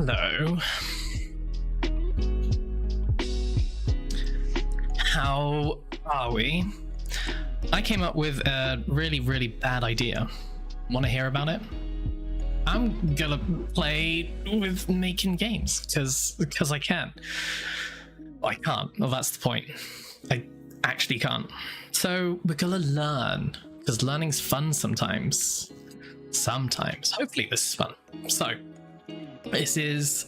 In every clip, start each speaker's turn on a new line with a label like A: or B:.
A: Hello. How are we? I came up with a really, really bad idea. Want to hear about it? I'm gonna play with making games because I can. Well, I can't. Well, that's the point. I actually can't. So we're gonna learn because learning's fun sometimes. Sometimes. Hopefully this is fun. So this is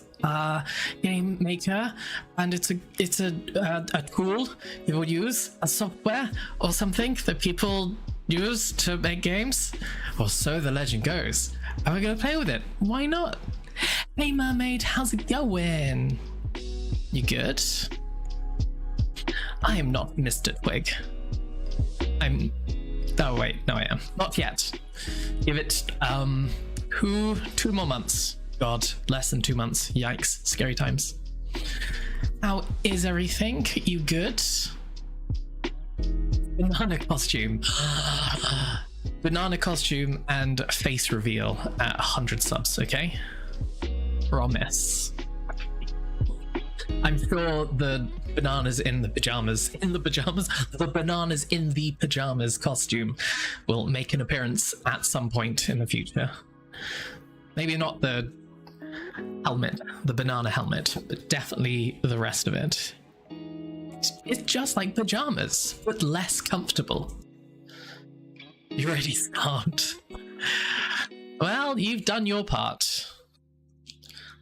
A: Game Maker, and it's a tool people use, a software or something that people use to make games, or so the legend goes. And we're gonna play with it. Why not? Hey mermaid, how's it going? You good? I am not Mr. Twig. Oh wait, no I am. Not yet. Give it two more months. God, less than 2 months. Yikes, scary times. How is everything? You good? Banana costume. Banana costume and face reveal at 100 subs, okay? Promise. I'm sure the bananas in the pajamas, the bananas in the pajamas costume will make an appearance at some point in the future. Maybe not the helmet, the banana helmet, but definitely the rest of it. It's just like pajamas, but less comfortable. You ready, start? Well, you've done your part.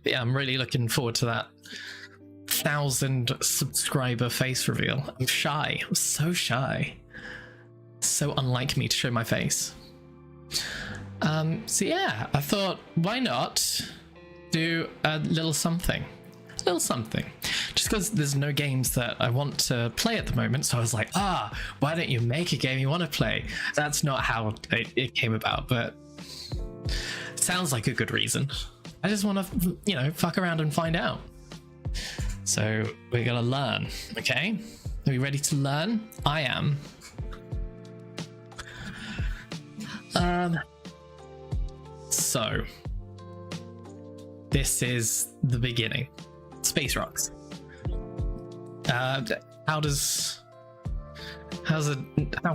A: But yeah, I'm really looking forward to that 1,000 subscriber face reveal. I'm shy. I'm so shy. So unlike me to show my face. So yeah, I thought, why not do a little something? A little something. Just because there's no games that I want to play at the moment, so I was like, why don't you make a game you want to play? That's not how it came about, but sounds like a good reason. I just want to, fuck around and find out. So we're gonna learn, okay? Are we ready to learn? I am. So this is the beginning. Space rocks. How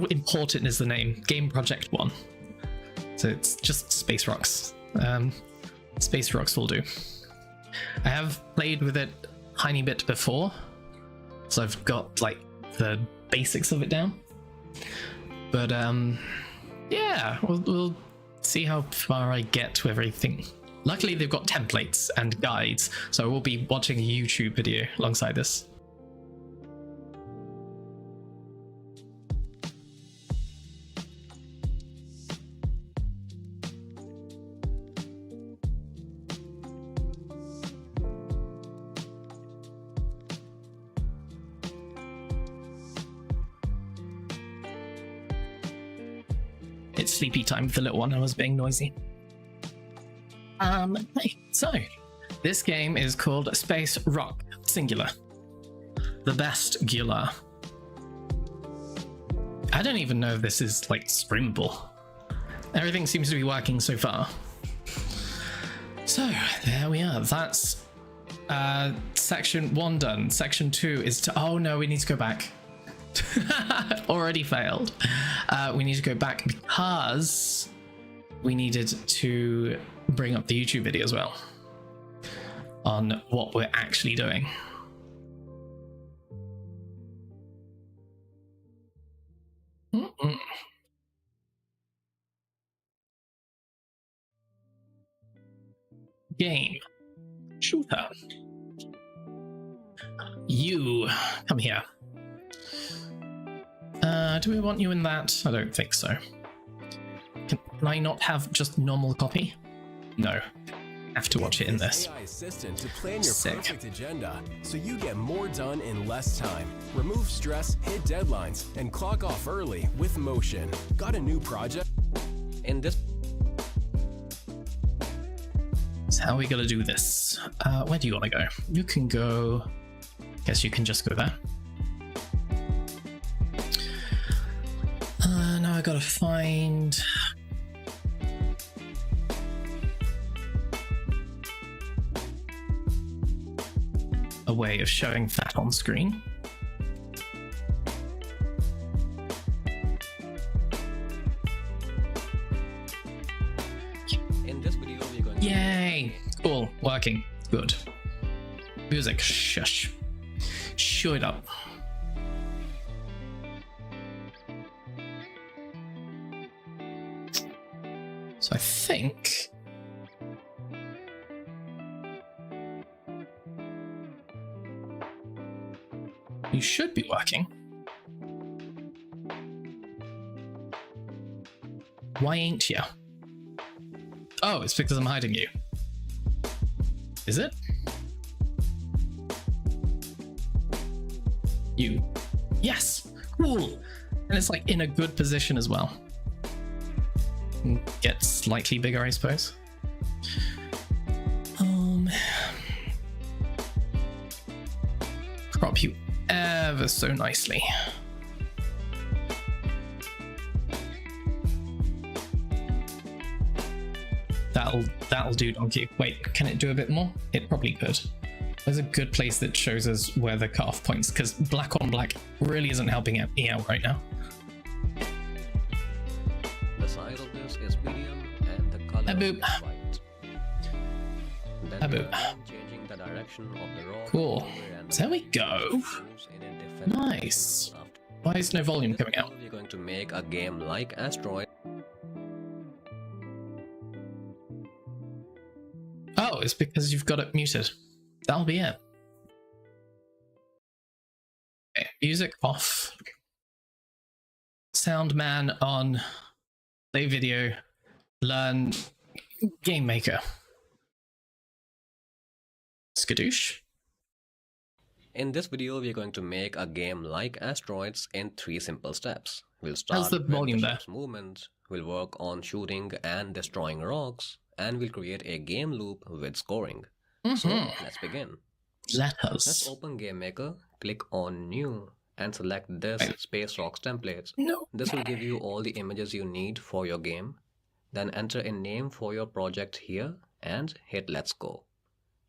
A: important is the name? Game Project 1. So it's just Space Rocks. Space Rocks will do. I have played with it a tiny bit before, so I've got like the basics of it down. But yeah, we'll see how far I get to everything. Luckily, they've got templates and guides, so we'll be watching a YouTube video alongside this. It's sleepy time for the little one. I was being noisy. Okay, so this game is called Space Rock Singular. The best Gula. I don't even know if this is like streamable. Everything seems to be working so far. So there we are. That's section 1 done. Section 2 is to, oh no, we need to go back. Already failed. We need to go back because we needed to bring up the YouTube video as well on what we're actually doing. Game. Shooter. You come here. Do we want you in that? I don't think so. Can I not have just normal copy? No. Have to watch it in this.
B: AI assistant to plan your
A: Sick.
B: perfect agenda so you get more done in less time. Remove stress, hit deadlines, and clock off early with Motion. Got a new project?
A: In this. So how are we gonna do this? Where do you want to go? You can go. Guess you can just go there. Now I gotta find. way of showing that on screen.
C: In this video, we're going to...
A: Yay! Cool, working. Good. Music, shush. Show it up. So I think you should be working. Why ain't you? Oh, it's because I'm hiding you. Is it? You. Yes! Cool! And it's like in a good position as well. Get slightly bigger, I suppose. Crop you ever so nicely. That'll do, Donkey. Wait, can it do a bit more? It probably could. There's a good place that shows us where the cutoff points, because black on black really isn't helping me out right now.
C: The size of this is medium and the color is white. Then we are changing the direction of the rock.
A: Cool. There we go. Nice. Why is no volume coming out?
C: We're going to make a game like Asteroid.
A: Oh, it's because you've got it muted. That'll be it. Okay, music off. Sound man on. Play video. Learn Game Maker. Skadoosh.
C: In this video, we're going to make a game like Asteroids in 3 simple steps. We'll start
A: How's the volume
C: with the
A: there?
C: ship's movement, we'll work on shooting and destroying rocks, and we'll create a game loop with scoring. So let's begin.
A: Let
C: Let's
A: us.
C: open Game Maker, click on New, and select this Space Rocks template.
A: No.
C: This will give you all the images you need for your game. Then enter a name for your project here and hit Let's Go.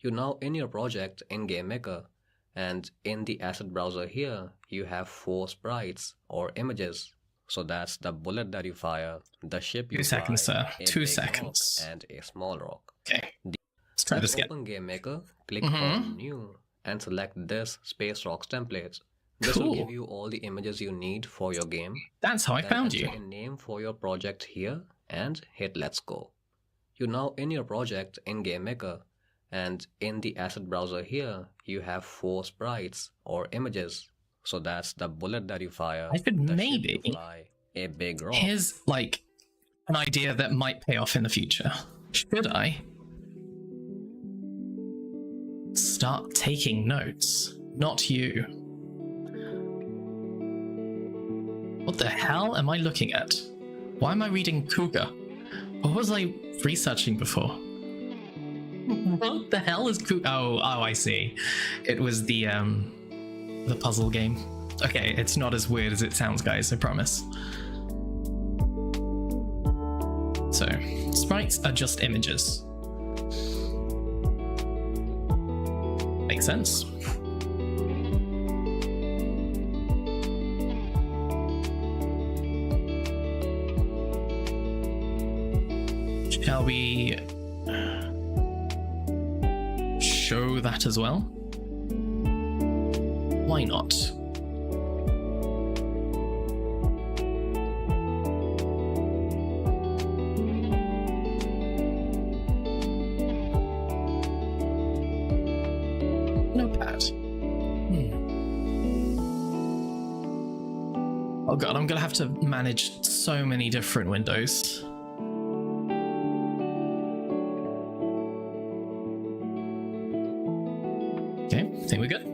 C: You're now in your project in Game Maker, and in the asset browser here, you have 4 sprites or images. So that's the bullet that you fire, the ship you
A: 2 seconds,
C: fly,
A: sir.
C: a
A: 2
C: big
A: seconds.
C: rock, and a small rock.
A: Okay. Let's try this again.
C: Open Game Maker, click on New, and select this Space Rocks template. This will give you all the images you need for your game.
A: That's how I
C: Then
A: found
C: enter
A: you.
C: a name for your project here and hit Let's Go. You're now in your project in Game Maker, and in the asset browser here, you have 4 sprites or images. So that's the bullet that you fire,
A: I could
C: the ship
A: maybe.
C: you fly, a big rock.
A: Here's like an idea that might pay off in the future. Should I start taking notes? Not you. What the hell am I looking at? Why am I reading Cougar? What was I researching before? What the hell is Cougar? Oh, I see. It was the puzzle game. Okay, it's not as weird as it sounds, guys, I promise. So, sprites are just images. Makes sense. Shall we show that as well? Why not? Notepad. Oh god, I'm gonna have to manage so many different windows. Okay, think we're good.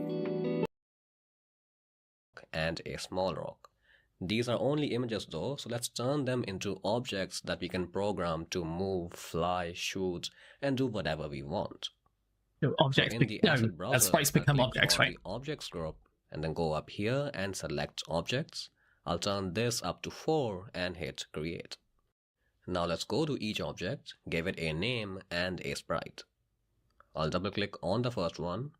C: And a small rock. These are only images though, so let's turn them into objects that we can program to move, fly, shoot, and do whatever we want.
A: No, objects.
C: So in the asset browser,
A: sprites become
C: click
A: objects,
C: on
A: right?
C: the objects group, and then go up here and select objects. I'll turn this up to 4 and hit create. Now let's go to each object, give it a name and a sprite. I'll double click on the first one.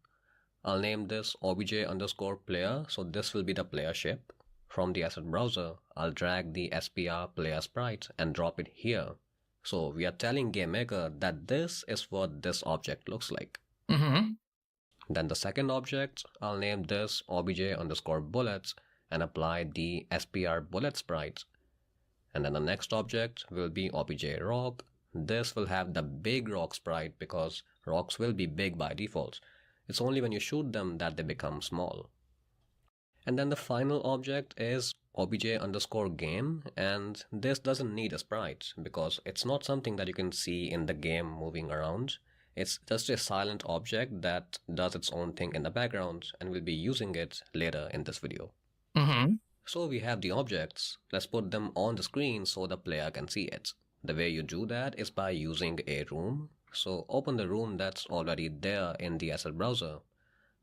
C: I'll name this obj underscore player, so this will be the player shape. From the asset browser, I'll drag the SPR player sprite and drop it here. So we are telling GameMaker that this is what this object looks like. Then the second object, I'll name this obj underscore bullets and apply the SPR bullet sprite. And then the next object will be obj rock. This will have the big rock sprite because rocks will be big by default. It's only when you shoot them that they become small. And then the final object is obj underscore game, and this doesn't need a sprite because it's not something that you can see in the game moving around. It's just a silent object that does its own thing in the background, and we'll be using it later in this video. So we have the objects. Let's put them on the screen so the player can see it. The way you do that is by using a room. So open the room that's already there in the asset browser.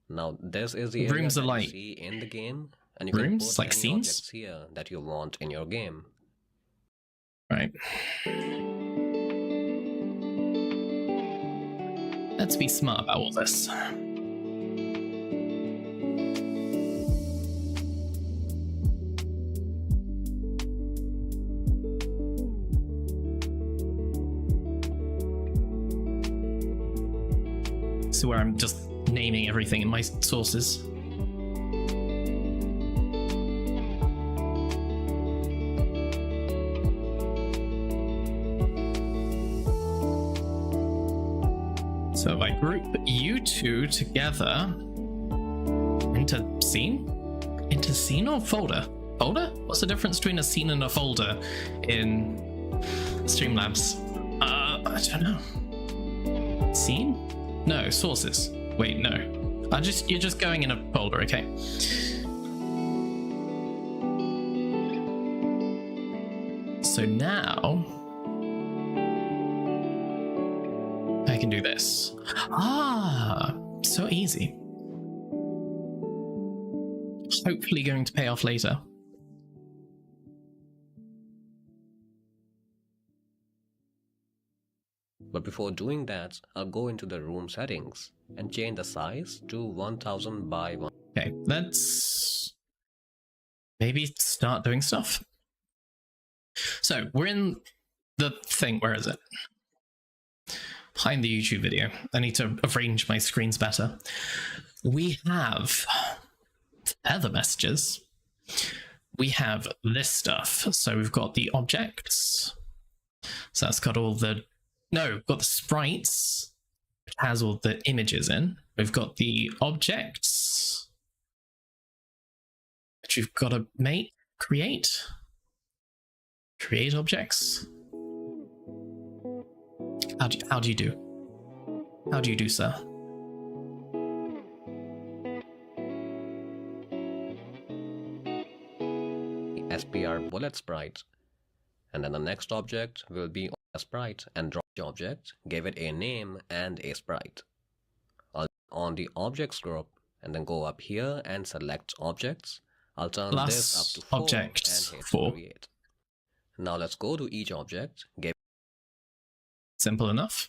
C: Now this is the area that you see in the game, and you can put any objects here that you want in your game.
A: Right. Let's be smart about all this. So where I'm just naming everything in my sources. So if I group you two together into scene? Into scene or folder? Folder? What's the difference between a scene and a folder in Streamlabs? I don't know. Scene? No, sources. Wait, no. You're just going in a folder, okay. So now I can do this. So easy. Hopefully going to pay off later.
C: But before doing that, I'll go into the room settings and change the size to 1000 by 1.
A: Okay, let's maybe start doing stuff. So we're in the thing, where is it? Behind the YouTube video. I need to arrange my screens better. We have other messages. We have this stuff. So we've got the objects. So that's got all the we've got the sprites, which has all the images in. We've got the objects, which you've got to create objects. How do you do? How do you do, sir?
C: The SPR bullet sprite. And then the next object will be a sprite, and drop the object, give it a name and a sprite. I'll on the objects group and then go up here and select objects. I'll turn this up to 4
A: objects
C: and hit
A: 4.
C: create. Now let's go to each object.
A: Simple enough.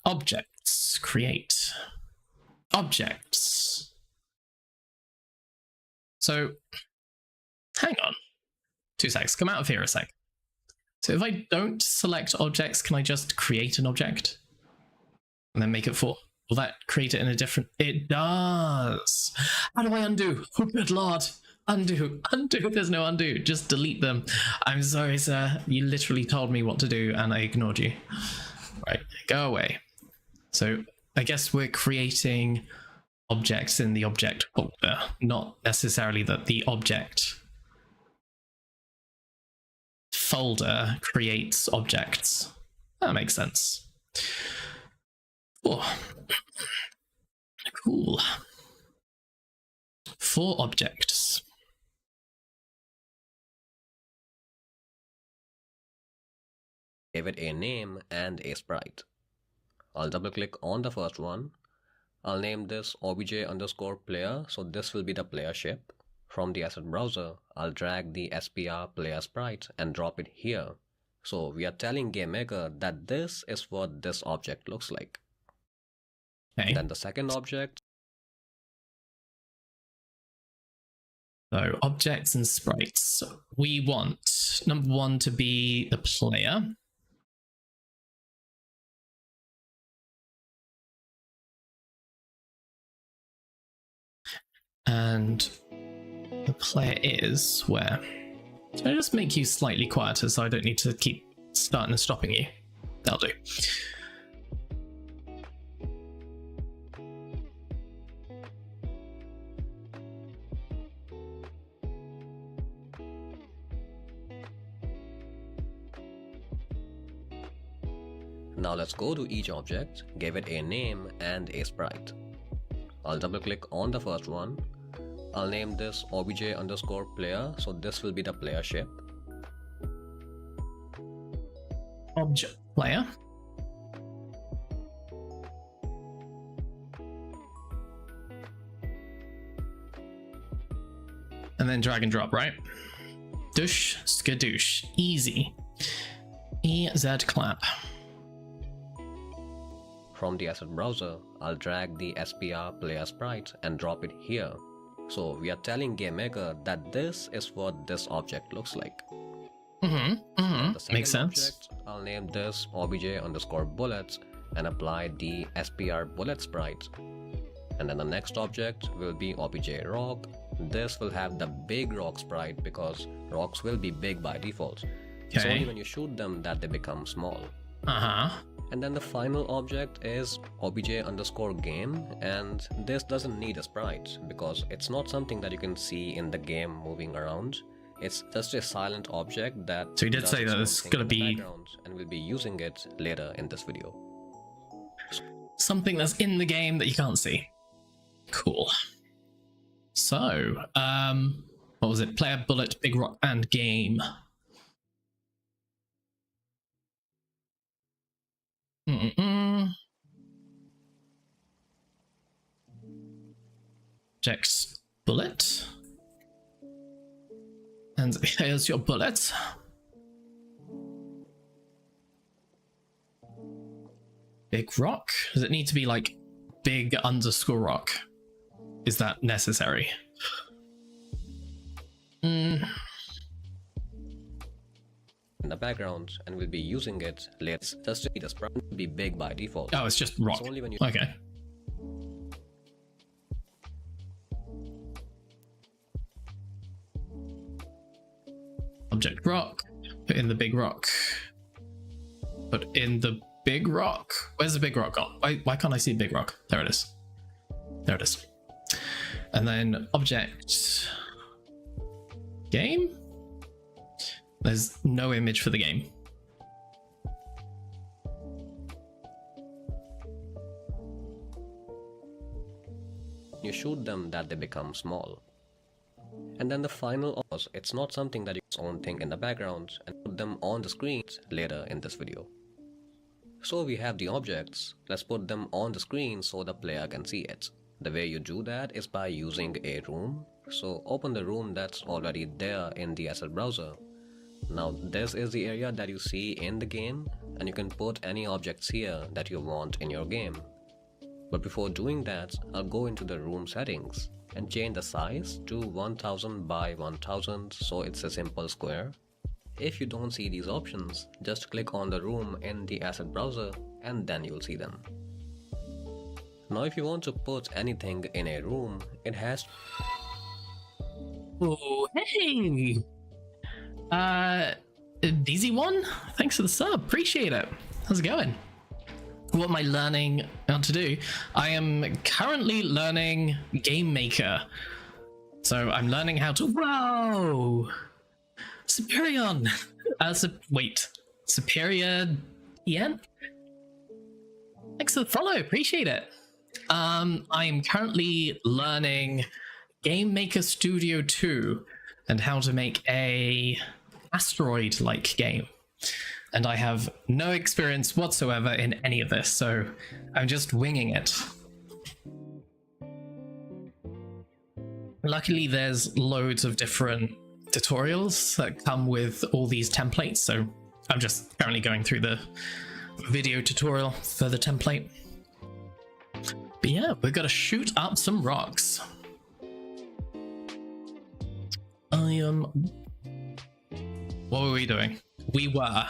A: Objects, create. Objects. So, hang on. 2 seconds, come out of here a sec. So if I don't select objects, can I just create an object? And then make it 4? Will that create it in a different... It does! How do I undo? Oh, good lord! Undo! Undo! There's no undo. Just delete them. I'm sorry, sir. You literally told me what to do and I ignored you. Right, go away. So I guess we're creating objects in the object folder, not necessarily that the object folder creates objects. That makes sense. Oh. Cool. 4 objects.
C: Give it a name and a sprite. I'll double click on the first one. I'll name this obj underscore player, so this will be the player shape. From the asset browser, I'll drag the SPR player sprite and drop it here. So we are telling GameMaker that this is what this object looks like.
A: Okay.
C: Then the second object,
A: So objects and sprites. We want number one to be the player. And the player is where? Can I just make you slightly quieter so I don't need to keep starting and stopping you? That'll do.
C: now let's go to each object, give it a name and a sprite. I'll double click on the first one. I'll name this obj_player, so this will be the player ship.
A: Object player. And then drag and drop, right? Douche, skadoosh. Easy. EZ clap.
C: From the asset browser, I'll drag the SPR player sprite and drop it here. So we are telling GameMaker that this is what this object looks like. The second
A: Makes sense.
C: object, I'll name this obj_bullets and apply the SPR bullet sprite. And then the next object will be obj_rock. This will have the big rock sprite because rocks will be big by default. It's only when you shoot them that they become small. And then the final object is obj_game, and this doesn't need a sprite because it's not something that you can see in the game moving around. It's just a silent object that.
A: So you did say that it's gonna be
C: and we'll be using it later in this video.
A: something that's in the game that you can't see. Cool. So, what was it? Player, bullet, big rock, and game. Objects, bullet. And here's your bullet. Big rock? Does it need to be like big_rock? Is that necessary?
C: In the background, and we'll be using it later. Just to see the sprite will be big by default.
A: Oh, it's just rock.
C: It's only when you
A: Okay. Object rock. Put in the big rock. Put in the big rock. Where's the big rock gone? Why can't I see big rock? There it is. There it is. And then object game. There's no image for the game.
C: you shoot them that they become small. And then the final was, it's not something that you its own thing in the background and put them on the screens later in this video. So we have the objects, let's put them on the screen so the player can see it. The way you do that is by using a room. So open the room that's already there in the asset browser. Now this is the area that you see in the game, and you can put any objects here that you want in your game. But before doing that, I'll go into the room settings and change the size to 1000 by 1000 so it's a simple square. If you don't see these options, just click on the room in the asset browser and then you'll see them. Now if you want to put anything in a room, it has
A: Oh, hey! DZ1, thanks for the sub, appreciate it. How's it going? What am I learning how to do? I am currently learning Game Maker. So I'm learning how to, whoa! Superion! Wait, Superior Ian? Thanks for the follow, appreciate it. I am currently learning Game Maker Studio 2 and how to make a asteroid-like game. And I have no experience whatsoever in any of this, so I'm just winging it. Luckily, there's loads of different tutorials that come with all these templates, so I'm just currently going through the video tutorial for the template. But yeah, we're gonna shoot up some rocks. What were we doing? We were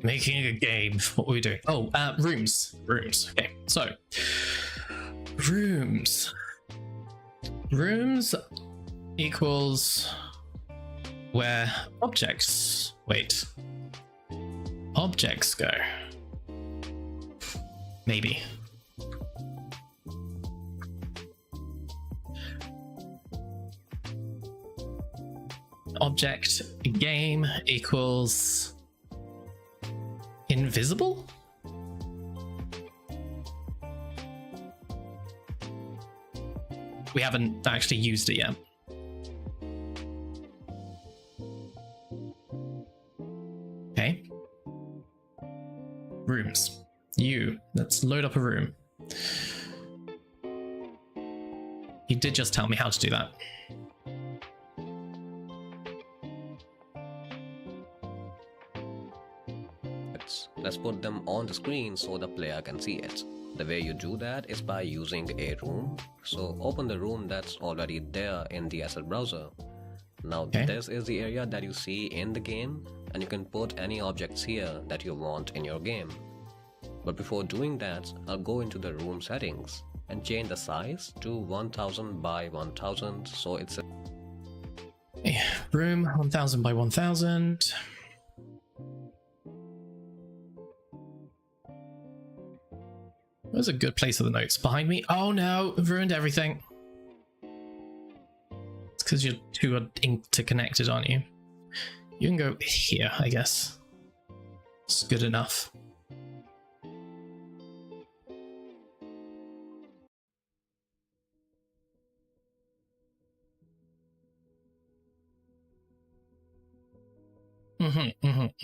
A: making a game. What were we doing? Oh, rooms. Rooms. Okay, so rooms. Rooms equals where objects. Wait. Objects go. Maybe. Object game equals invisible? We haven't actually used it yet. Okay. Rooms. Let's load up a room. You did just tell me how to do that.
C: Let's put them on the screen so the player can see it. The way you do that is by using a room. So open the room that's already there in the asset browser. Now this is the area that you see in the game, and you can put any objects here that you want in your game. But before doing that, I'll go into the room settings and change the size to 1000 by 1000 so it's a
A: room 1000 by 1000. There's a good place for the notes. Behind me. Oh no, I've ruined everything. It's because you're too interconnected, aren't you? You can go here, I guess. It's good enough.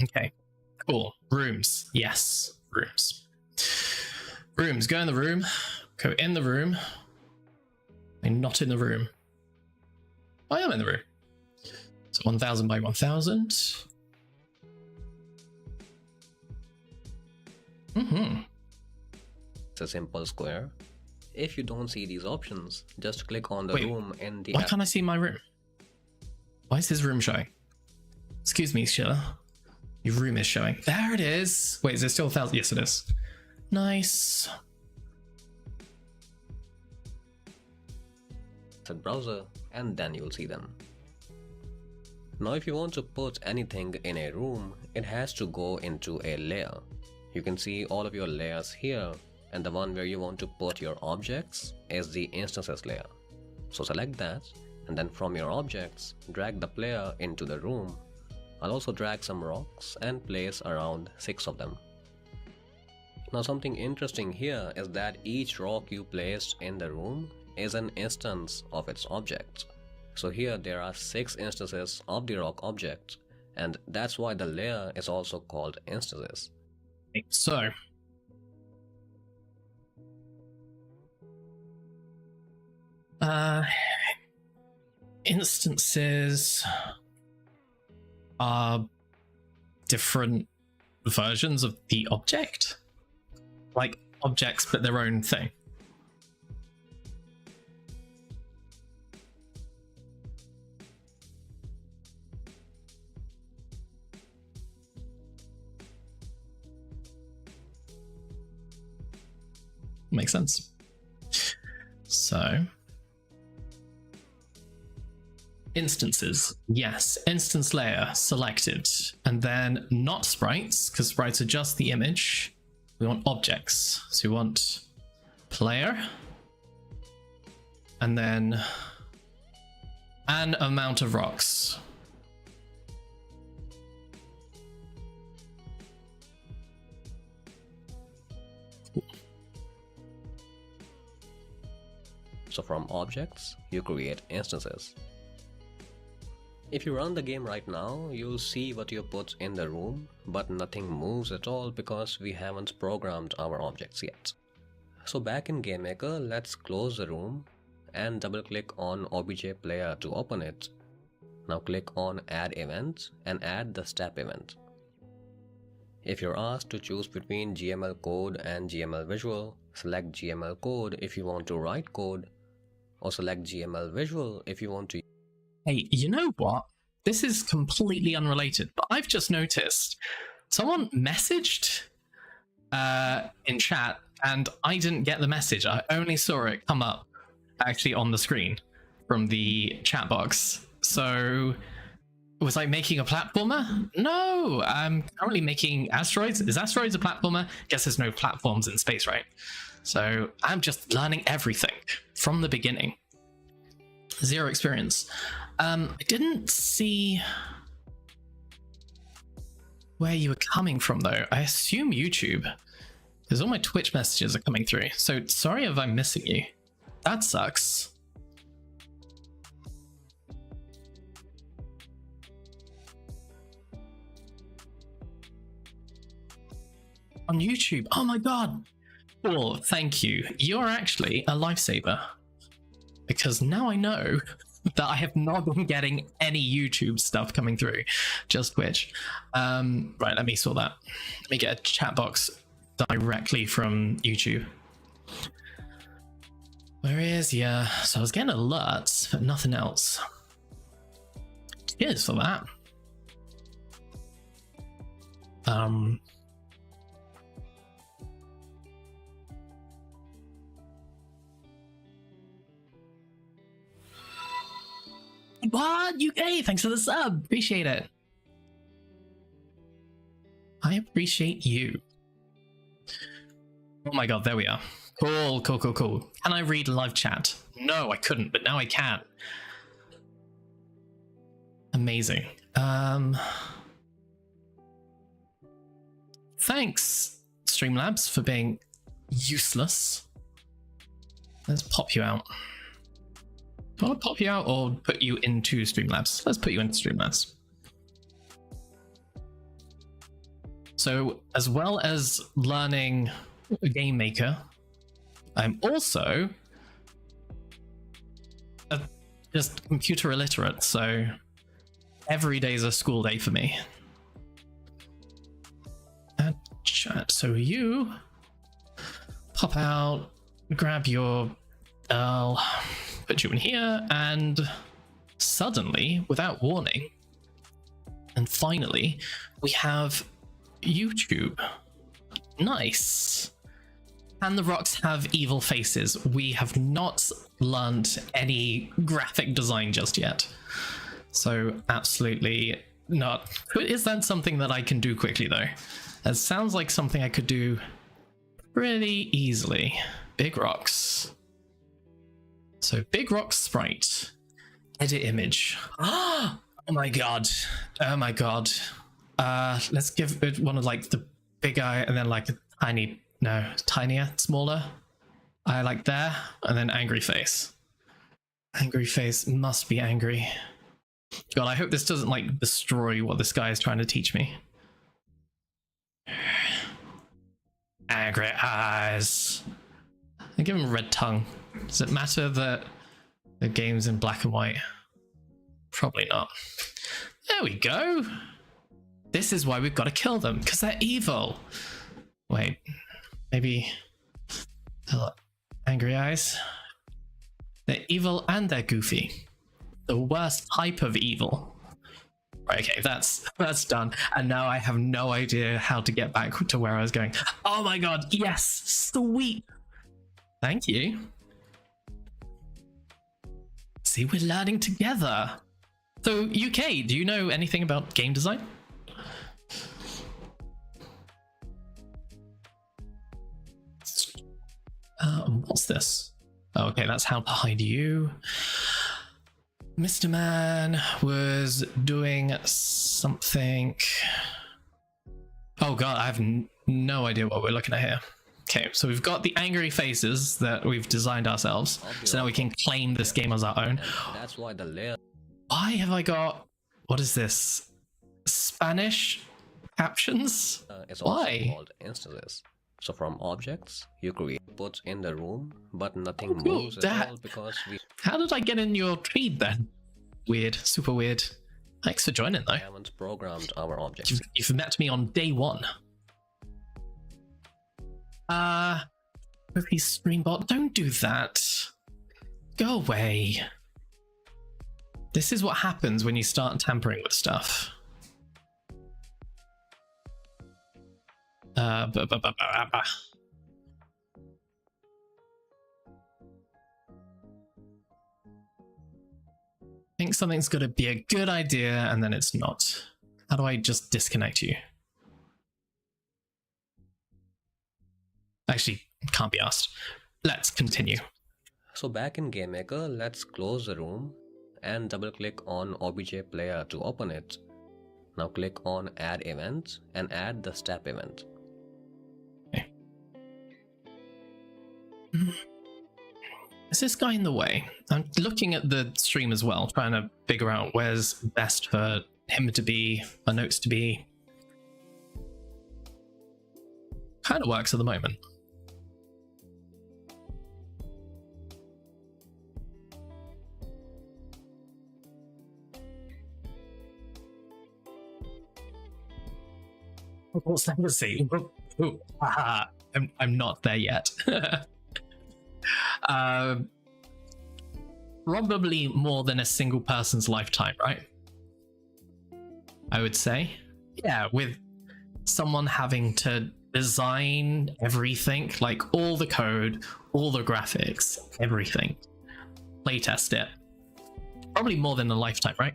A: Okay. Cool. Rooms. Yes. Rooms. Rooms. Go in the room. Go in the room. I'm not in the room. I am in the room. So 1000 by 1000.
C: It's a simple square. If you don't see these options, just click on the room in the...
A: Why can't I see my room? Why is his room showing? Excuse me, Sheila. Your room is showing. There it is. Wait, is it still 1000? Yes, it is. Nice.
C: The browser, and then you'll see them. Now if you want to put anything in a room, it has to go into a layer. You can see all of your layers here, and the one where you want to put your objects is the instances layer. So select that, and then from your objects, drag the player into the room. I'll also drag some rocks and place around 6 of them. Now something interesting here is that each rock you placed in the room is an instance of its object. So here there are 6 instances of the rock object, and that's why the layer is also called instances.
A: So instances are different versions of the object, like objects but their own thing. Makes sense. So instances, yes, instance layer selected, and then not sprites, because sprites are just the image. We want objects, so we want player, and then an amount of rocks.
C: So from objects, you create instances. If you run the game right now, you'll see what you put in the room, but nothing moves at all because we haven't programmed our objects yet. So back in GameMaker, let's close the room and double click on OBJ Player to open it. Now click on Add Event and add the step event. If you're asked to choose between GML code and GML visual, select GML code if you want to write code, or select GML visual if you want to.
A: Hey, you know what? This is completely unrelated, but I've just noticed someone messaged in chat and I didn't get the message. I only saw it come up actually on the screen from the chat box. So was I making a platformer? No, I'm currently making Asteroids. Is Asteroids a platformer? Guess there's no platforms in space, right? So I'm just learning everything from the beginning. Zero experience. I didn't see where you were coming from though. I assume YouTube, because all my Twitch messages are coming through. So sorry if I'm missing you. That sucks. On YouTube. Oh my god. Cool, thank you. You're actually a lifesaver. Because now I know that I have not been getting any YouTube stuff coming through, just Twitch. Right, let me sort that. Let me get a chat box directly from YouTube. Where is, yeah, so I was getting alerts, but nothing else. Cheers for that. What? UK, thanks for the sub. Appreciate it. I appreciate you. Oh my god, there we are. Cool, cool, cool, cool. Can I read live chat? No, I couldn't, but now I can. Amazing. Thanks, Streamlabs, for being useless. Let's pop you out. Do I want to pop you out or put you into Streamlabs? Let's put you into Streamlabs. So, as well as learning Game Maker, I'm also just computer illiterate, so every day is a school day for me. Chat. So you pop out, grab your put you in here, and suddenly, without warning, and finally, we have YouTube. Nice. And the rocks have evil faces. We have not learned any graphic design just yet. So absolutely not. Is that something that I can do quickly though? That sounds like something I could do pretty easily. Big rocks. So big rock sprite. Edit image. Oh my god. Oh my god. Let's give it one of like the big eye and then like a tiny, no, tinier, smaller. I like there, and then angry face. Angry face must be angry. God, I hope this doesn't like destroy what this guy is trying to teach me. Angry eyes. I give him a red tongue. Does it matter that the game's in black and white? Probably not. There we go. This is why we've got to kill them, because they're evil. Wait, maybe angry eyes. They're evil and they're goofy. The worst type of evil. Right, okay, that's done. And now I have no idea how to get back to where I was going. Oh my god, yes, sweet. Thank you. See, we're learning together. So, UK, do you know anything about game design? What's this? Oh, okay, that's how to hide you. Mr. Man was doing something. Oh god, I have no idea what we're looking at here. Okay, so we've got the angry faces that we've designed ourselves. So now we can claim this game as our own.
C: That's why the layer.
A: Why have I got... What is this? Spanish captions?
C: It's also
A: Why?
C: called instances. So from objects, you create inputs in the room, but nothing
A: Oh, cool.
C: moves at all because we
A: How did I get in your feed then? Weird, super weird. Thanks for joining though.
C: haven't programmed our objects.
A: You've met me on day one. Movie Streambot, don't do that. Go away. This is what happens when you start tampering with stuff. I think something's got to be a good idea and then it's not. How do I just disconnect you? Actually, can't be asked. Let's continue.
C: So back in GameMaker, let's close the room and double click on OBJ player to open it. Now click on add event and add the step event.
A: Okay. Is this guy in the way? I'm looking at the stream as well, trying to figure out where's best for him to be, my notes to be. Kind of works at the moment. What's that? Let's see. I'm not there yet. Probably more than a single person's lifetime, right? I would say. Yeah, with someone having to design everything, like all the code, all the graphics, everything. Playtest it. Probably more than a lifetime, right?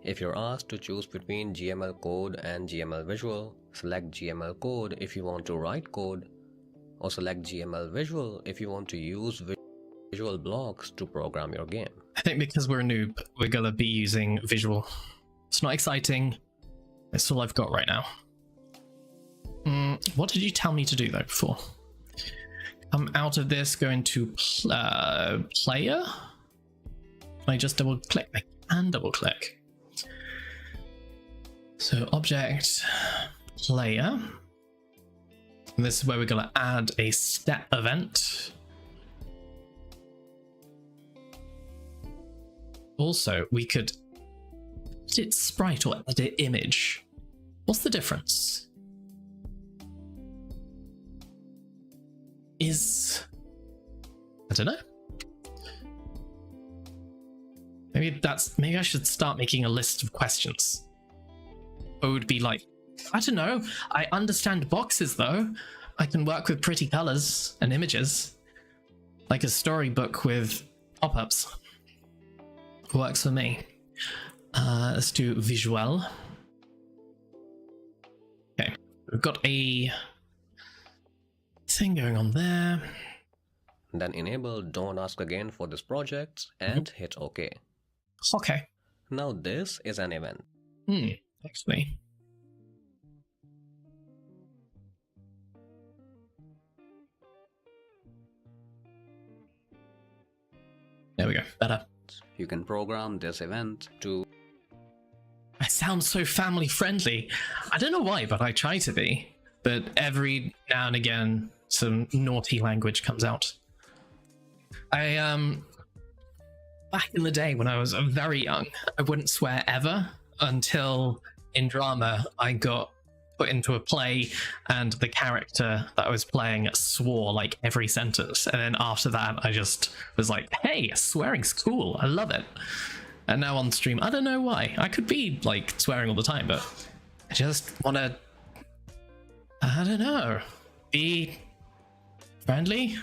C: If you're asked to choose between GML code and GML visual, select GML code if you want to write code, or select GML visual if you want to use visual blocks to program your game.
A: I think because we're a noob, we're gonna be using visual. It's not exciting. It's all I've got right now. What did you tell me to do though before? Come out of this, go into player. Can I just double click? I can double click. So object player. And this is where we're gonna add a step event. Also, we could edit sprite or edit image. What's the difference? I don't know. Maybe I should start making a list of questions. It would be like, I don't know. I understand boxes though. I can work with pretty colors and images. Like a storybook with pop-ups. Works for me. Let's do visual. Okay, we've got a thing going on there.
C: Then enable Don't Ask Again for this project and hit OK.
A: Okay.
C: Now this is an event.
A: Actually. There we go, better.
C: You can program this event to...
A: I sound so family friendly. I don't know why, but I try to be. But every now and again, some naughty language comes out. Back in the day when I was very young, I wouldn't swear ever until in drama I got put into a play and the character that I was playing swore like every sentence. And then after that, I just was like, hey, swearing's cool. I love it. And now on stream, I don't know why. I could be like swearing all the time, but I just want to, I don't know, be friendly.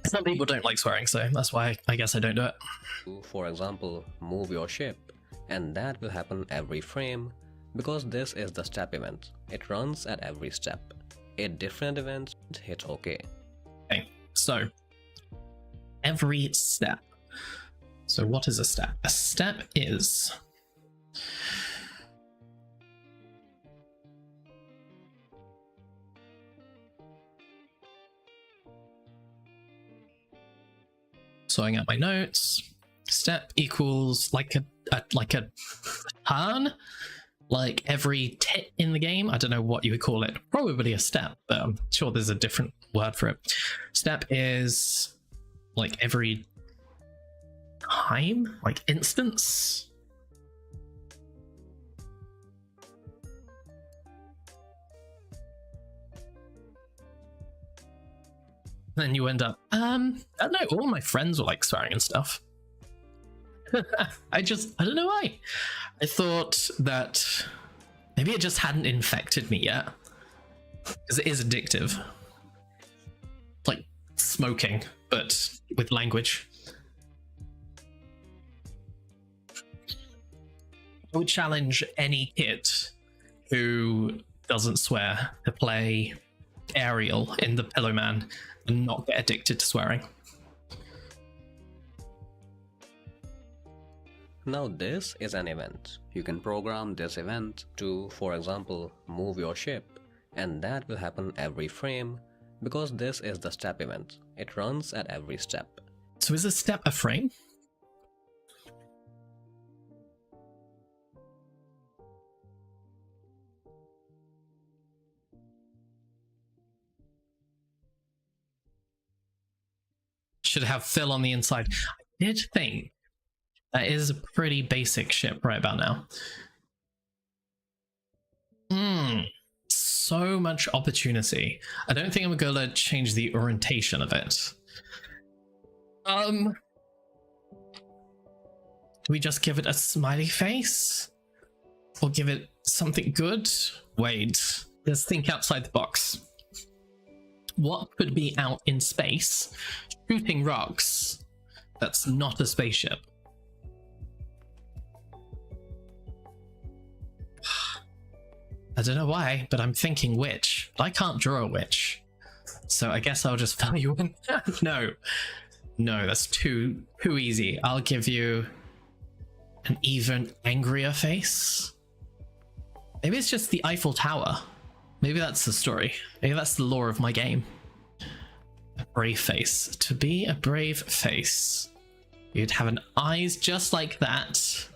A: Some people don't like swearing, so that's why I guess I don't do it.
C: For example, move your ship, and that will happen every frame because this is the step event. It runs at every step. 8 different events, hit OK.
A: Okay, so every step. So what is a step? A step is sorting out my notes. Step equals like a turn, like every tit in the game. I don't know what you would call it. Probably a step, but I'm sure there's a different word for it. Step is like every time, like instance. Then you end up, I don't know, all my friends were like swearing and stuff. I don't know why. I thought that maybe it just hadn't infected me yet. Because it is addictive. Like smoking, but with language. I would challenge any kid who doesn't swear to play Ariel in the Pillowman and not get addicted to swearing.
C: Now this is an event. You can program this event to, for example, move your ship, and that will happen every frame because this is the step event. It runs at every step.
A: So is a step a frame? Should have fill on the inside. I did think that is a pretty basic ship right about now. So much opportunity. I don't think I'm gonna change the orientation of it. Do we just give it a smiley face? Or give it something good? Wait, let's think outside the box. What could be out in space shooting rocks that's not a spaceship? I don't know why, but I'm thinking witch. But I can't draw a witch. So I guess I'll just fill you in. No, that's too easy. I'll give you an even angrier face. Maybe it's just the Eiffel Tower. Maybe that's the story. Maybe that's the lore of my game. A brave face. To be a brave face, you'd have an eyes just like that.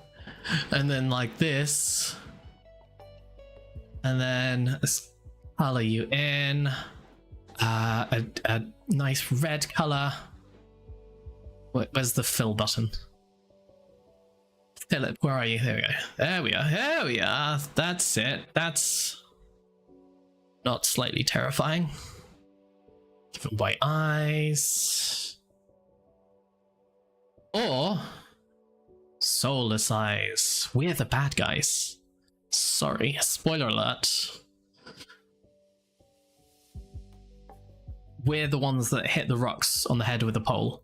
A: And then like this. And then let's color you in. A nice red color. Where's the fill button? Philip, where are you? There we go. There we are. There we are. That's it. That's not slightly terrifying. Give him white eyes. Or soulless eyes. We're the bad guys. Sorry, spoiler alert. We're the ones that hit the rocks on the head with a pole.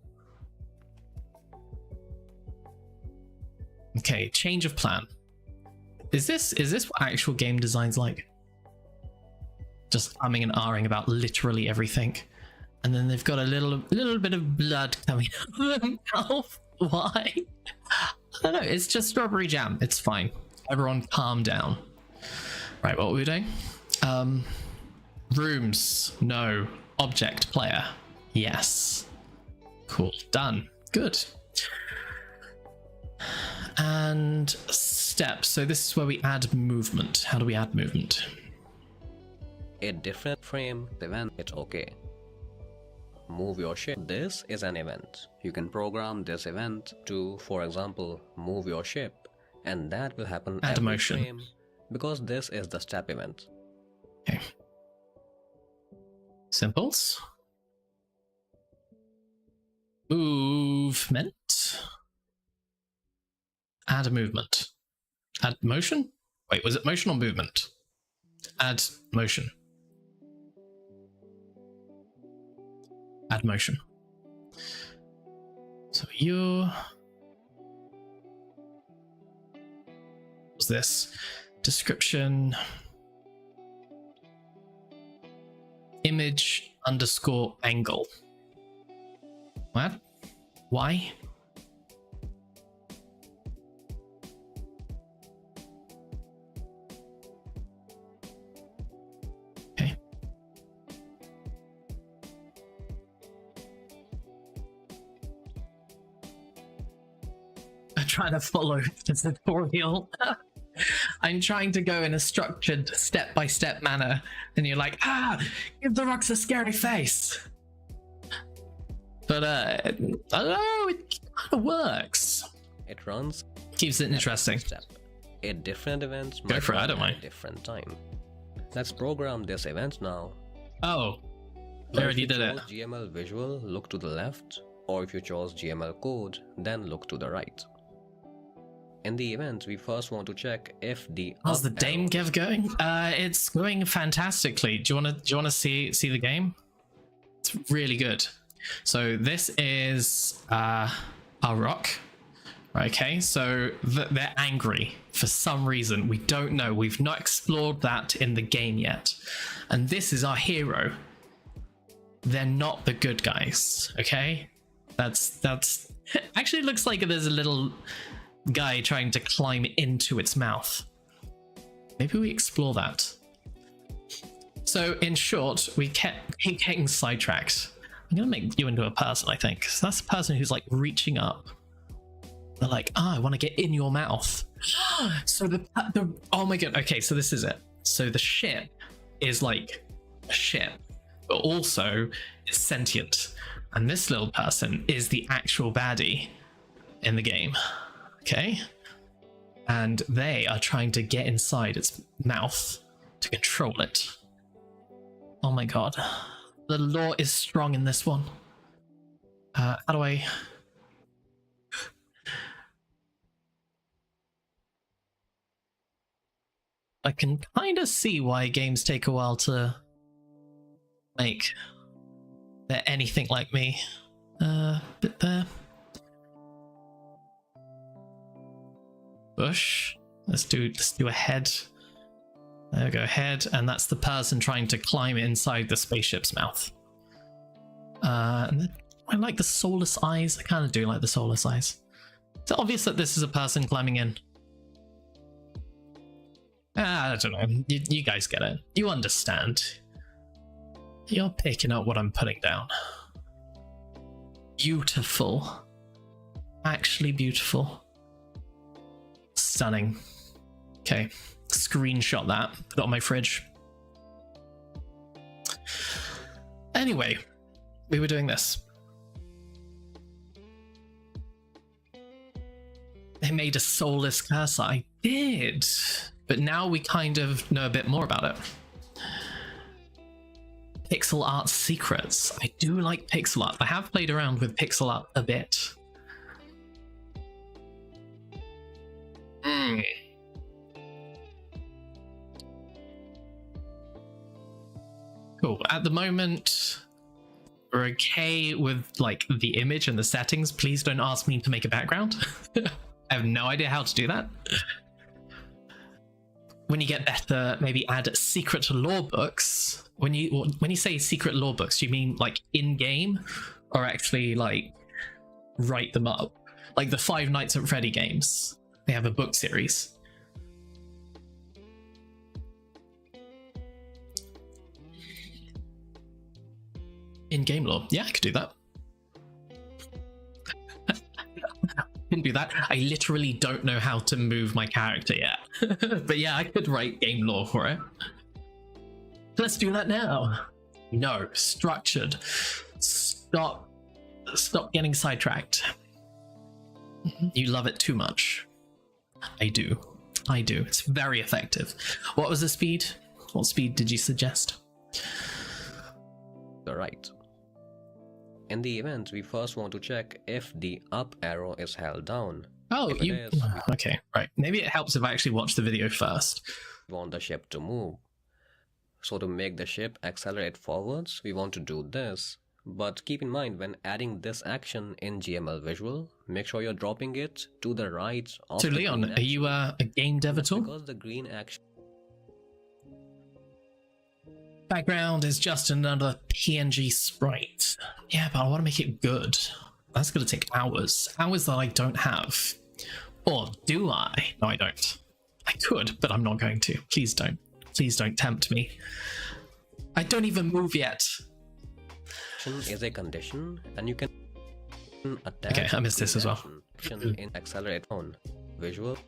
A: Okay, change of plan. Is this what actual game design's like? Just umming and ahhing about literally everything. And then they've got a little bit of blood coming out of their mouth. Why? I don't know, it's just strawberry jam. It's fine. Everyone calm down. Right, what were we doing? Rooms, no. Object player, yes. Cool, done, good. And steps, so this is where we add movement. How do we add movement?
C: A different frame event, it's okay. Move your ship. This is an event. You can program this event to, for example, move your ship. And that will happen
A: add
C: every
A: motion
C: frame because this is the step event.
A: Okay. Simples. Movement. Add a movement. Add motion? Wait, was it motion or movement? Add motion. Add motion. So you... What's this? Description. Image underscore angle. What? Why? Okay. I'm trying to follow the tutorial. I'm trying to go in a structured step-by-step manner, and you're like, give the rocks a scary face. But I don't know, it kind of works.
C: It runs
A: Keeps it interesting.
C: step. At different events
A: Go
C: might
A: for it, I
C: run
A: don't
C: at
A: mind.
C: a different time. Let's program this event now.
A: Oh, I
C: Now,
A: already
C: if
A: did
C: you
A: it.
C: chose GML visual, look to the left, or if you chose GML code, then look to the right. In the event, we first want to check if the
A: How's the
C: up
A: Dame
C: arrow-
A: Gev going? It's going fantastically. Do you wanna see the game? It's really good. So this is our rock. Okay, so they're angry for some reason. We don't know. We've not explored that in the game yet. And this is our hero. They're not the good guys. Okay, that's actually, it looks like there's a little guy trying to climb into its mouth. Maybe we explore that. So in short, we kept getting sidetracked. I'm gonna make you into a person, I think. So that's the person who's like reaching up. They're like, I want to get in your mouth. So the oh my god. Okay, so this is it. So the ship is like a ship, but also it's sentient. And this little person is the actual baddie in the game. Okay? And they are trying to get inside its mouth to control it. Oh my god. The lore is strong in this one. How do I... I can kind of see why games take a while to make. They're anything like me. Bit there. Bush. Let's do a head. There we go, head, and that's the person trying to climb inside the spaceship's mouth. And then I like the soulless eyes. I kind of do like the soulless eyes. It's obvious that this is a person climbing in. I don't know. You guys get it. You understand. You're picking up what I'm putting down. Beautiful. Actually beautiful. Stunning. Okay. Screenshot that. Put it on my fridge. Anyway, we were doing this. They made a soulless cursor. I did. But now we kind of know a bit more about it. Pixel art secrets. I do like pixel art. I have played around with pixel art a bit. Cool. At the moment, we're okay with like the image and the settings. Please don't ask me to make a background. I have no idea how to do that. When you get better, maybe add secret lore books. When you say secret lore books, do you mean like in-game, or actually like write them up? Like the Five Nights at Freddy games, they have a book series. In-game lore, yeah, I could do that. Couldn't do that. I literally don't know how to move my character yet. But yeah, I could write game lore for it. Let's do that now. No, structured. Stop getting sidetracked. You love it too much. I do. It's very effective. What was the speed? What speed did you suggest?
C: The right. In the event, we first want to check if the up arrow is held down.
A: Oh,
C: If it
A: you...
C: is,
A: Okay, right. Maybe it helps if I actually watch the video first.
C: we want the ship to move. So to make the ship accelerate forwards, we want to do this. But keep in mind, when adding this action in GML Visual, make sure you're dropping it to the right of
A: So
C: the
A: Leon,
C: green
A: are you a game dev at all?
C: Because the green action
A: Background is just another PNG sprite. Yeah, but I want to make it good. That's going to take hours. Hours that I don't have. Or do I? No, I don't. I could, but I'm not going to. Please don't. Please don't tempt me. I don't even move yet.
C: is a condition, and you can attach
A: Okay, I missed this as well.
C: action in accelerate on visual.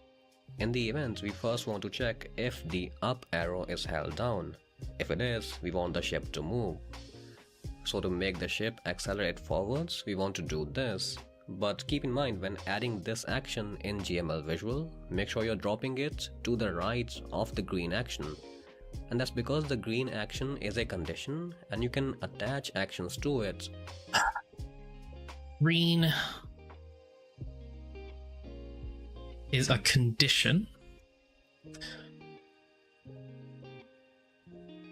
C: In the event, we first want to check if the up arrow is held down. If it is, we want the ship to move. So to make the ship accelerate forwards, we want to do this. But keep in mind, when adding this action in GML Visual, make sure you're dropping it to the right of the green action. And that's because the green action is a condition and you can attach actions to it.
A: Green is a condition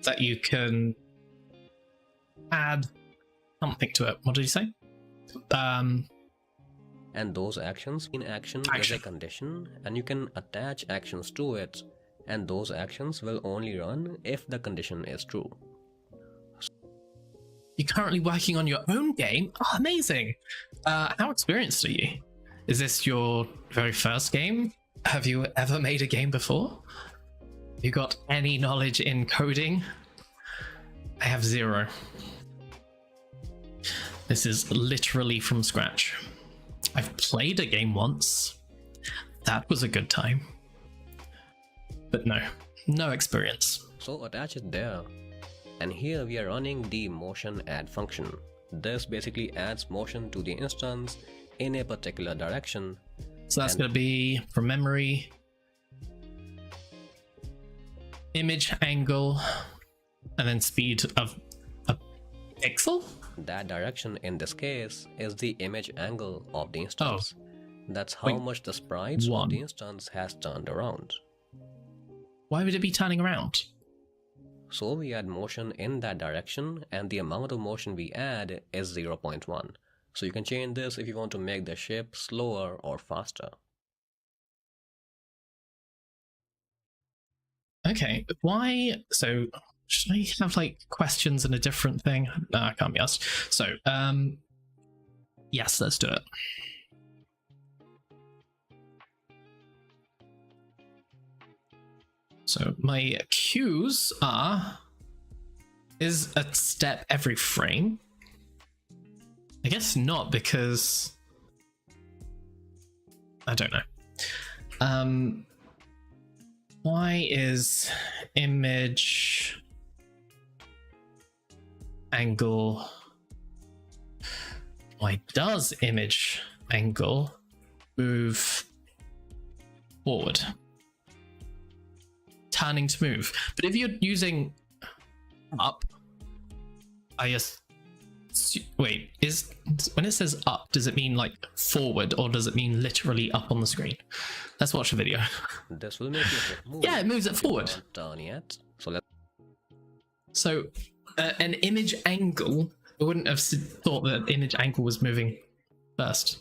A: that you can add something to it. What did you say?
C: And those actions, in action is a condition and you can attach actions to it. And those actions will only run if the condition is true.
A: You're currently working on your own game? Oh, amazing. How experienced are you? Is this your very first game? Have you ever made a game before? You got any knowledge in coding? I have 0. This is literally from scratch. I've played a game once. That was a good time. But no experience.
C: So attach it there. And here we are running the motion add function. This basically adds motion to the instance in a particular direction.
A: So that's going to be from memory, image angle, and then speed of a pixel?
C: That direction in this case is the image angle of the instance. That's how much the sprites of the instance has turned around.
A: Why would it be turning around?
C: So we add motion in that direction and the amount of motion we add is 0.1. So you can change this if you want to make the ship slower or faster.
A: Okay, why? So should I have like questions and a different thing? No, I can't be asked. So, yes, let's do it. So my cues are, is a step every frame? I guess not, because I don't know. Why is image angle? Why does image angle move forward? Turning to move. But if you're using up, I just wait, is when it says up, does it mean like forward or does it mean literally up on the screen? Let's watch the video.
C: This will make it move.
A: Yeah, it moves it forward.
C: Done yet. So
A: an image angle, I wouldn't have thought that image angle was moving first.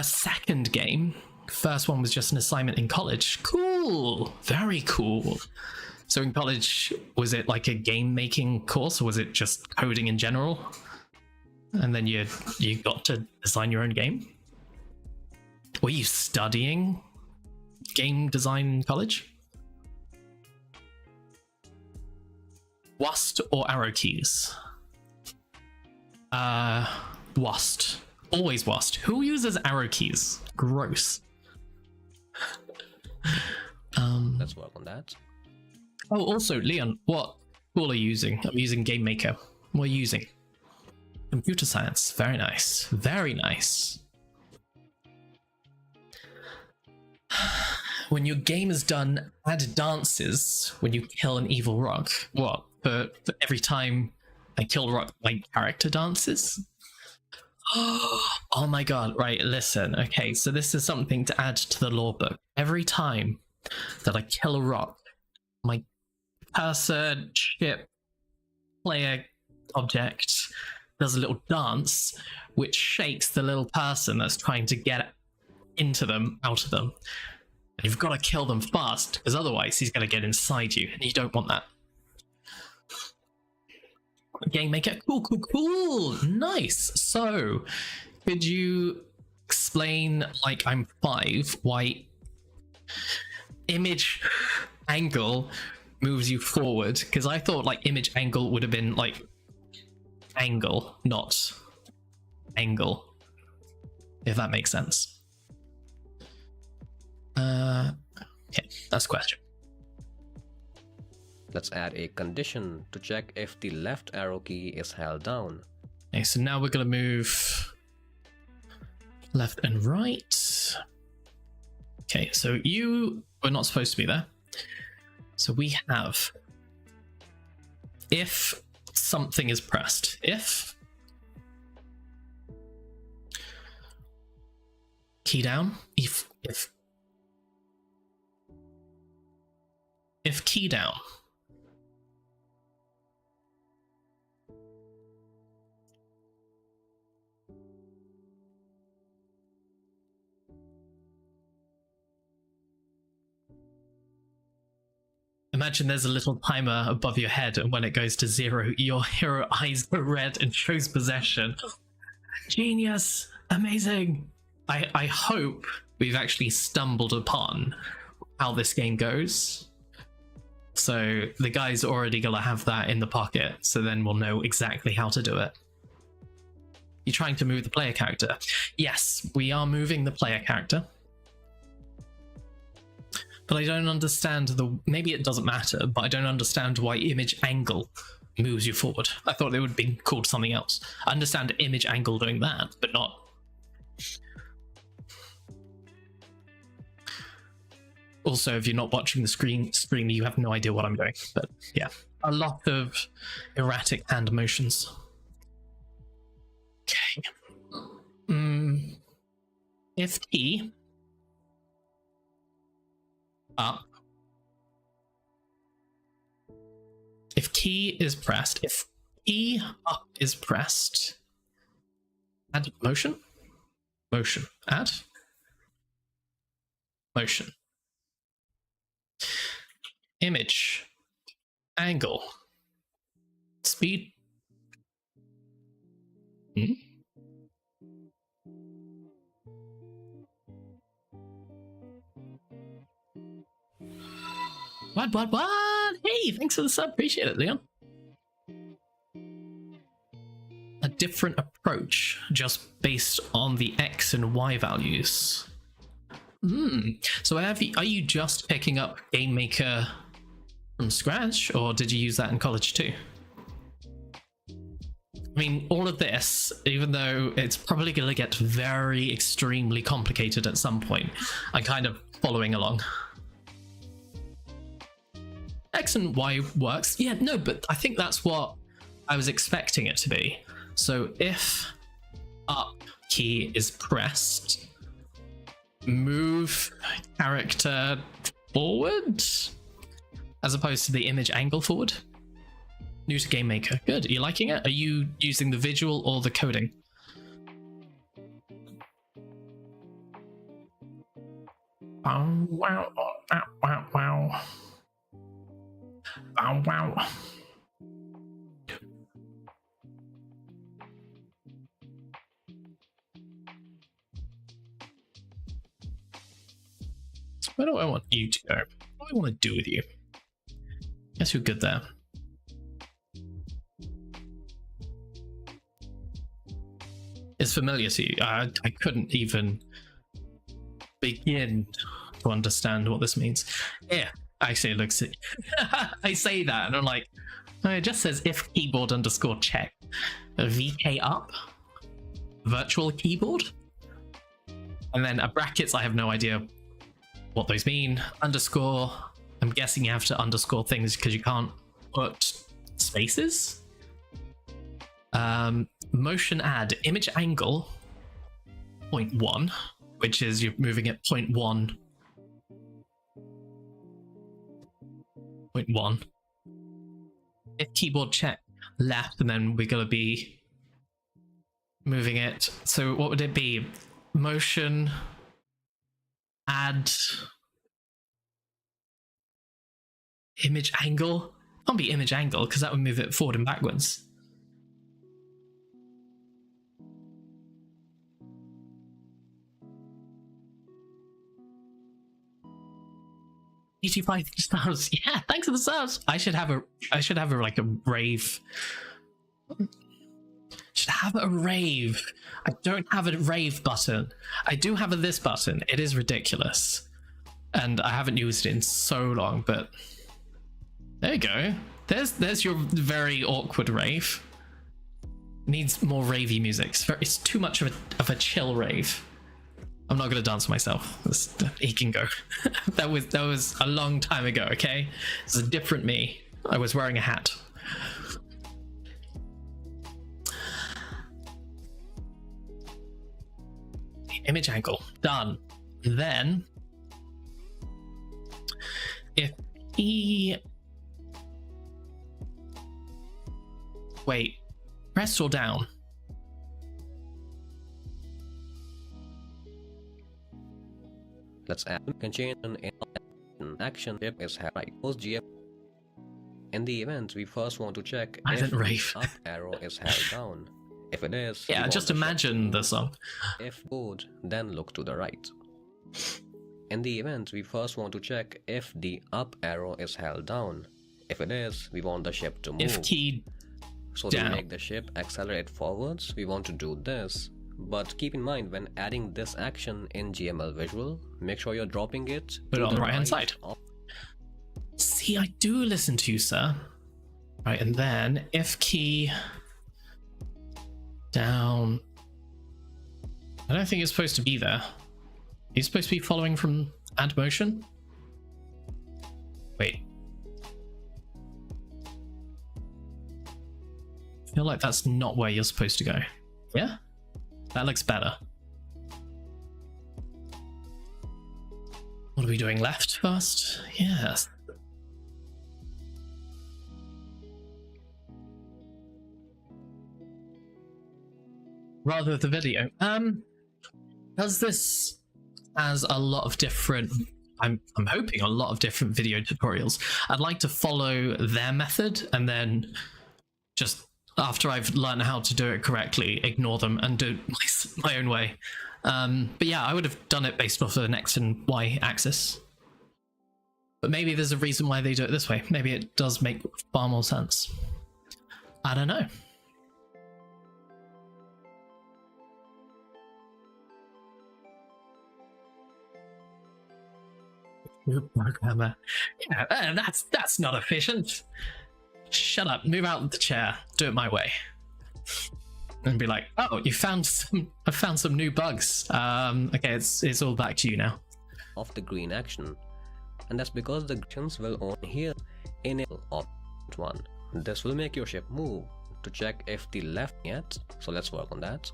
A: Second game. First one was just an assignment in college. Cool. Very cool. So in college, was it like a game making course or was it just coding in general? And then you got to design your own game? Were you studying game design in college? WASD or arrow keys? WASD. Always WASD. Who uses arrow keys? Gross.
C: Let's work on that.
A: Oh, also, Leon, what tool are you using? I'm using Game Maker. What are you using? Computer science. Very nice. Very nice. When your game is done, add dances when you kill an evil rock. What? For every time I kill a rock, my character dances? Oh my god. Right, listen. Okay, so this is something to add to the lore book. Every time that I kill a rock, my person, ship, player, object does a little dance which shakes the little person that's trying to get into them, out of them. And you've got to kill them fast because otherwise he's going to get inside you and you don't want that. Game Maker. Cool. Nice. So could you explain, like I'm 5, why image angle moves you forward? Because I thought like image angle would have been like angle, not angle, if that makes sense. Okay, that's a question.
C: Let's add a condition to check if the left arrow key is held down.
A: Okay, so now we're going to move left and right. Okay, so you were not supposed to be there. So we have if something is pressed. If key down. If key down. Imagine there's a little timer above your head, and when it goes to 0, your hero eyes go red and shows possession. Genius! Amazing! I hope we've actually stumbled upon how this game goes. So the guy's already gonna have that in the pocket, so then we'll know exactly how to do it. You're trying to move the player character. Yes, we are moving the player character. But I don't understand maybe it doesn't matter, but I don't understand why image angle moves you forward. I thought it would be called something else. I understand image angle doing that, but not. Also, if you're not watching the stream, you have no idea what I'm doing. But yeah, a lot of erratic hand motions. Okay. If key up. If key is pressed, if key up is pressed, add motion. Motion. Add. Motion. Image. Angle. Speed. What? Hey, thanks for the sub. Appreciate it, Leon. A different approach just based on the X and Y values. So are you just picking up Game Maker from scratch, or did you use that in college too? I mean, all of this, even though it's probably going to get very extremely complicated at some point, I'm kind of following along. X and Y works. Yeah, no, but I think that's what I was expecting it to be. So if up key is pressed, move character forward as opposed to the image angle forward. New to Game Maker. Good. Are you liking it? Are you using the visual or the coding? Wow. Where do I want you to go? What do I want to do with you? Guess you're good there. It's familiar to you. I couldn't even begin to understand what this means. Yeah, actually it looks... I say that and I'm like, oh, it just says if keyboard underscore check. VK up? Virtual keyboard? And then brackets, I have no idea what those mean. Underscore, I'm guessing you have to underscore things because you can't put spaces. Motion add, image angle 0.1, which is you're moving it 0.1. 0.1. If keyboard check left, and then we're gonna be moving it. So what would it be? Motion add image angle? Can't be image angle because that would move it forward and backwards. $85 stars. Yeah, thanks for the subs. I should have like a rave. Should have a rave. I don't have a rave button. I do have a this button. It is ridiculous. And I haven't used it in so long, but There you go. There's your very awkward rave. Needs more ravey music. It's too much of a chill rave. I'm not gonna dance myself. He can go. that was a long time ago. Okay, it's a different me. I was wearing a hat. Image angle done. Then if he wait, press or down?
C: Let's add can change an action if is right. Post GM. In the event, we first want to check
A: I
C: if
A: didn't
C: the
A: rave.
C: up arrow is held down. If it is, we
A: Yeah,
C: want
A: just
C: the shift
A: imagine the song.
C: If good, then look to the right. In the event, we first want to check if the up arrow is held down. If it is, we want the ship to move.
A: If key
C: So
A: down.
C: to make the ship accelerate forwards, we want to do this. But keep in mind, when adding this action in GML Visual, make sure you're dropping it
A: Put it
C: to
A: on the right-hand side.
C: of-
A: See, I do listen to you, sir. Right, and then if key down. I don't think it's supposed to be there. It's supposed to be following from add motion. Wait. I feel like that's not where you're supposed to go. Yeah? That looks better. What are we doing? Left first? Yes. Rather the video. Does this has a lot of different I'm hoping a lot of different video tutorials. I'd like to follow their method and then just after I've learned how to do it correctly, ignore them and do my own way. But yeah, I would have done it based off of an X and Y axis. But maybe there's a reason why they do it this way. Maybe it does make far more sense. I don't know. Programmer. Yeah, that's not efficient. Shut up, move out of the chair, do it my way. And be like, oh, I found some new bugs. Okay, it's all back to you now.
C: of the green action. And that's because the actions will only here enable object 1. This will make your ship move to check if the left yet. So let's work on that.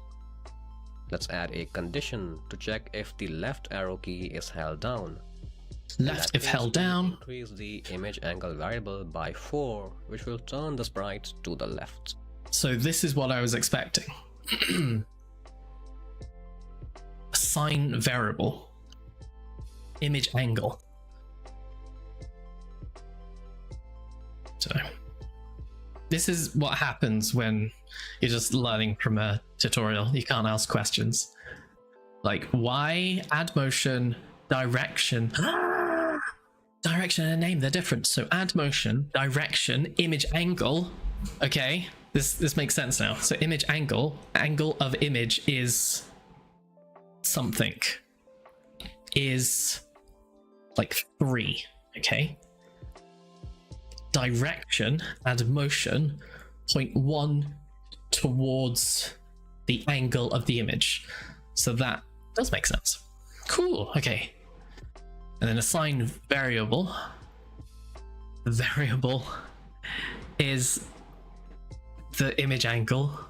C: Let's add a condition to check if the left arrow key is held down.
A: Left if held down.
C: Increase the image angle variable by 4, which will turn the sprite to the left.
A: So this is what I was expecting. Assign variable. Image angle. So this is what happens when you're just learning from a tutorial. You can't ask questions. Like why, add motion, direction. Direction and a name, they're different. So add motion, direction, image angle. Okay, this makes sense now. So image angle of image is something. Is like 3, okay? Direction, add motion, 0.1 towards the angle of the image. So that does make sense. Cool, okay. And then assign variable. The variable is the image angle.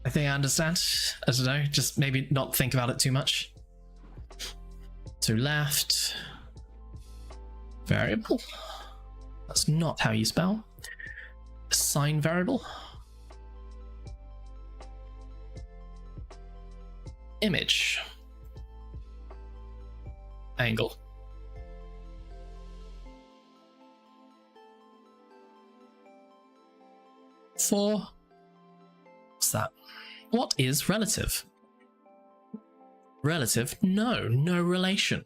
A: I think I understand. I don't know, just maybe not think about it too much. To left. Variable. That's not how you spell. Assign variable. Image. Angle. For what's that? What is relative? Relative? No relation.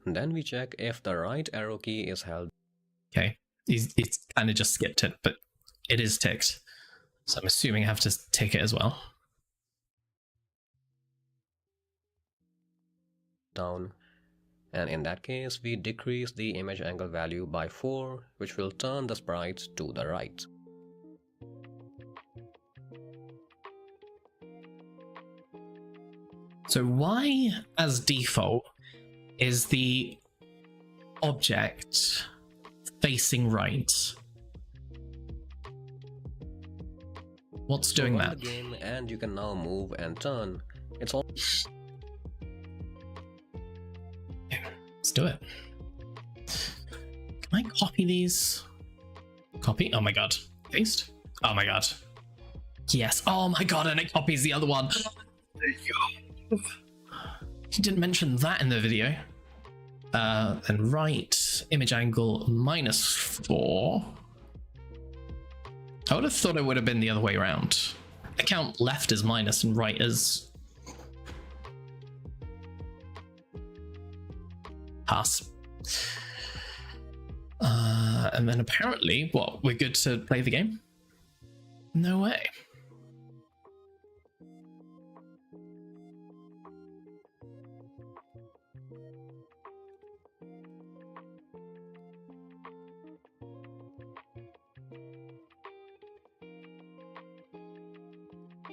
C: And then we check if the right arrow key is held.
A: Okay, he's kind of just skipped it, but it is ticked. So I'm assuming I have to tick it as well.
C: down. And in that case, we decrease the image angle value by 4, which will turn the sprite to the right.
A: So why, as default, is the object facing right? What's doing
C: Run
A: that?
C: the game and you can now move and turn. It's all
A: Let's do it. Can I copy these? Copy? Oh my god. Paste? Oh my god. Yes. Oh my god, and it copies the other one. He didn't mention that in the video. And right image angle -4. I would have thought it would have been the other way around. Account left is minus and right is pass. And then apparently, what, we're good to play the game? No way.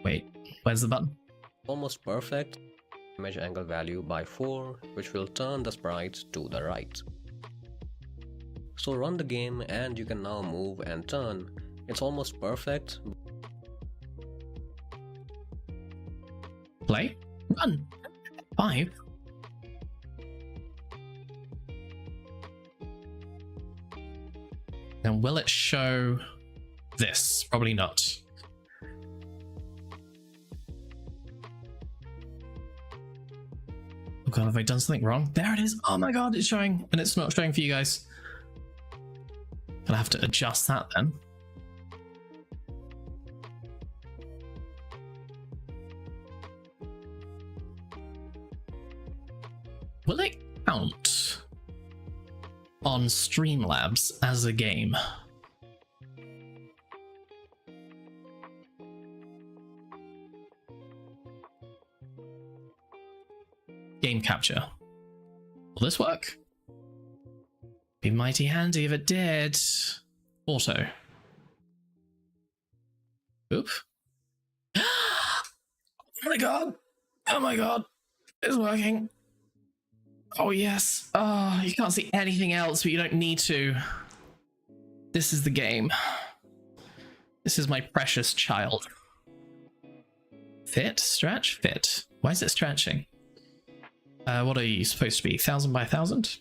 A: Wait, where's the button?
C: almost perfect. Image angle value by 4, which will turn the sprite to the right. So run the game and you can now move and turn. It's almost perfect.
A: Play? Run! 5? Now will it show this? Probably not. Oh god, have I done something wrong? There it is! Oh my god, it's showing! And it's not showing for you guys. Gonna have to adjust that then. Will it count on Streamlabs as a game? Game capture. Will this work? Be mighty handy if it did. Auto. Oop. Oh my god! Oh my god! It's working. Oh yes. Oh, you can't see anything else, but you don't need to. This is the game. This is my precious child. Fit? Stretch? Fit. Why is it stretching? What are you supposed to be? 1,000 by 1,000?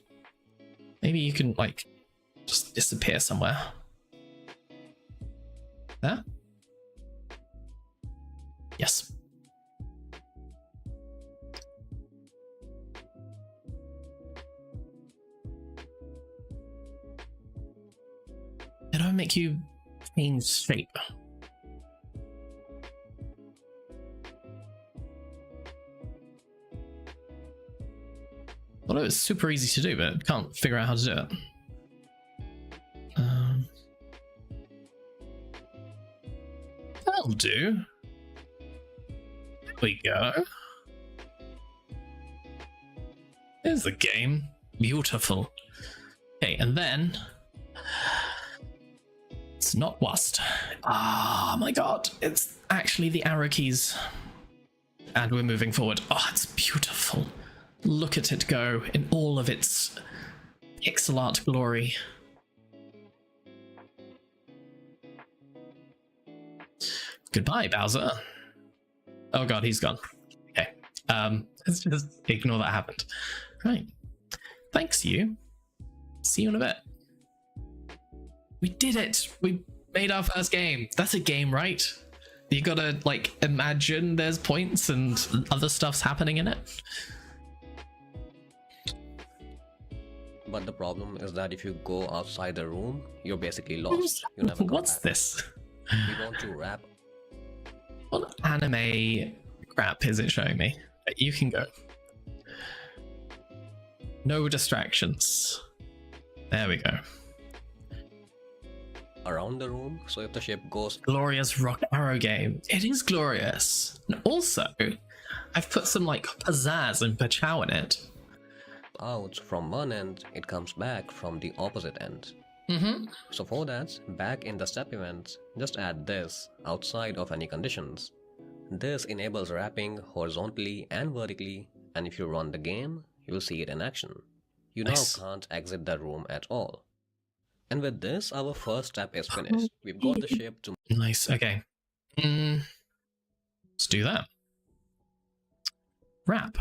A: Maybe you can, like, just disappear somewhere. There? Yes. It don't make you change shape. Although it's super easy to do, but can't figure out how to do it. That'll do. There we go. There's the game. Beautiful. Okay, and then it's not WASD. Oh my god, it's actually the arrow keys. And we're moving forward. Oh, it's beautiful. Look at it go in all of its pixel art glory. Goodbye, Bowser. Oh god, he's gone. Okay. Let's just ignore that happened. Right. Thanks, you. See you in a bit. We did it! We made our first game. That's a game, right? You gotta, like, imagine there's points and other stuff's happening in it.
C: But the problem is that if you go outside the room, you're basically lost. You never come
A: What's
C: back.
A: this?
C: We want to wrap.
A: What anime crap is it showing me? You can go. No distractions. There we go.
C: Around the room, so if the ship goes
A: Glorious Rock Arrow game. It is glorious. And also, I've put some like pizzazz and pachow in it.
C: out from one end, it comes back from the opposite end. So for that, back in the step event, just add this outside of any conditions. This enables wrapping horizontally and vertically, and if you run the game, you'll see it in action. You
A: Nice.
C: now can't exit the room at all. And with this, our first step is finished. We've got the ship to
A: Nice. Okay. Let's do that. Wrap.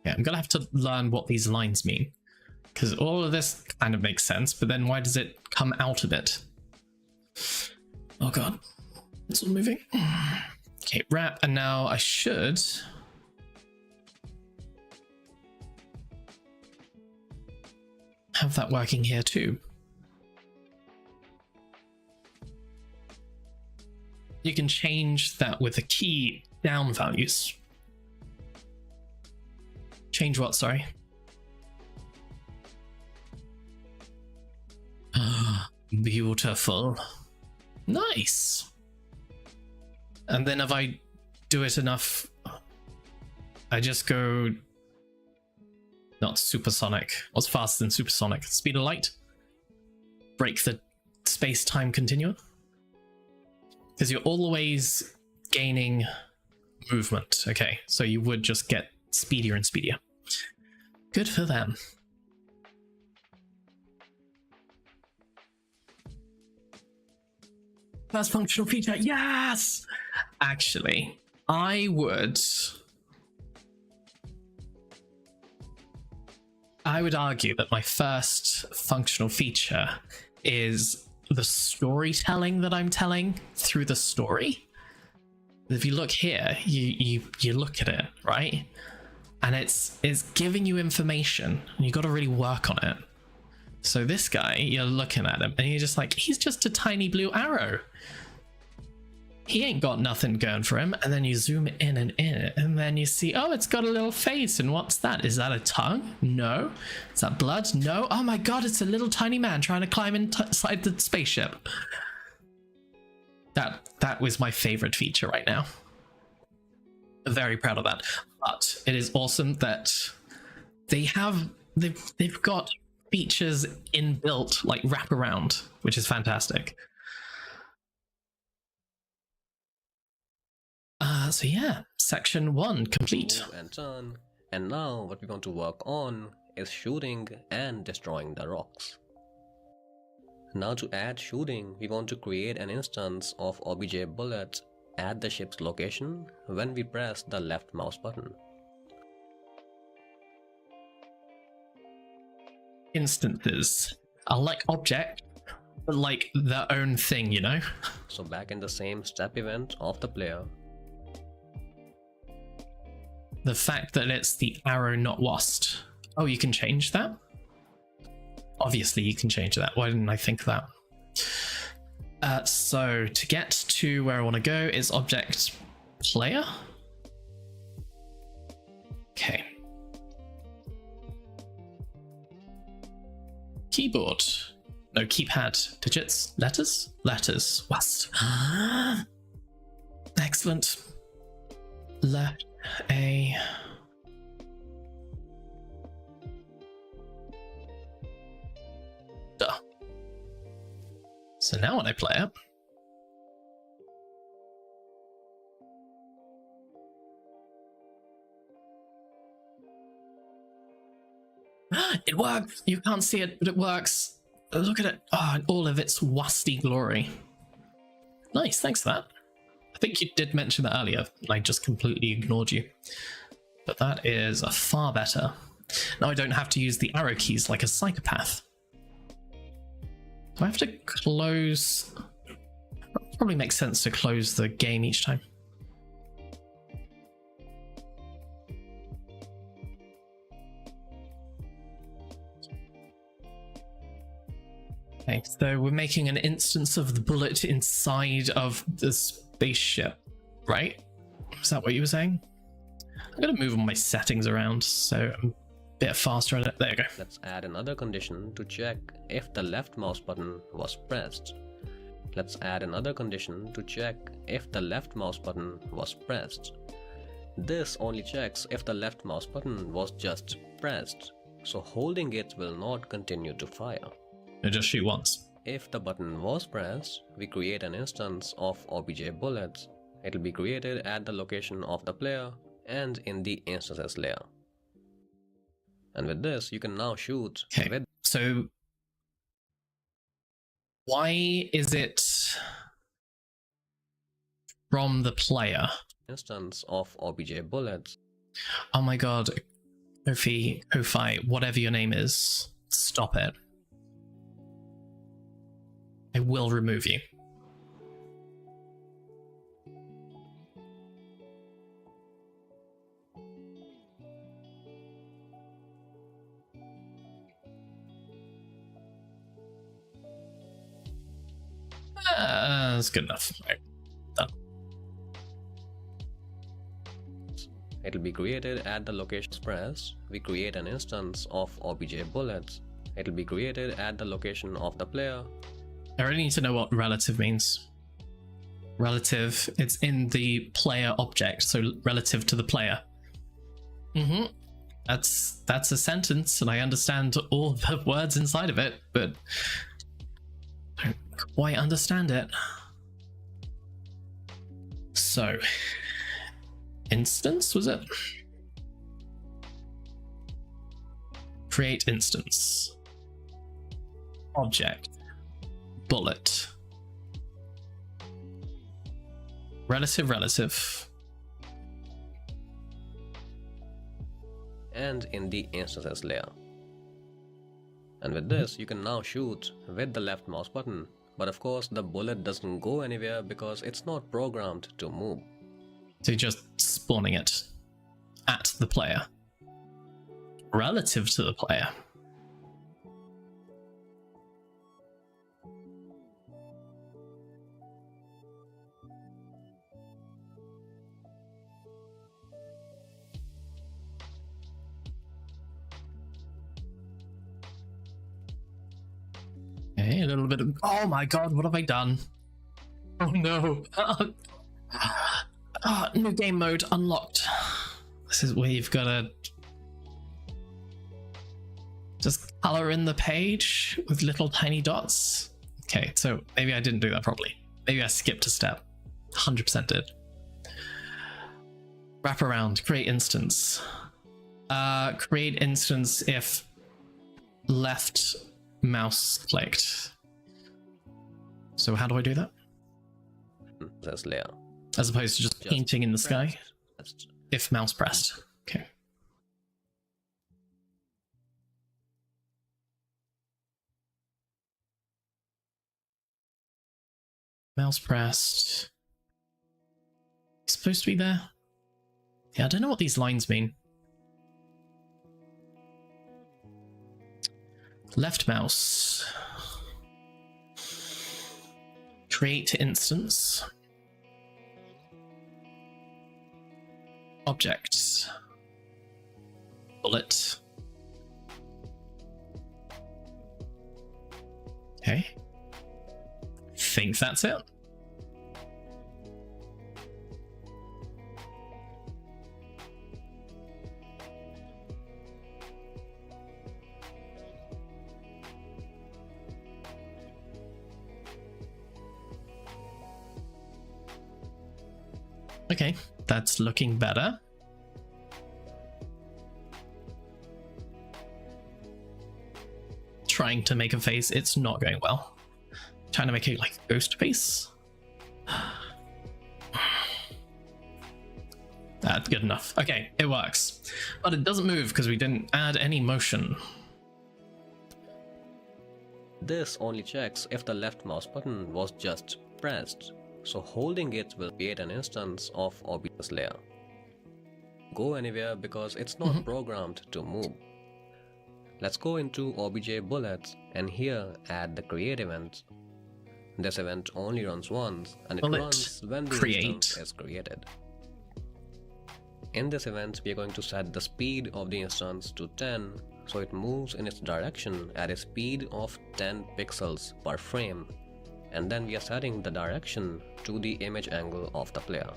A: Yeah, I'm gonna have to learn what these lines mean, because all of this kind of makes sense, but then why does it come out of it? Oh god, it's all moving. Okay, wrap, and now I should have that working here too. You can change that with the key down values. Change what, sorry? Beautiful. Nice. And then if I do it enough, I just go not supersonic. What's faster than supersonic? Speed of light? Break the space-time continuum? Because you're always gaining movement. Okay, so you would just get speedier and speedier. Good for them. First functional feature, yes! Actually, I would argue that my first functional feature is the storytelling that I'm telling through the story. If you look here, you look at it, right? And it's giving you information, and you got to really work on it. So this guy, you're looking at him, and you're just like, he's just a tiny blue arrow. He ain't got nothing going for him. And then you zoom in, and then you see, oh, it's got a little face. And what's that? Is that a tongue? No. Is that blood? No. Oh my god, it's a little tiny man trying to climb inside the spaceship. That was my favorite feature right now. Very proud of that. But it is awesome that they've got features inbuilt, like wraparound, which is fantastic. So yeah, section 1 complete.
C: move and turn. And now what we want to work on is shooting and destroying the rocks. Now to add shooting, we want to create an instance of obj bullet at the ship's location when we press the left mouse button.
A: Instances are like object, but like their own thing, you know?
C: So back in the same step event of the player,
A: The fact that it's the arrow, not wast. Oh, you can change that? Obviously you can change that. Why didn't I think of that? So to get to where I want to go is object player. Okay. Keyboard. No, keypad. Digits. Letters. Letters. Wast. Excellent. Left A. Duh. So now when I play it, it works. You can't see it, but it works. Look at it. Oh, in all of its wasty glory. Nice, thanks for that. I think you did mention that earlier, and I just completely ignored you. But that is far better. Now I don't have to use the arrow keys like a psychopath. Do I have to close? Probably makes sense to close the game each time. Okay, so we're making an instance of the bullet inside of the spaceship, right? Is that what you were saying? I'm going to move all my settings around so I'm bit faster at it. There you go.
C: Let's add another condition to check if the left mouse button was pressed. Let's add another condition to check if the left mouse button was pressed. This only checks if the left mouse button was just pressed, so holding it will not continue to fire.
A: It'll just shoot once.
C: If the button was pressed, we create an instance of obj bullets. It will be created at the location of the player and in the instances layer. And with this, you can now shoot
A: Okay,
C: with
A: so why is it from the player?
C: instance of obj bullets.
A: Oh my god, Kofi, whatever your name is, stop it. I will remove you. That's good enough. Right, done.
C: It will be created at the location press. We create an instance of obj bullets. It will be created at the location of the player.
A: I really need to know what relative means. Relative, it's in the player object, so relative to the player. That's a sentence, and I understand all the words inside of it, but I don't quite understand it. So, instance, was it? Create instance. Object. Bullet. Relative.
C: And in the instances layer. And with this, you can now shoot with the left mouse button. But of course, the bullet doesn't go anywhere because it's not programmed to move.
A: So you're just spawning it at the player. Relative to the player. Okay, a little bit of... Oh my god, what have I done? Oh no. New game mode unlocked. This is where you've got to just color in the page with little tiny dots. Okay, so maybe I didn't do that properly. Maybe I skipped a step. 100% did. Wrap around, create instance. Create instance if left mouse clicked. So how do I do that?
C: This layer.
A: As opposed to just painting in the sky?
C: Pressed.
A: If mouse pressed. Okay. Mouse pressed. It's supposed to be there? Yeah, I don't know what these lines mean. Left mouse. Create instance. Object. Bullet. Okay. Think that's it. Okay, that's looking better. Trying to make a face, it's not going well. Trying to make it like a ghost face. That's good enough. Okay, it works. But it doesn't move because we didn't add any motion.
C: This only checks if the left mouse button was just pressed, so holding it will create an instance of obj layer. Go anywhere because it's not programmed to move. Let's go into obj bullets and here add the create event. This event only runs once and it
A: Bullet
C: runs when the
A: create.
C: instance is created. In this event, we are going to set the speed of the instance to 10, so it moves in its direction at a speed of 10 pixels per frame. And then we are setting the direction to the image angle of the player.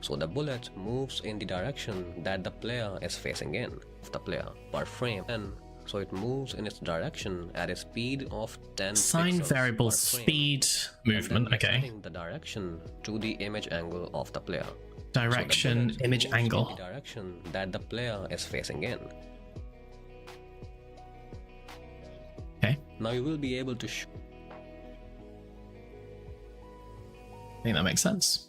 C: So the bullet moves in the direction that the player is facing in, of the player per frame. And so it moves in its direction at a speed of 10
A: Assign
C: pixels
A: variable
C: per frame.
A: speed movement.
C: And then we are
A: Okay.
C: setting the direction to the image angle of the player.
A: Direction,
C: So the bullet
A: image
C: moves in
A: angle.
C: the direction that the player is facing in.
A: Okay.
C: Now you will be able to shoot.
A: I think that makes sense.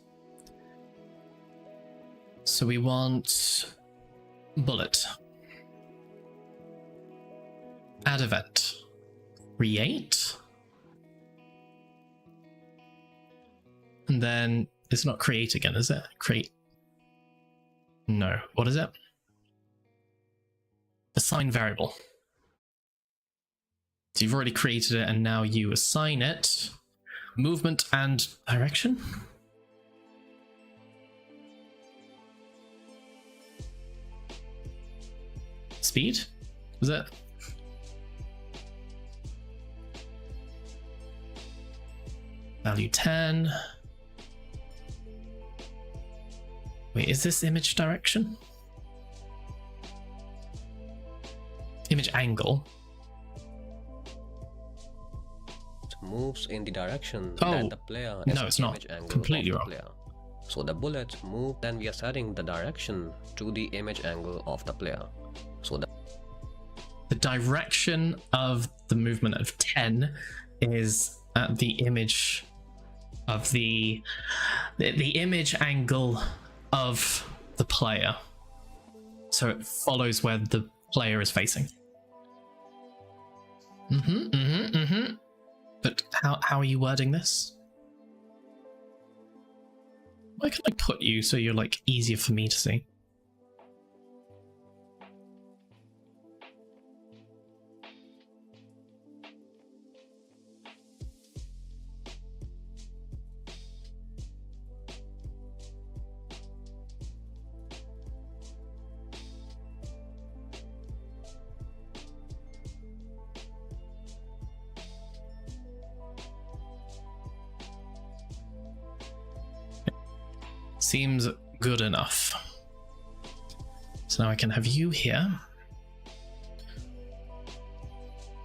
A: So we want bullet. Add event. Create. And then it's not create again, is it? Create. No. What is it? Assign variable. So you've already created it and now you assign it movement and direction. Speed? Was it? Value 10. Wait, is this image direction? Image angle.
C: Moves in the direction
A: Oh,
C: that the player is
A: no, it's not.
C: image angle
A: Completely
C: of the
A: wrong.
C: player. So the bullet moves, then we are setting the direction to the image angle of the player. So
A: The direction of the movement of 10 is at the image of the image angle of the player. So it follows where the player is facing. But how are you wording this? Where can I put you so you're like easier for me to see? Seems good enough. So now I can have you here.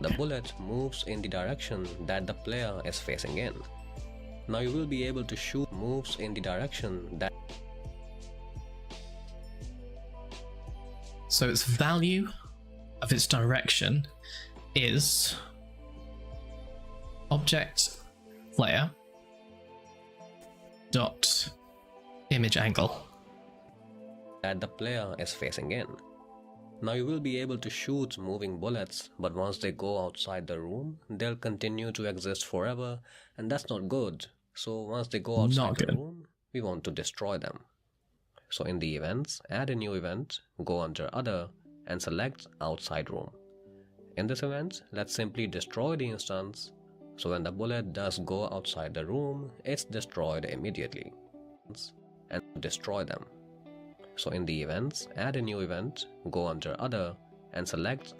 C: the bullet moves in the direction that the player is facing in. Now you will be able to shoot moves in the direction that.
A: So its value of its direction is object player dot image angle.
C: that the player is facing in. Now you will be able to shoot moving bullets, but once they go outside the room, they'll continue to exist forever, and that's not good. So once they go outside
A: Not
C: the
A: good.
C: room, we want to destroy them. So in the events, add a new event, go under other, and select outside room. In this event, let's simply destroy the instance, so when the bullet does go outside the room, it's destroyed immediately. And destroy them. So in the events, add a new event, go under other, and select.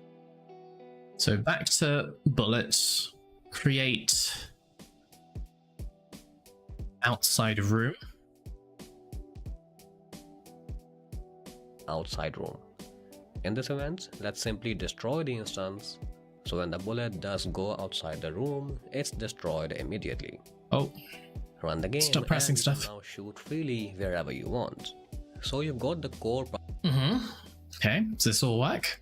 A: So back to bullets, create outside room.
C: outside room. In this event, let's simply destroy the instance, so when the bullet does go outside the room, it's destroyed immediately.
A: Oh,
C: Run the game
A: Stop pressing
C: and you can
A: stuff.
C: now shoot freely wherever you want. So you've got the core
A: okay. Does this all work?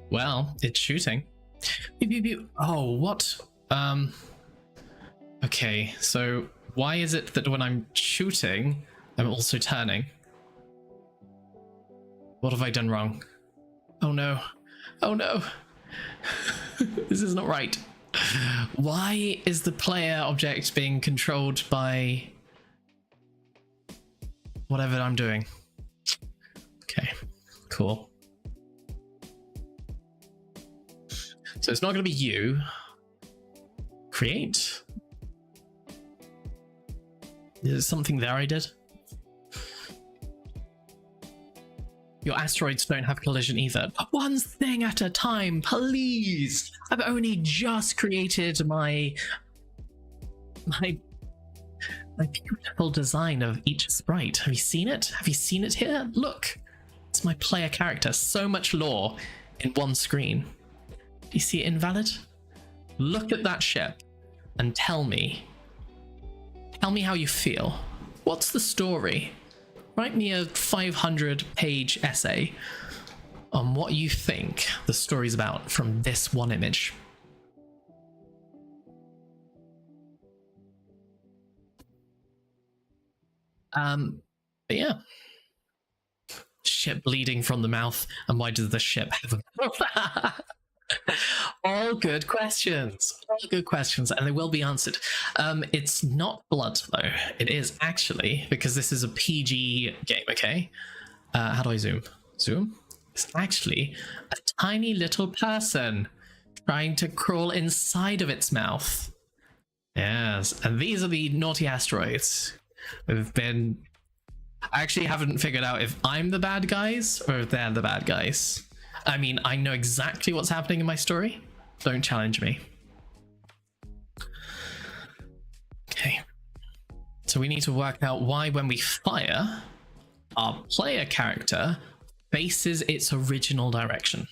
A: Well, it's shooting. Pew, pew, pew. Oh, what? Okay, so why is it that when I'm shooting, I'm also turning? What have I done wrong? Oh no. Oh no. This is not right. Why is the player object being controlled by whatever I'm doing? Okay, Cool. So it's not going to be you. Create. There's something there I did. Your asteroids don't have collision either. One thing at a time, please. I've only just created my beautiful design of each sprite. Have you seen it? Have you seen it here? Look, it's my player character. So much lore in one screen. Do you see it, Invalid? Look at that ship and tell me how you feel. What's the story? Write me a 500-page essay on what you think the story's about from this one image. But yeah. Ship bleeding from the mouth, and why does the ship have a... All good questions. All good questions, and they will be answered. It's not blood, though. It is actually, because this is a PG game, okay? How do I zoom? Zoom? It's actually a tiny little person trying to crawl inside of its mouth. Yes, and these are the naughty asteroids. We've been... I actually haven't figured out if I'm the bad guys or if they're the bad guys. I mean, I know exactly what's happening in my story. Don't challenge me. Okay. So we need to work out why when we fire, our player character faces its original direction.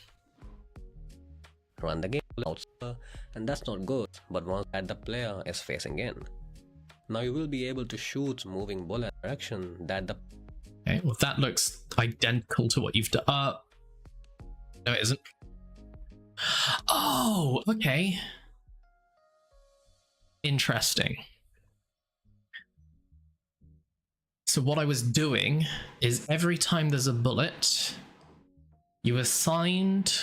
C: Run the game outside, and that's not good, but once that the player is facing in. Now you will be able to shoot moving bullet direction that the...
A: Okay, well that looks identical to what you've done. No, it isn't. Oh, okay. Interesting. So what I was doing is every time there's a bullet, you assigned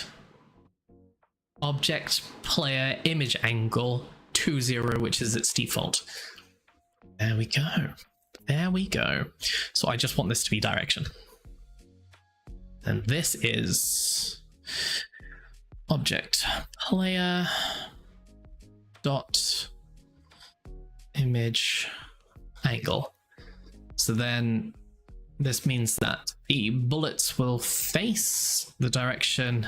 A: object player image angle 20, which is its default. There we go. There we go. So I just want this to be direction. And this is object player dot image angle. So then this means that the bullets will face the direction.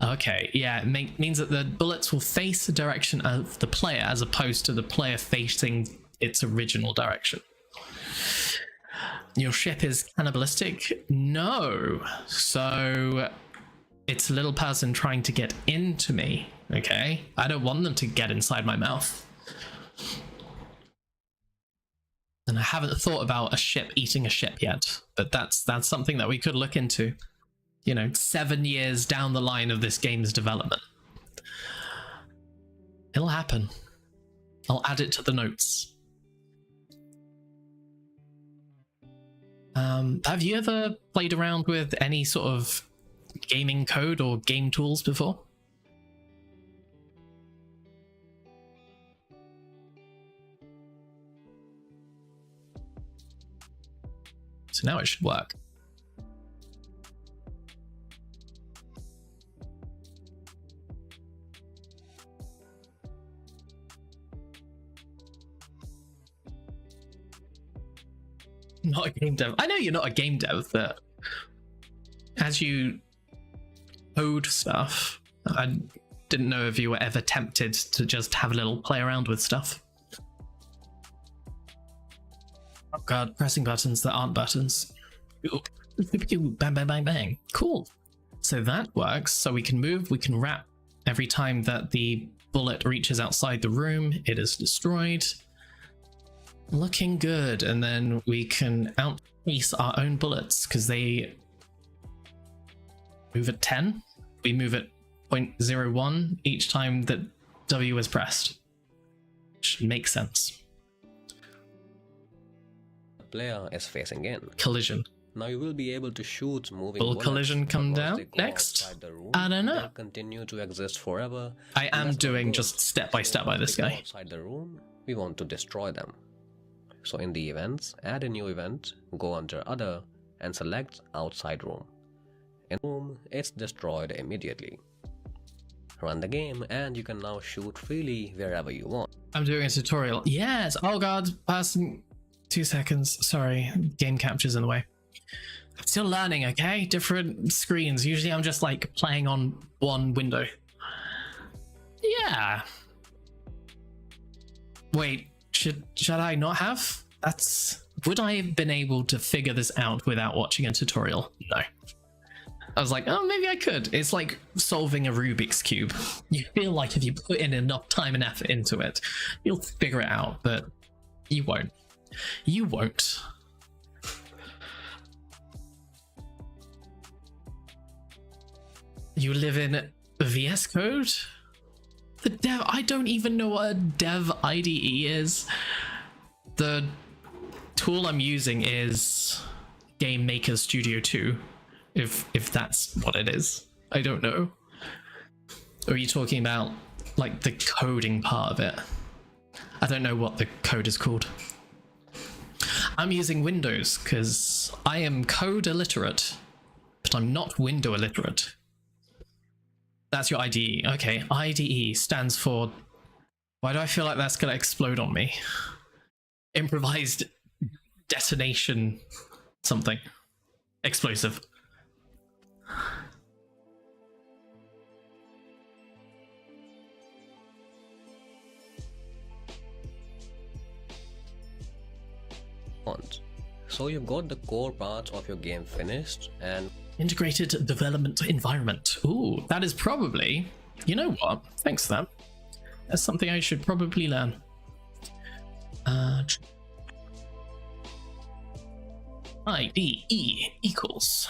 A: Okay, yeah, it means that the bullets will face the direction of the player as opposed to the player facing its original direction. Your ship is cannibalistic? No. So it's a little person trying to get into me, okay? I don't want them to get inside my mouth. And I haven't thought about a ship eating a ship yet, but that's something that we could look into, you know, 7 years down the line of this game's development. It'll happen. I'll add it to the notes. Have you ever played around with any sort of gaming code or game tools before? So now it should work. Not a game dev. I know you're not a game dev, but as you code stuff, I didn't know if you were ever tempted to just have a little play around with stuff. Oh god, pressing buttons that aren't buttons. Bang, bang, bang, bang. Cool. So that works. So we can move, we can wrap every time that the bullet reaches outside the room, it is destroyed. Looking good. And then we can outpace our own bullets because they move at 10. We move at 0.01 each time that W is pressed. Which makes sense.
C: The player is facing in.
A: Collision.
C: Now you will be able to shoot moving
A: Will
C: bullets,
A: collision come
C: but once
A: down
C: they go
A: next?
C: outside the room,
A: I don't know.
C: they'll continue to exist forever.
A: I
C: and
A: am
C: that's not
A: doing
C: good.
A: just step by step by
C: Once
A: this
C: they go
A: guy.
C: outside the room, we want to destroy them. So in the events, add a new event, go under other and select outside room. and boom, it's destroyed immediately. Run the game and you can now shoot freely wherever you want.
A: I'm doing a tutorial. Yes. Oh god, person. 2 seconds. Sorry, game capture's in the way. I'm still learning, okay? Different screens. Usually I'm just like playing on one window. Yeah. Wait, should I not have? Would I have been able to figure this out without watching a tutorial? No. I was like, oh, maybe I could. It's like solving a Rubik's Cube. You feel like if you put in enough time and effort into it, you'll figure it out, but you won't. You won't. You live in VS Code? The dev, I don't even know what a dev IDE is. The tool I'm using is Game Maker Studio 2, if that's what it is. I don't know. Or are you talking about like the coding part of it? I don't know what the code is called. I'm using Windows because I am code illiterate, but I'm not window illiterate. That's your IDE. Okay, IDE stands for... Why do I feel like that's going to explode on me? Improvised detonation something. Explosive.
C: So you got the core parts of your game finished and
A: Integrated development environment. Ooh, that is probably... You know what? Thanks for that. That's something I should probably learn. IDE equals...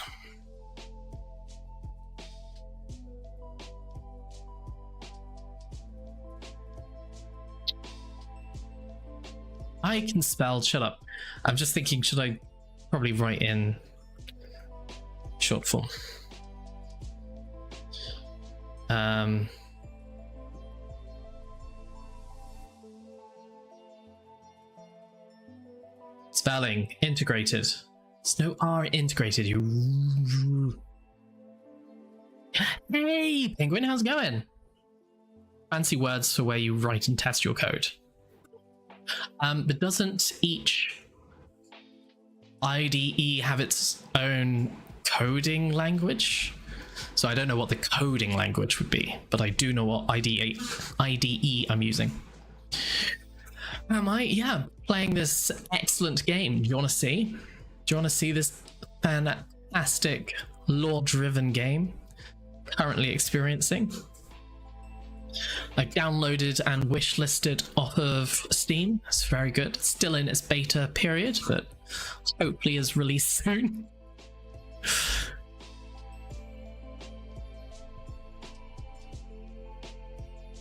A: I can spell... Shut up. I'm just thinking, should I probably write in short form? Spelling integrated. There's no R integrated. You. Hey, Penguin, how's it going? Fancy words for where you write and test your code. But doesn't each IDE have its own coding language? So I don't know what the coding language would be, but I do know what IDE I'm using. Am I? Yeah, playing this excellent game. Do you want to see? Do you want to see this fantastic lore-driven game currently experiencing? I downloaded and wishlisted off of Steam. It's very good. It's still in its beta period, but hopefully is released soon.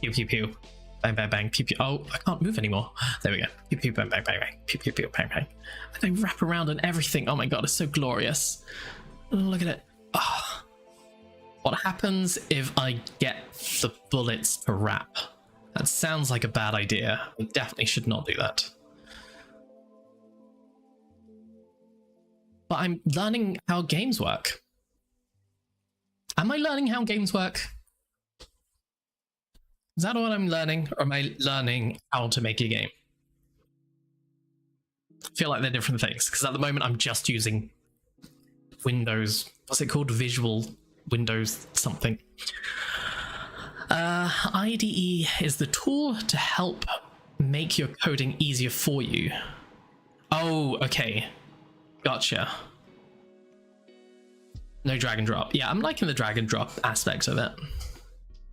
A: Pew pew pew. Bang bang bang. Pew pew. Oh, I can't move anymore. There we go. Pew pew bang bang bang bang. Pew pew pew bang bang. And they wrap around and everything. Oh my god, it's so glorious. Look at it. Oh. What happens if I get the bullets to wrap? That sounds like a bad idea. I definitely should not do that. But I'm learning how games work. Am I learning how games work? Is that what I'm learning? Or am I learning how to make a game? I feel like they're different things, because at the moment I'm just using Windows. What's it called? Visual Windows something. IDE is the tool to help make your coding easier for you. Oh, okay. Gotcha. No drag and drop. Yeah, I'm liking the drag and drop aspect of it.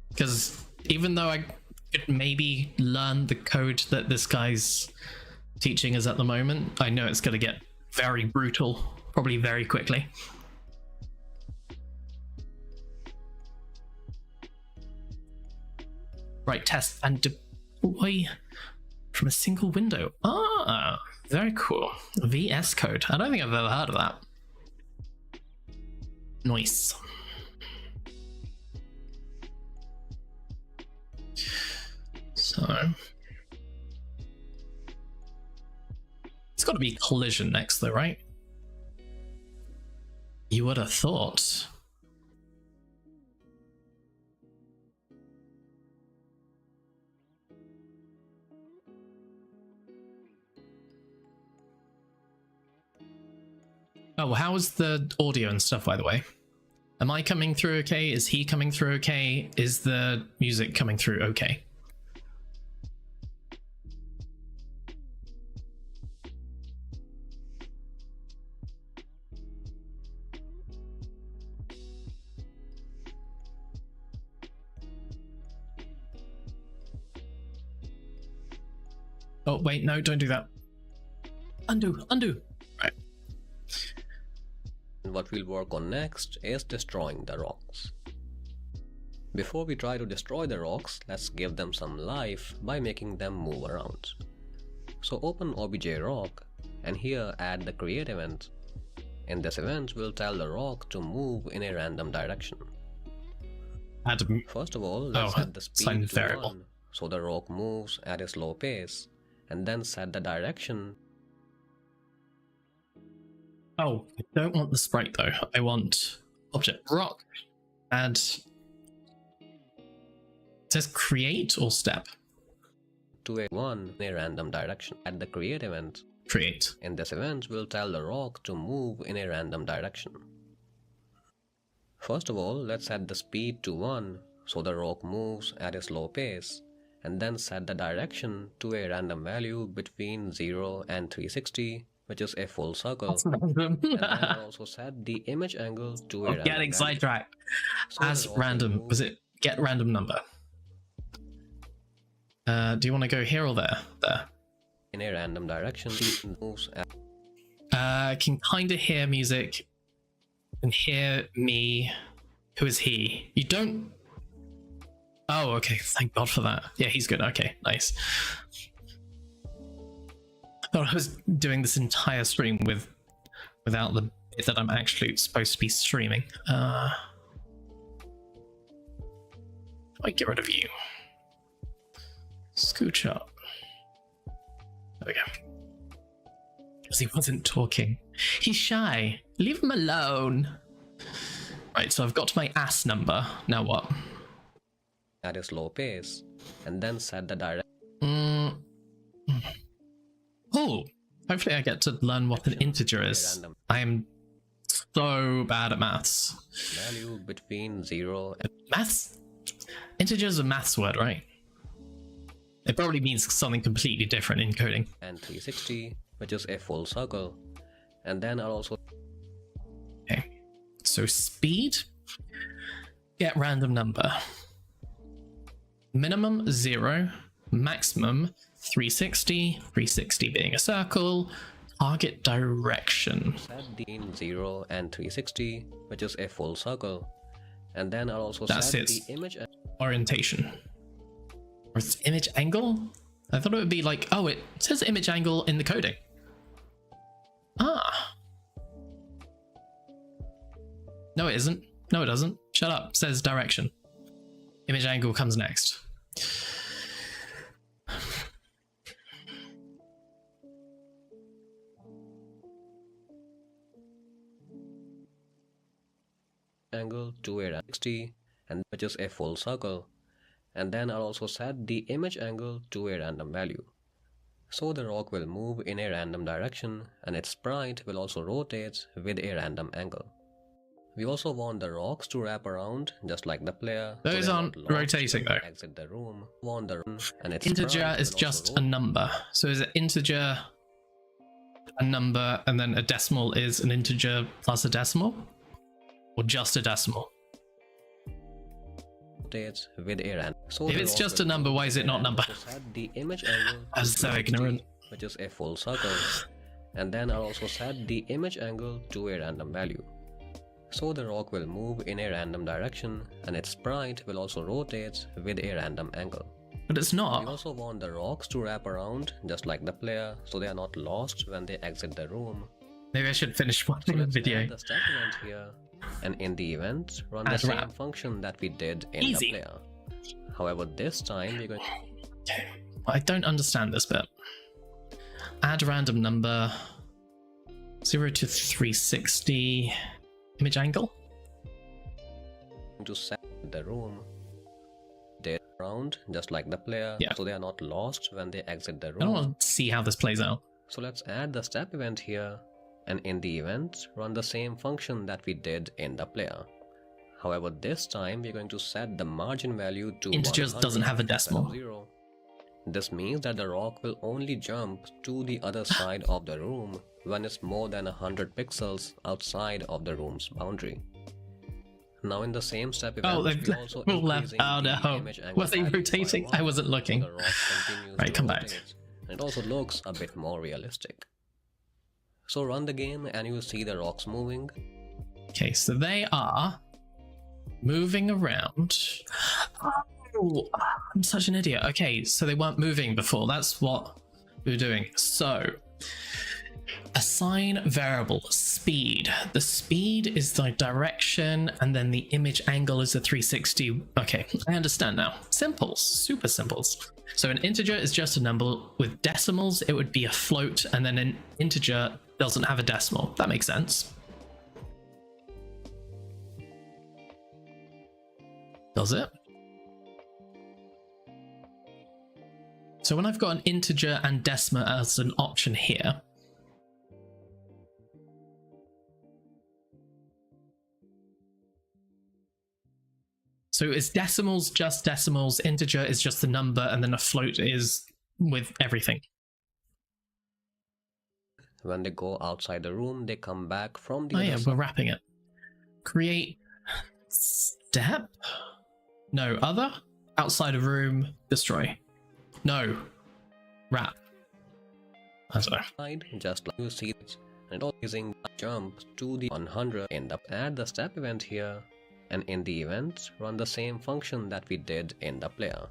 A: Because even though I could maybe learn the code that this guy's teaching us at the moment, I know it's going to get very brutal, probably very quickly. Right, test and deploy from a single window. Ah, very cool. VS Code. I don't think I've ever heard of that. Nice. So it's got to be collision next though, right? You would have thought. Oh, how's the audio and stuff, by the way? Am I coming through okay? Is he coming through okay? Is the music coming through okay? Oh, wait, no, don't do that. Undo. Right.
C: What we'll work on next is destroying the rocks. Before we try to destroy the rocks, let's give them some life by making them move around. So open obj rock and here add the create event. In this event, we'll tell the rock to move in a random direction.
A: Adam.
C: First of all, let's set the speed to
A: variable.
C: 1 so the rock moves at a slow pace, and then set the direction.
A: Oh, I don't want the sprite though. I want object rock. And it says create or step?
C: To a 1 in a random direction. At the create event.
A: Create.
C: In this event, we'll tell the rock to move in a random direction. First of all, let's set the speed to 1 so the rock moves at a slow pace, and then set the direction to a random value between 0 and 360, which is a full circle.
A: That's random.
C: And then also set the image angle to a random
A: Getting
C: value.
A: sidetracked.
C: So
A: As
C: the rock will
A: random.
C: move
A: Was it get random number? Do you want to go here or there? There.
C: in a random direction. Moves at
A: Can kind of hear music and hear me. Who is he? You don't. Oh, okay. Thank God for that. Yeah, he's good. Okay, nice. I thought I was doing this entire stream without the bit that I'm actually supposed to be streaming. I get rid of you. Scooch up. There we go. Because he wasn't talking. He's shy. Leave him alone. Right, so I've got my ass number. Now what?
C: a slow pace, and then set the direction.
A: Oh, hopefully I get to learn what an integer is. I am so bad at maths.
C: Value between 0 and
A: Maths? Integer is a maths word, right? It probably means something completely different in coding.
C: 360, which is a full circle. And then I'll also
A: Okay, so speed, get random number. Minimum 0, maximum 360, 360 being a circle, target direction.
C: set between 0 and 360, which is a full circle. And then I'll also
A: That's
C: set
A: it.
C: the image
A: Orientation. Or it's image angle? I thought it would be like, oh, it says image angle in the coding. Ah. No, it isn't. No, it doesn't. Shut up. It says direction. Image angle comes next.
C: angle to a 60, and which is a full circle. And then I'll also set the image angle to a random value. So the rock will move in a random direction, and its sprite will also rotate with a random angle. We also want the rocks to wrap around just like the player. so
A: Those
C: they're
A: aren't
C: not lost
A: rotating,
C: when they
A: though.
C: Exit the room. Want the room, and its
A: Integer
C: sprite
A: is
C: will
A: just
C: also
A: a number. So is it integer, a number, and then a decimal is an integer plus a decimal? Or just a decimal?
C: rotate with a random. So
A: If
C: the
A: it's
C: rock
A: just a
C: will
A: number,
C: move
A: why is it
C: and
A: not number?
C: also set the image angle
A: I'm
C: to
A: so
C: 360,
A: ignorant.
C: which is a full circle. And then I'll also set the image angle to a random value. So the rock will move in a random direction, and its sprite will also rotate with a random angle.
A: But it's
C: We
A: not.
C: also want the rocks to wrap around just like the player, so they are not lost when they exit the room.
A: Maybe I should finish
C: So
A: watching the
C: let's
A: video.
C: add the step event here, and in the event, run
A: Add
C: the same
A: wrap.
C: function that we did in
A: Easy.
C: the player. However, this time we're going
A: I don't understand this bit. Add random number 0 to 360 image angle.
C: to set the room. They around just like the player,
A: Yeah.
C: so they are not lost when they exit the
A: I don't
C: room.
A: want to see how this plays out.
C: So let's add the step event here, and in the event, run the same function that we did in the player. However, this time we're going to set the margin value to
A: Integers
C: 100
A: doesn't have a
C: instead of
A: decimal.
C: 0. This means that the rock will only jump to the other side of the room when it's more than 100 pixels outside of the room's boundary. Now in the same step event,
A: Oh,
C: we
A: they've
C: also
A: left.
C: increasing
A: Oh
C: the
A: no.
C: image angle
A: Were they
C: value by
A: rotating?
C: 1,
A: I wasn't looking.
C: so the rock continues
A: Right,
C: to
A: come back.
C: rotate, and it also looks a bit more realistic. So run the game and you'll see the rocks moving.
A: Okay, so they are moving around. Oh, I'm such an idiot. Okay, so they weren't moving before. That's what we were doing. So, assign variable speed. The speed is the direction, and then the image angle is the 360. Okay, I understand now. Simples, super simples. So an integer is just a number. With decimals, it would be a float, and then an integer doesn't have a decimal. That makes sense. Does it? So when I've got an integer and decimal as an option here, so is decimals just decimals, integer is just the number, and then a float is with everything?
C: When they go outside the room, they come back from the
A: Oh
C: other
A: yeah,
C: side.
A: we're wrapping it. Create step? No, other? Outside of room, destroy. No. Wrap. I don't know.
C: Side, just like you see it, and also using jump to the 100 in the add the step event here, and in the event run the same function that we did in the player.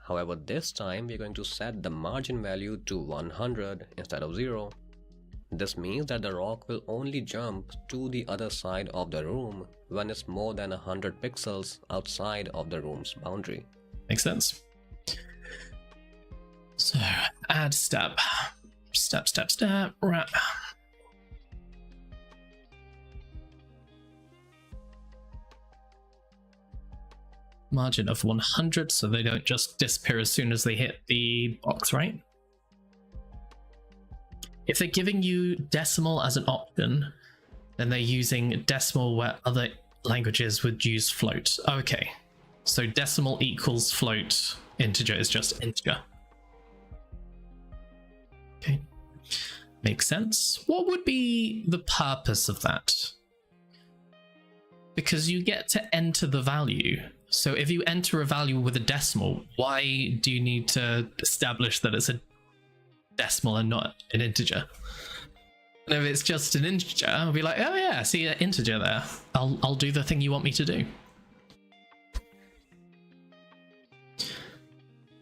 C: However, this time we're going to set the margin value to 100 instead of 0. This means that the rock will only jump to the other side of the room when it's more than 100 pixels outside of the room's boundary.
A: Makes sense. So add step. Step, step, step, wrap. Margin of 100, so they don't just disappear as soon as they hit the box, right? If they're giving you decimal as an option, then they're using decimal where other languages would use float. Okay, so decimal equals float, integer is just integer. Okay, makes sense. What would be the purpose of that? Because you get to enter the value. So if you enter a value with a decimal, why do you need to establish that it's a decimal and not an integer? And if it's just an integer, I'll be like, oh yeah, see an integer there. I'll do the thing you want me to do.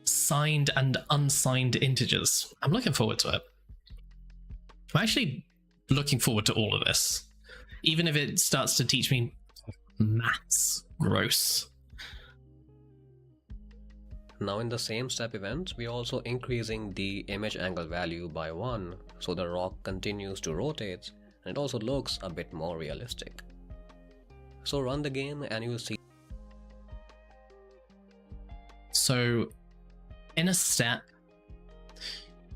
A: Signed and unsigned integers. I'm looking forward to it. I'm actually looking forward to all of this. Even if it starts to teach me maths. Gross.
C: Now in the same step event, we are also increasing the image angle value by 1, so the rock continues to rotate, and it also looks a bit more realistic. So run the game and you'll see.
A: So in a step,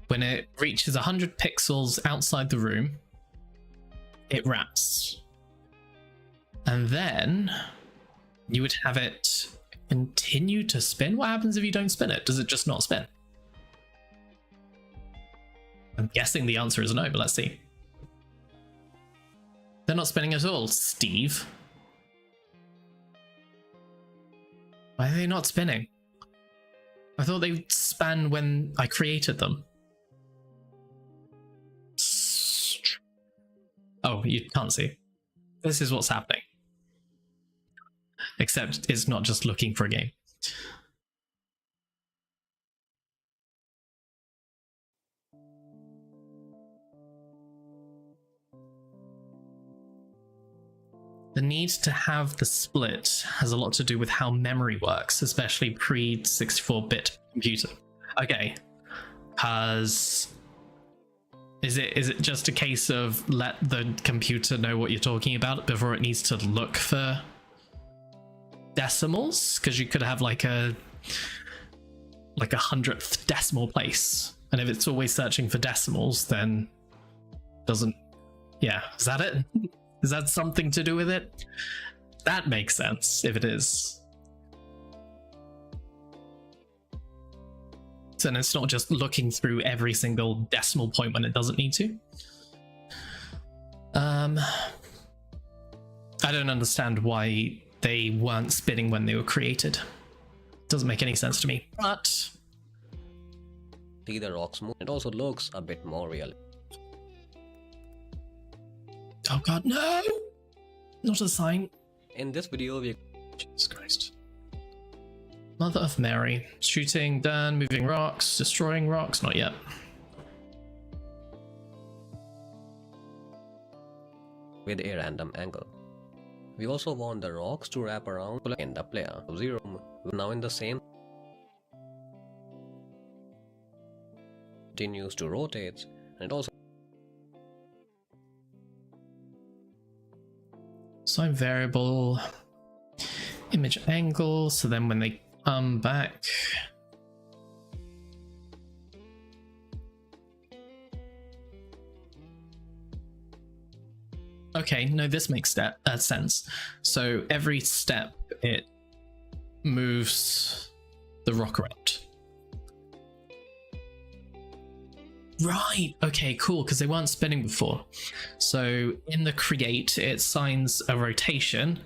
A: when it reaches 100 pixels outside the room, it wraps. And then you would have it continue to spin. What happens if you don't spin it? Does it just not spin? I'm guessing the answer is no, but let's see. They're not spinning at all, Steve. Why are they not spinning? I thought they span when I created them. Oh, you can't see. This is what's happening. Except it's not just looking for a game. The need to have the split has a lot to do with how memory works, especially pre-64-bit computer. Okay, because is it just a case of let the computer know what you're talking about before it needs to look for decimals? Because you could have like a 100th decimal place, and if it's always searching for decimals, then doesn't Yeah, is that it? Is that something to do with it? That makes sense if it is. So then it's not just looking through every single decimal point when it doesn't need to. I don't understand why they weren't spinning when they were created. Doesn't make any sense to me, but
C: See the rocks move. It also looks a bit more real.
A: oh god, no! Not a sign.
C: In this video, we
A: Jesus Christ. Mother of Mary. Shooting, done, moving rocks, destroying rocks, not yet.
C: with a random angle. We also want the rocks to wrap around in the player. 0. Now in the same continues to rotate, and it also
A: Sign variable image angle, so then when they come back, okay, no, this makes sense. So every step it moves the rock around. Right, okay, cool, because they weren't spinning before. So in the create, it assigns a rotation,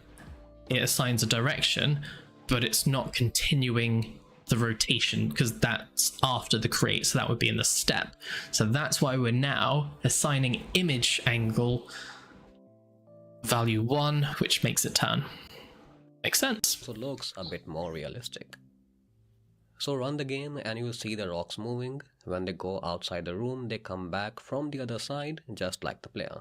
A: it assigns a direction, but it's not continuing the rotation because that's after the create, so that would be in the step. So that's why we're now assigning image angle value 1, which makes it turn. Makes sense.
C: looks a bit more realistic. So run the game and you will see the rocks moving. When they go outside the room, they come back from the other side, just like the player.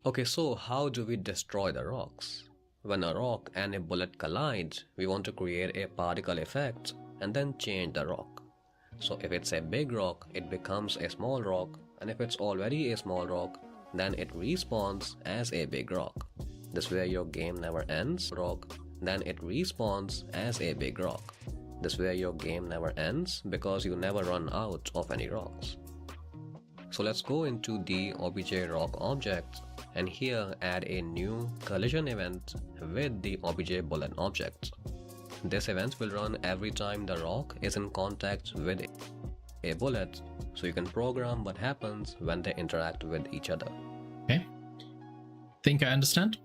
C: Okay, so how do we destroy the rocks? When a rock and a bullet collide, we want to create a particle effect and then change the rock. So if it's a big rock, it becomes a small rock, and if it's already a small rock, then it respawns as a big rock. This way your game never ends. Rock, then it respawns as a big rock. This way your game never ends because you never run out of any rocks. So let's go into the obj rock object and here add a new collision event with the obj bullet object. This event will run every time the rock is in contact with a bullet, so you can program what happens when they interact with each other.
A: Okay. Think I understand?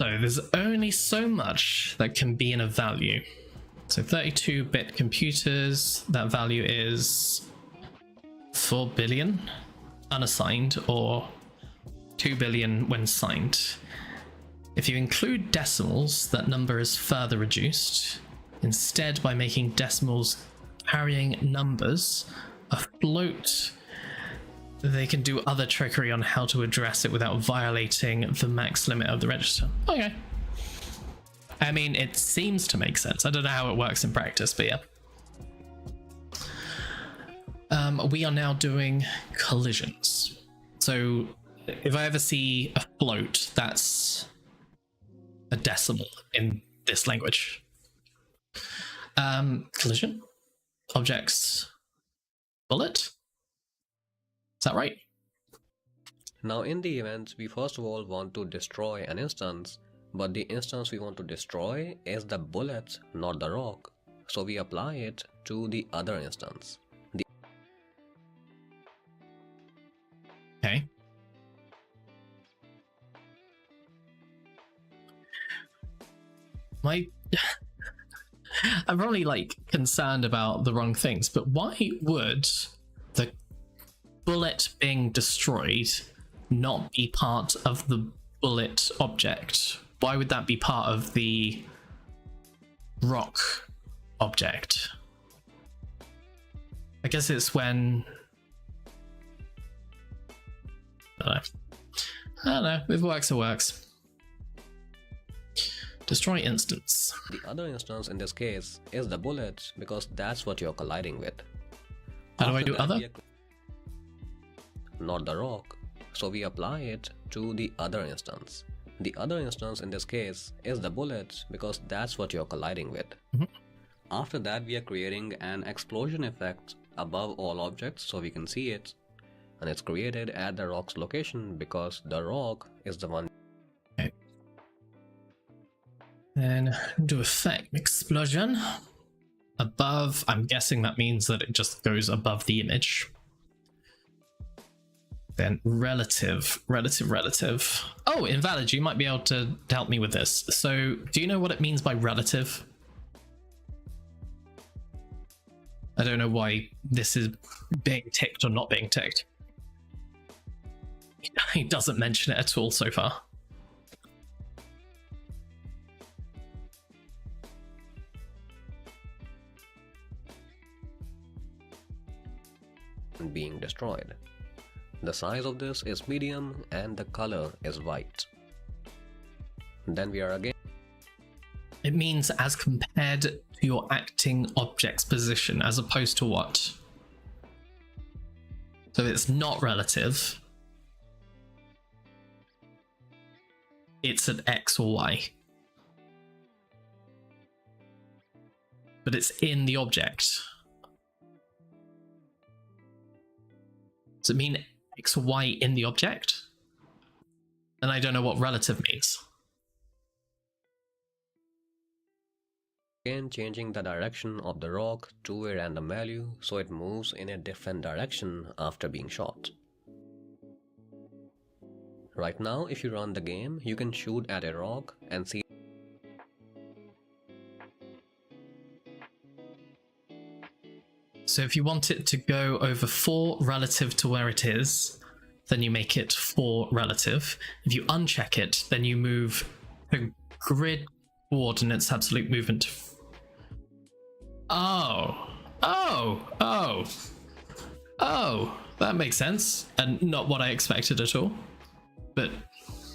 A: So there's only so much that can be in a value. So 32-bit computers, that value is 4 billion unassigned or 2 billion when signed. If you include decimals, that number is further reduced. Instead, by making decimals carrying numbers a float, they can do other trickery on how to address it without violating the max limit of the register. Okay. I mean, it seems to make sense. I don't know how it works in practice, but yeah. We are now doing collisions. So if I ever see a float, that's a decimal in this language. Collision, objects, bullet. Is that right?
C: Now in the event, we first of all want to destroy an instance, but the instance we want to destroy is the bullet, not the rock. So we apply it to the other instance.
A: Okay. I'm probably like concerned about the wrong things, but why would the bullet being destroyed not be part of the bullet object? Why would that be part of the rock object? I guess it's when I don't know. If it works, it works. Destroy instance.
C: The other instance in this case is the bullet because that's what you're colliding with.
A: How do I do other?
C: not the rock. So we apply it to the other instance. The other instance in this case is the bullet because that's what you're colliding with. After that, we are creating an explosion effect above all objects so we can see it. And it's created at the rock's location because the rock is the one.
A: Okay. Then do effect explosion above. I'm guessing that means that it just goes above the image. Then relative. Oh, Invalid, you might be able to help me with this. So do you know what it means by relative? I don't know why this is being ticked or not being ticked. He doesn't mention it at all so far.
C: Being destroyed. The size of this is medium and the color is white. Then we are again.
A: It means as compared to your acting object's position, as opposed to what? So it's not relative. It's an X or Y. But it's in the object. Does it mean X or Y in the object? And I don't know what relative means.
C: Again, changing the direction of the rock to a random value so it moves in a different direction after being shot. Right now, if you run the game, you can shoot at a rock and see.
A: So if you want it to go over 4 relative to where it is, then you make it 4 relative. If you uncheck it, then you move the grid coordinates absolute movement. Oh, that makes sense. And not what I expected at all, but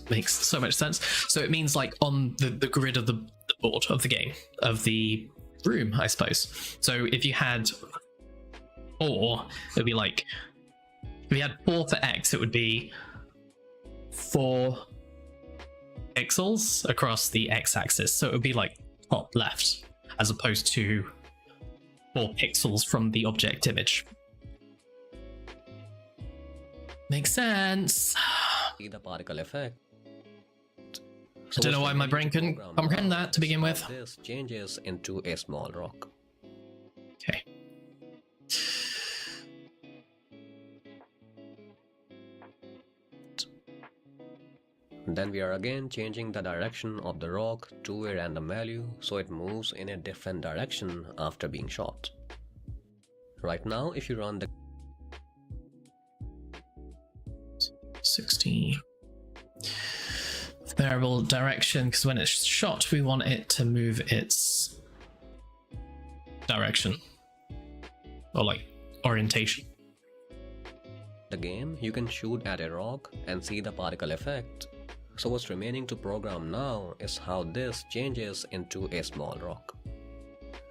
A: makes so much sense. So it means like on the grid of the board of the game, of the room, I suppose. So if you had 4, it would be like, if you had 4 for X, it would be 4 pixels across the X-axis. So it would be like top left, as opposed to 4 pixels from the object image. Makes sense.
C: See the particle effect.
A: I don't know why my brain couldn't comprehend that to begin with.
C: This changes into a small rock.
A: Okay.
C: Then we are again changing the direction of the rock to a random value so it moves in a different direction after being shot. Right now, if you run the
A: 60 variable direction, because when it's shot, we want it to move its direction or like orientation.
C: The game, you can shoot at a rock and see the particle effect. So what's remaining to program now is how this changes into a small rock.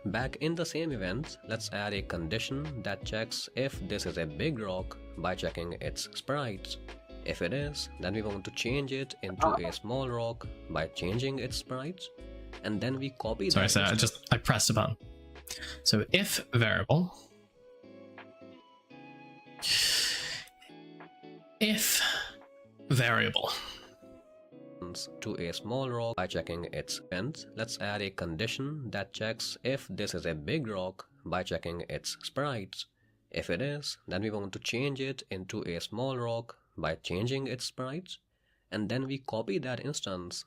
C: Back in the same event, let's add a condition that checks if this is a big rock by checking its sprites. If it is, then we want to change it into a small rock by changing its sprites, and then we copy that.
A: Sorry, I pressed a button. So if variable,
C: to a small rock by checking its ends. Let's add a condition that checks if this is a big rock by checking its sprites. If it is, then we want to change it into a small rock by changing its sprites, and then we copy that instance,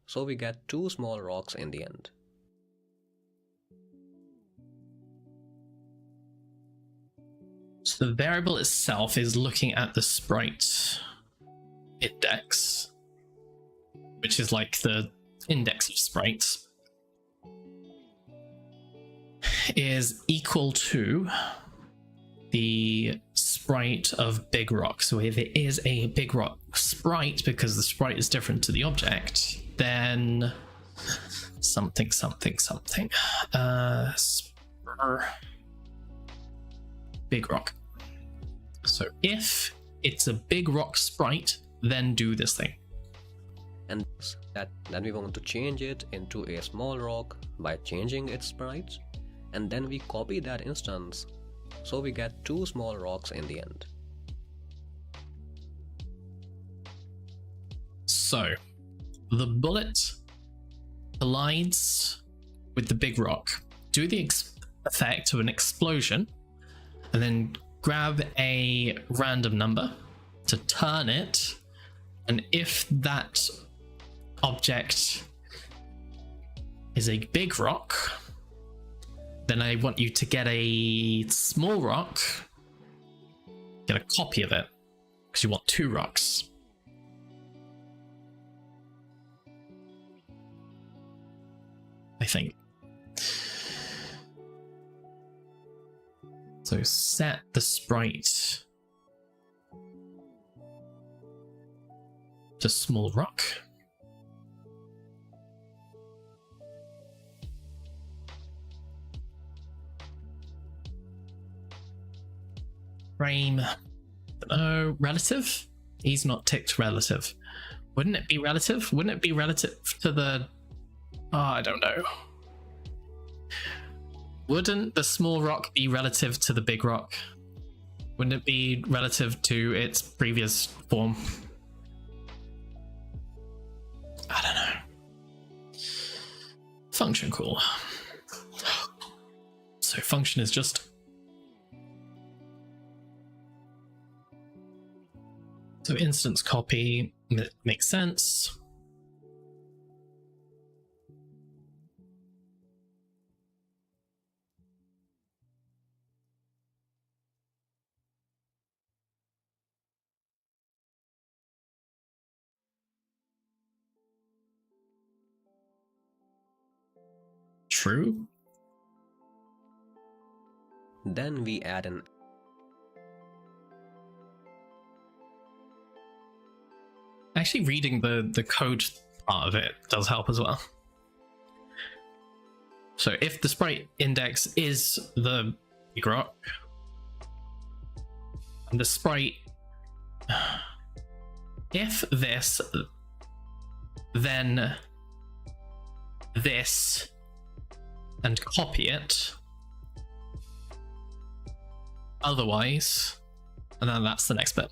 C: so we get 2 small rocks in the end.
A: So the variable itself is looking at the sprite index, which is like the index of sprites, is equal to the sprite of big rock. So if it is a big rock sprite, because the sprite is different to the object, then something. Big rock. So if it's a big rock sprite, then do this thing.
C: And then we want to change it into a small rock by changing its sprite, and then we copy that instance, so we get two small rocks in the end.
A: So the bullet collides with the big rock. Do the effect of an explosion, and then grab a random number to turn it, and if that object is a big rock, then I want you to get a small rock, get a copy of it, because you want two rocks. I think. So set the sprite to small rock. Frame, relative? He's not ticked relative. Wouldn't it be relative? Wouldn't it be relative to the... Oh, I don't know. Wouldn't the small rock be relative to the big rock? Wouldn't it be relative to its previous form? I don't know. Function call. So function is just... So instance copy makes sense. True.
C: Then we add an
A: Actually, reading the code part of it does help as well. So if the sprite index is the big rock, and the sprite, if this, then this, and copy it. Otherwise, and then that's the next bit.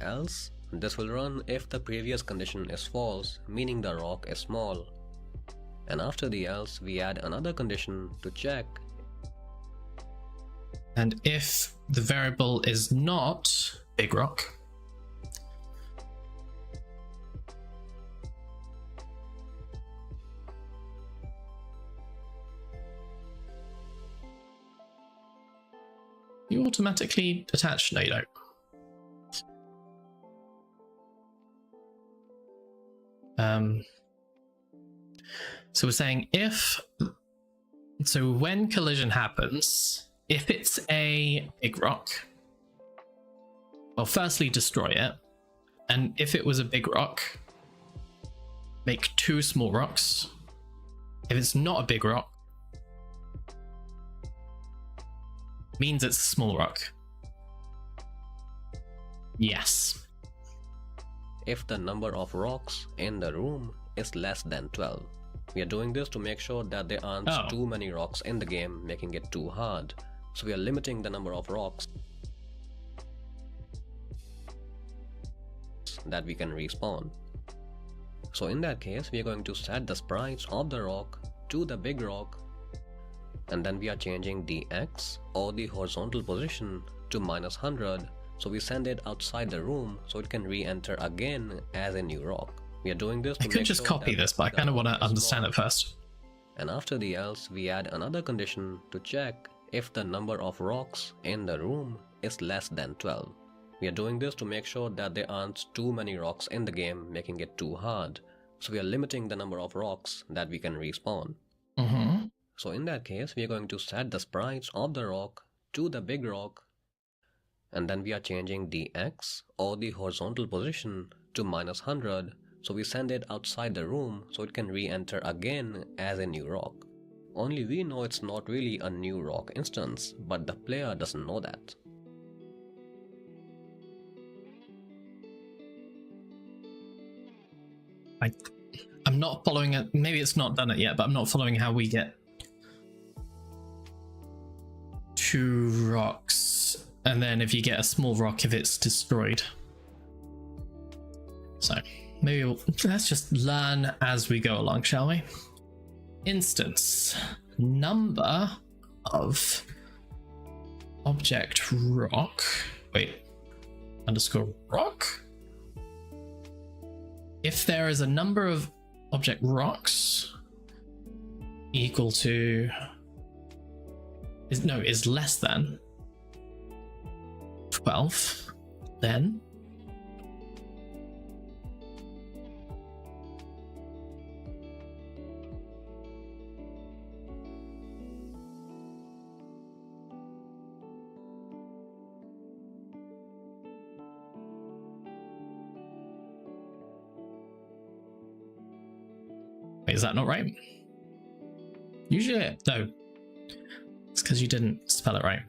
C: else, this will run if the previous condition is false, meaning the rock is small. And after the else, we add another condition to check.
A: And if the variable is not big rock, you automatically attach, no you don't. So we're saying so when collision happens, if it's a big rock, well, firstly destroy it, and if it was a big rock, make two small rocks. If it's not a big rock, means it's a small rock. Yes.
C: If the number of rocks in the room is less than 12. We are doing this to make sure that there aren't too many rocks in the game, making it too hard. So we are limiting the number of rocks that we can respawn. So in that case, we are going to set the sprites of the rock to the big rock, and then we are changing the X or the horizontal position to -100. So we send it outside the room so it can re-enter again as a new rock. We are doing this to
A: I could just copy this, but I kind of want to understand it first.
C: And after the else, we add another condition to check if the number of rocks in the room is less than 12. We are doing this to make sure that there aren't too many rocks in the game, making it too hard. So we are limiting the number of rocks that we can respawn. So in that case, we are going to set the sprites of the rock to the big rock, and then we are changing the X or the horizontal position to -100. So we send it outside the room so it can re-enter again as a new rock. Only we know it's not really a new rock instance, but the player doesn't know that.
A: I'm not following it. Maybe it's not done it yet, but I'm not following how we get 2 rocks, and then if you get a small rock, if it's destroyed. So maybe let's just learn as we go along, shall we? Instance number of object rock. Wait, underscore rock. If there is a number of object rocks equal to is less than 12, then wait, is that not right? Usually, no. It's because you didn't spell it right.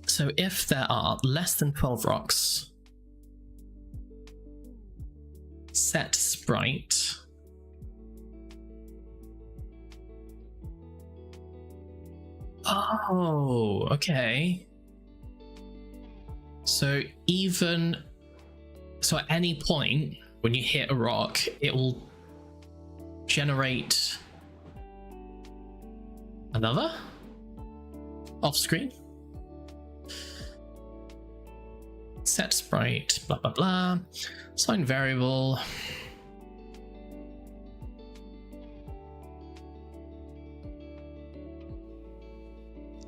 A: So if there are less than 12 rocks, set sprite oh, okay. So at any point when you hit a rock, it will generate another off screen. Set sprite, blah blah blah. Assign variable.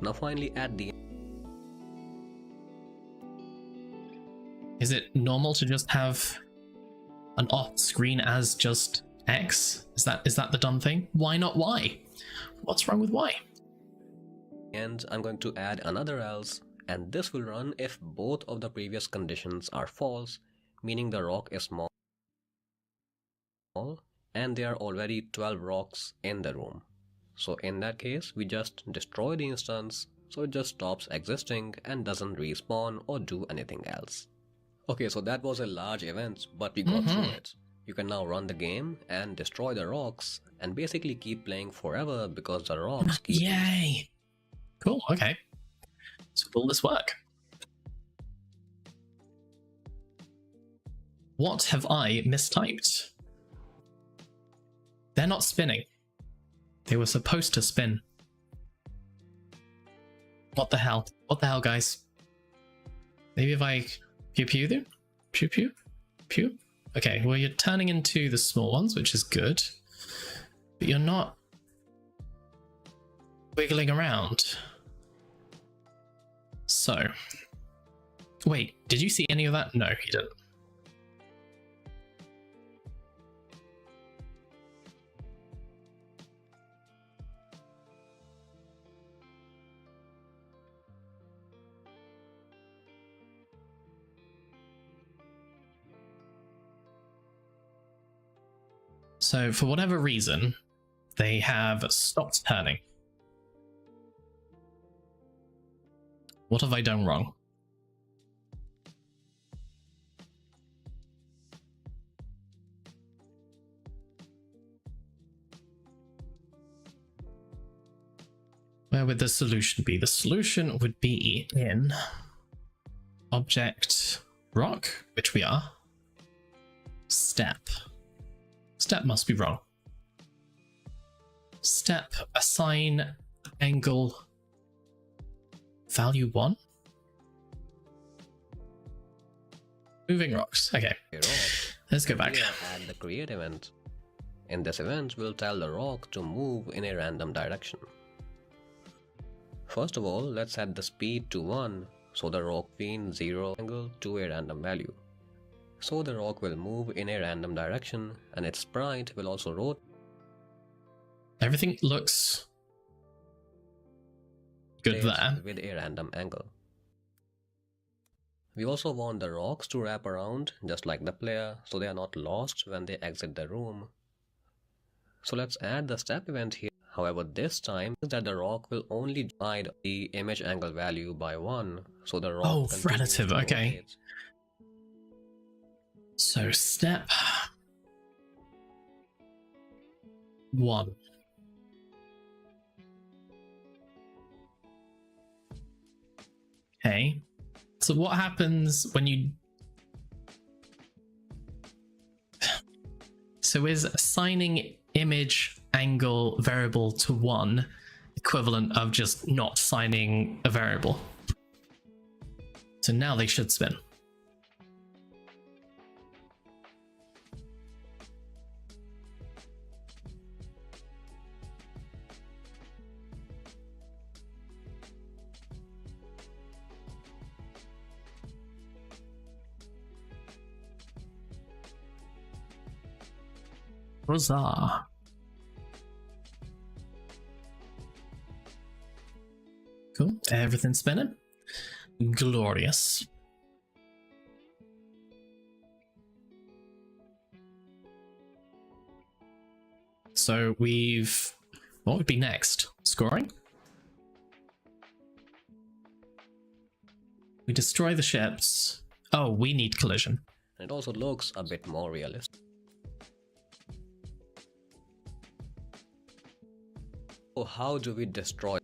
C: Now finally at the
A: Is it normal to just have an off screen as just X? Is that the done thing? Why not Y? What's wrong with Y?
C: end, I'm going to add another else, and this will run if both of the previous conditions are false, meaning the rock is small and there are already 12 rocks in the room. So in that case, we just destroy the instance, so it just stops existing and doesn't respawn or do anything else. Okay, so that was a large event, but we got through it. You can now run the game and destroy the rocks and basically keep playing forever because the rocks keep...
A: Yay! Cool, okay. So will this work? What have I mistyped? They're not spinning. They were supposed to spin. What the hell? What the hell, guys? Maybe if I pew pew them? Pew pew? Pew? Okay, well you're turning into the small ones, which is good. But you're not wiggling around. So, wait, did you see any of that? No, you didn't. So for whatever reason, they have stopped turning. What have I done wrong? Where would the solution be? The solution would be in object rock, which we are. Step. Step must be wrong. Step assign angle value 1. Moving rocks. Okay. Let's go back.
C: Here at the create event. In this event, we'll tell the rock to move in a random direction. First of all, let's set the speed to 1, so the rock means 0 angle to a random value. So the rock will move in a random direction and its sprite will also rotate.
A: Everything looks good there.
C: With a random angle. We also want the rocks to wrap around just like the player, so they are not lost when they exit the room. So let's add the step event here. However, this time that the rock will only divide the image angle value by 1, so the rock continues
A: relative,
C: to
A: okay.
C: rotate.
A: So step 1. Okay. So what happens when you... So is assigning image angle variable to 1 equivalent of just not assigning a variable? So now they should spin. Huzzah. Cool. Everything's spinning. Glorious. So we've... What would be next? Scoring? We destroy the ships. Oh, we need collision.
C: It also looks a bit more realistic. So how do we destroy?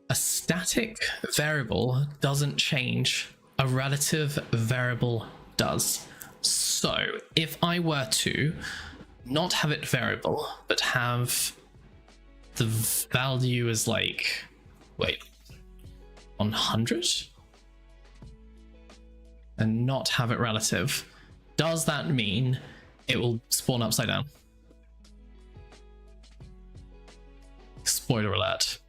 A: A static variable doesn't change. A relative variable does. So if I were to not have it variable, but have the value as like, wait, 100? And not have it relative, does that mean it will spawn upside down? Spoiler alert.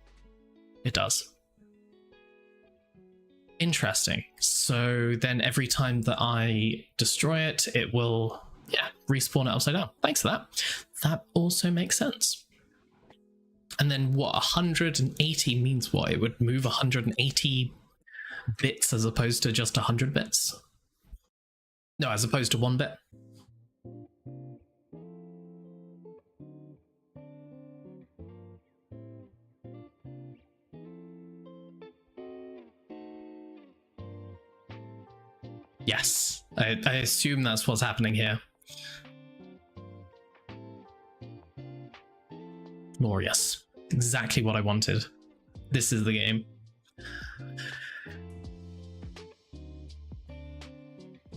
A: It does. Interesting. So then every time that I destroy it, it will, yeah, respawn it upside down. Thanks for that. That also makes sense. And then what, 180 means what? It would move 180 bits as opposed to just 100 bits? No, as opposed to 1 bit. Yes, I assume that's what's happening here. Glorious. Exactly what I wanted. This is the game.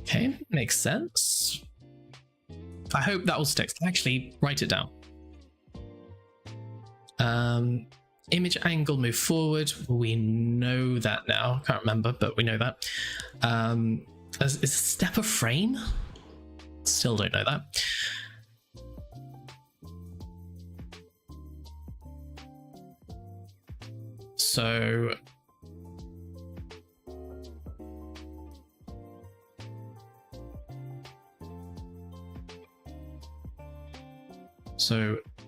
A: Okay, makes sense. I hope that will stick. Actually, write it down. Image angle move forward. We know that now. Can't remember, but we know that. Is a step a frame? Still don't know that. So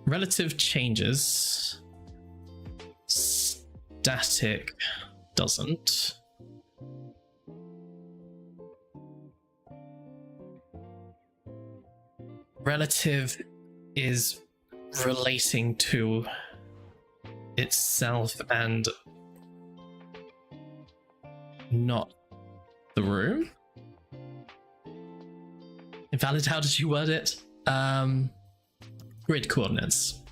A: relative changes. Static doesn't. Relative is relating to itself and not the room. Invalid, how did you word it? Grid coordinates.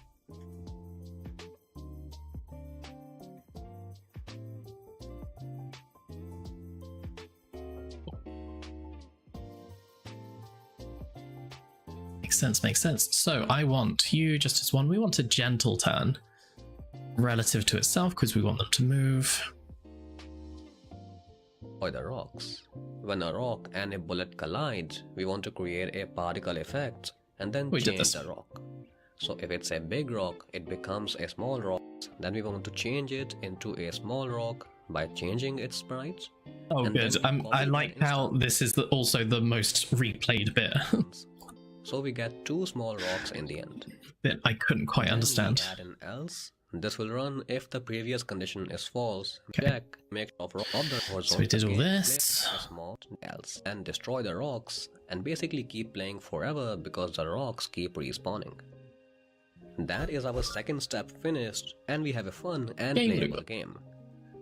A: Makes sense. So I want you just as one. We want a gentle turn relative to itself because we want them to move.
C: Or the rocks. When a rock and a bullet collide, we want to create a particle effect and then change the rock. So if it's a big rock, it becomes a small rock. Then we want to change it into a small rock by changing its sprite.
A: Oh, good. I like how this is also the most replayed bit.
C: So we get 2 small rocks in the end.
A: Bit I couldn't quite understand.
C: We add an else, This will run if the previous condition is false.
A: Okay.
C: Check, make sure of the horizontal.
A: So we did all
C: game,
A: this.
C: play a small else and destroy the rocks and basically keep playing forever because the rocks keep respawning. That is our second step finished, and we have a fun and
A: Game
C: playable
A: loop.
C: game.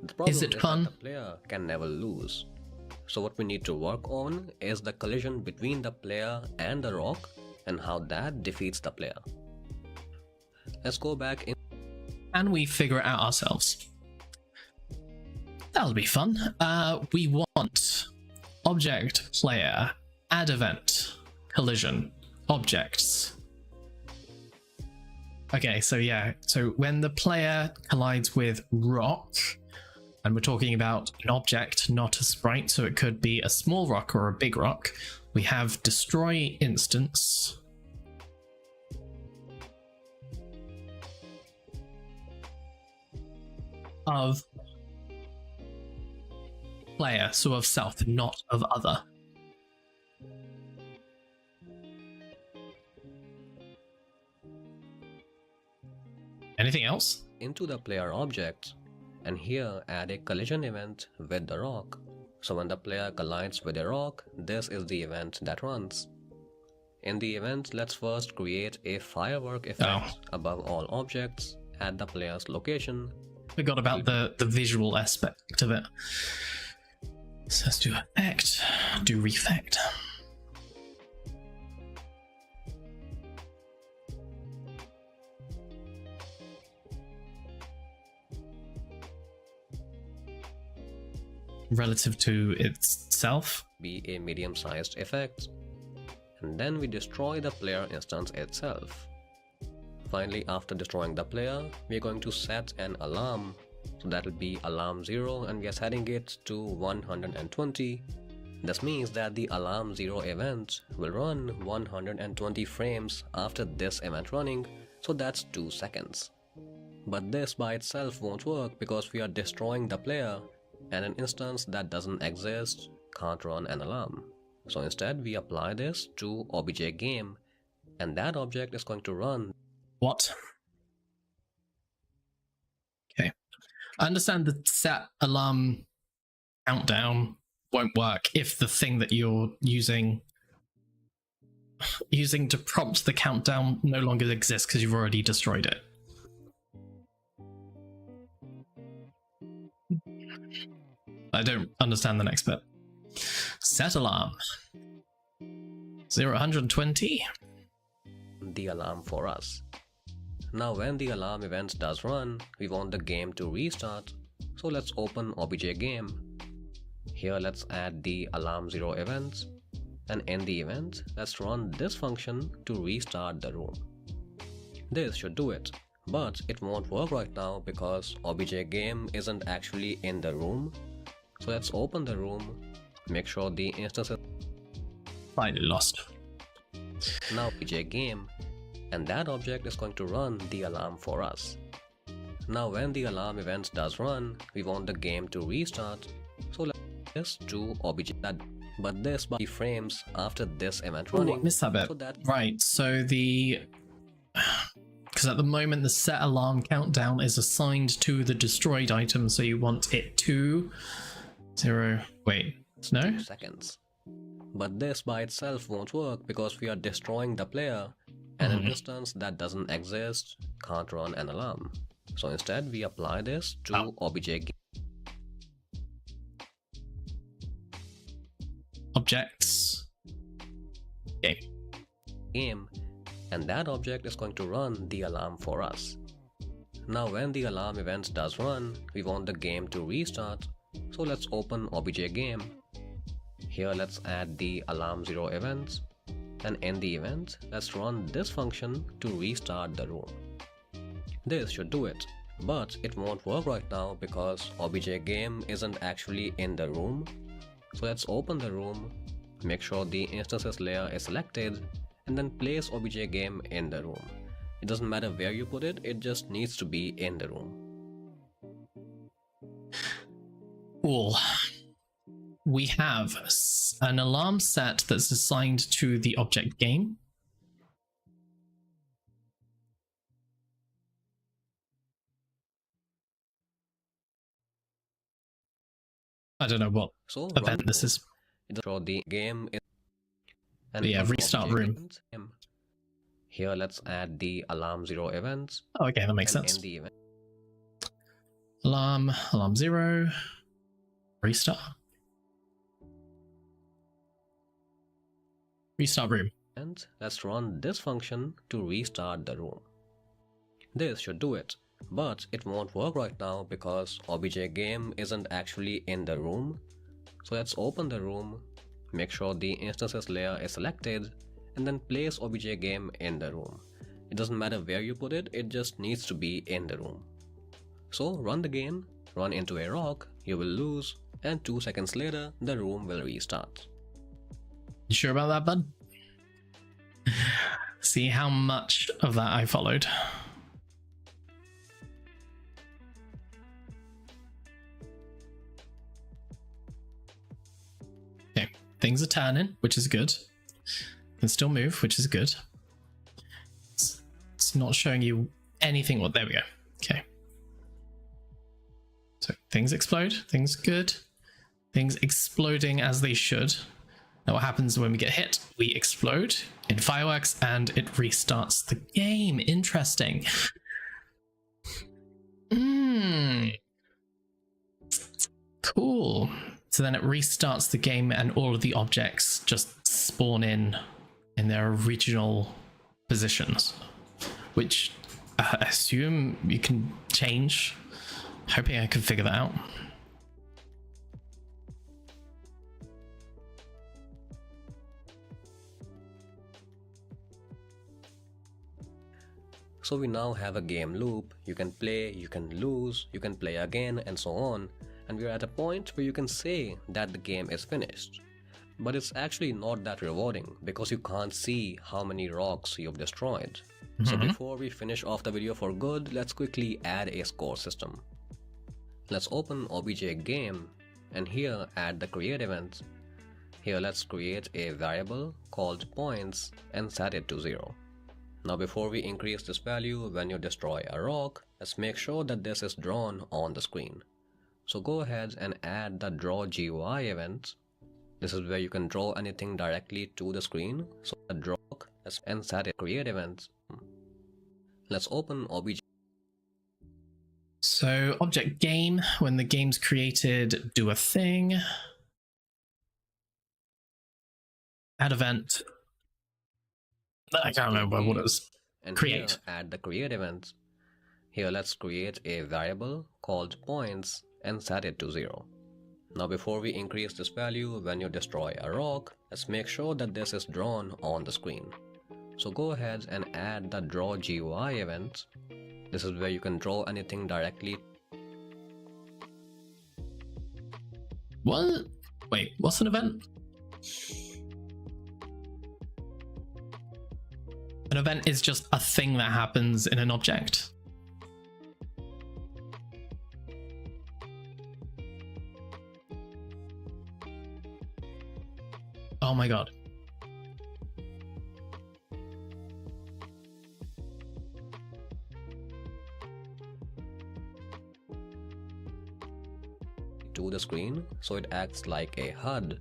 C: The problem
A: Is it
C: that
A: fun?
C: the player can never lose. So what we need to work on is the collision between the player and the rock and how that defeats the player. Let's go back in.
A: And we figure it out ourselves. That'll be fun. We want object, player, add event, collision, objects. Okay, so yeah, so when the player collides with rock, and we're talking about an object, not a sprite, so it could be a small rock or a big rock, we have destroy instance. Of player, so of self, not of other. Anything else?
C: Into the player object, and here add a collision event with the rock. So when the player collides with a rock, this is the event that runs. In the event, let's first create a firework effect above all objects at the player's location.
A: Forgot about the visual aspect of it. So let's do effect, do refect. Relative to itself.
C: Be a medium-sized effect, and then we destroy the player instance itself. Finally, after destroying the player, we are going to set an alarm. So that will be alarm 0, and we are setting it to 120. This means that the alarm 0 event will run 120 frames after this event running, so that's 2 seconds. But this by itself won't work because we are destroying the player, and an instance that doesn't exist can't run an alarm. So instead we apply this to obj game, and that object is going to run.
A: What? Okay. I understand the set alarm countdown won't work if the thing that you're using to prompt the countdown no longer exists because you've already destroyed it. I don't understand the next bit. Set alarm. 120.
C: The alarm for us. Now when the alarm event does run, we want the game to restart, so let's open obj game. Here let's add the alarm 0 event, and in the event, let's run this function to restart the room. This should do it, but it won't work right now because obj game isn't actually in the room. So let's open the room, make sure the instance is
A: Slightly lost.
C: now obj game, and that object is going to run the alarm for us. Now when the alarm event does run, we want the game to restart, so let's this to obj that, but this by frames after this event
A: Oh,
C: running.
A: I missed that bit.
C: So that
A: Right, so the... Because at the moment the set alarm countdown is assigned to the destroyed item, so you want it to... 0... Wait, no?
C: 2 seconds. But this by itself won't work because we are destroying the player, and an instance that doesn't exist can't run an alarm. So instead we apply this to obj
A: Objects. Okay.
C: game, and that object is going to run the alarm for us. Now when the alarm event does run, we want the game to restart, so let's open obj game. Here let's add the alarm 0 event, and in the event, let's run this function to restart the room. This should do it, but it won't work right now because obj game isn't actually in the room. So let's open the room, make sure the instances layer is selected, and then place obj game in the room. It doesn't matter where you put it, it just needs to be in the room.
A: Cool. We have an alarm set that's assigned to the object game. I don't know what
C: So
A: event this is.
C: Draw the game is and
A: Yeah,
C: from
A: restart
C: object
A: room.
C: events, here let's add the alarm 0 events.
A: Oh, okay, that makes
C: and
A: sense.
C: in the event
A: Alarm 0, restart. Restart room.
C: and let's run this function to restart the room. This should do it, but it won't work right now because obj game isn't actually in the room. So let's open the room, make sure the instances layer is selected, and then place obj game in the room. It doesn't matter where you put it, it just needs to be in the room. So run the game, run into a rock, you will lose, and 2 seconds later the room will restart.
A: You sure about that, bud? See how much of that I followed. Okay, things are turning, which is good. Can still move, which is good. It's not showing you anything. Well, there we go. Okay. So things explode, things good. Things exploding as they should. Now what happens when we get hit? We explode in fireworks and it restarts the game. Interesting. Cool. So then it restarts the game and all of the objects just spawn in their original positions, which I assume you can change. Hoping I can figure that out.
C: So we now have a game loop. You can play, you can lose, you can play again, and so on. And we're at a point where you can say that the game is finished. But it's actually not that rewarding because you can't see how many rocks you've destroyed. So before we finish off the video for good, let's quickly add a score system. Let's open obj game and here add the create event. Here let's create a variable called points and set it to 0. Now before we increase this value when you destroy a rock, let's make sure that this is drawn on the screen. So go ahead and add the draw GUI event. This is where you can draw anything directly to the screen. So the draw and set it create event. Let's open obj.
A: So object game, when the game's created, do a thing. Add event. I can't remember what it was.
C: And
A: Create.
C: Here, add the create event. Here let's create a variable called points and set it to 0. Now before we increase this value when you destroy a rock, let's make sure that this is drawn on the screen. So go ahead and add the draw GUI event. This is where you can draw anything directly.
A: What? Wait, what's an event? An event is just a thing that happens in an object. Oh my god.
C: To the screen, so it acts like a HUD.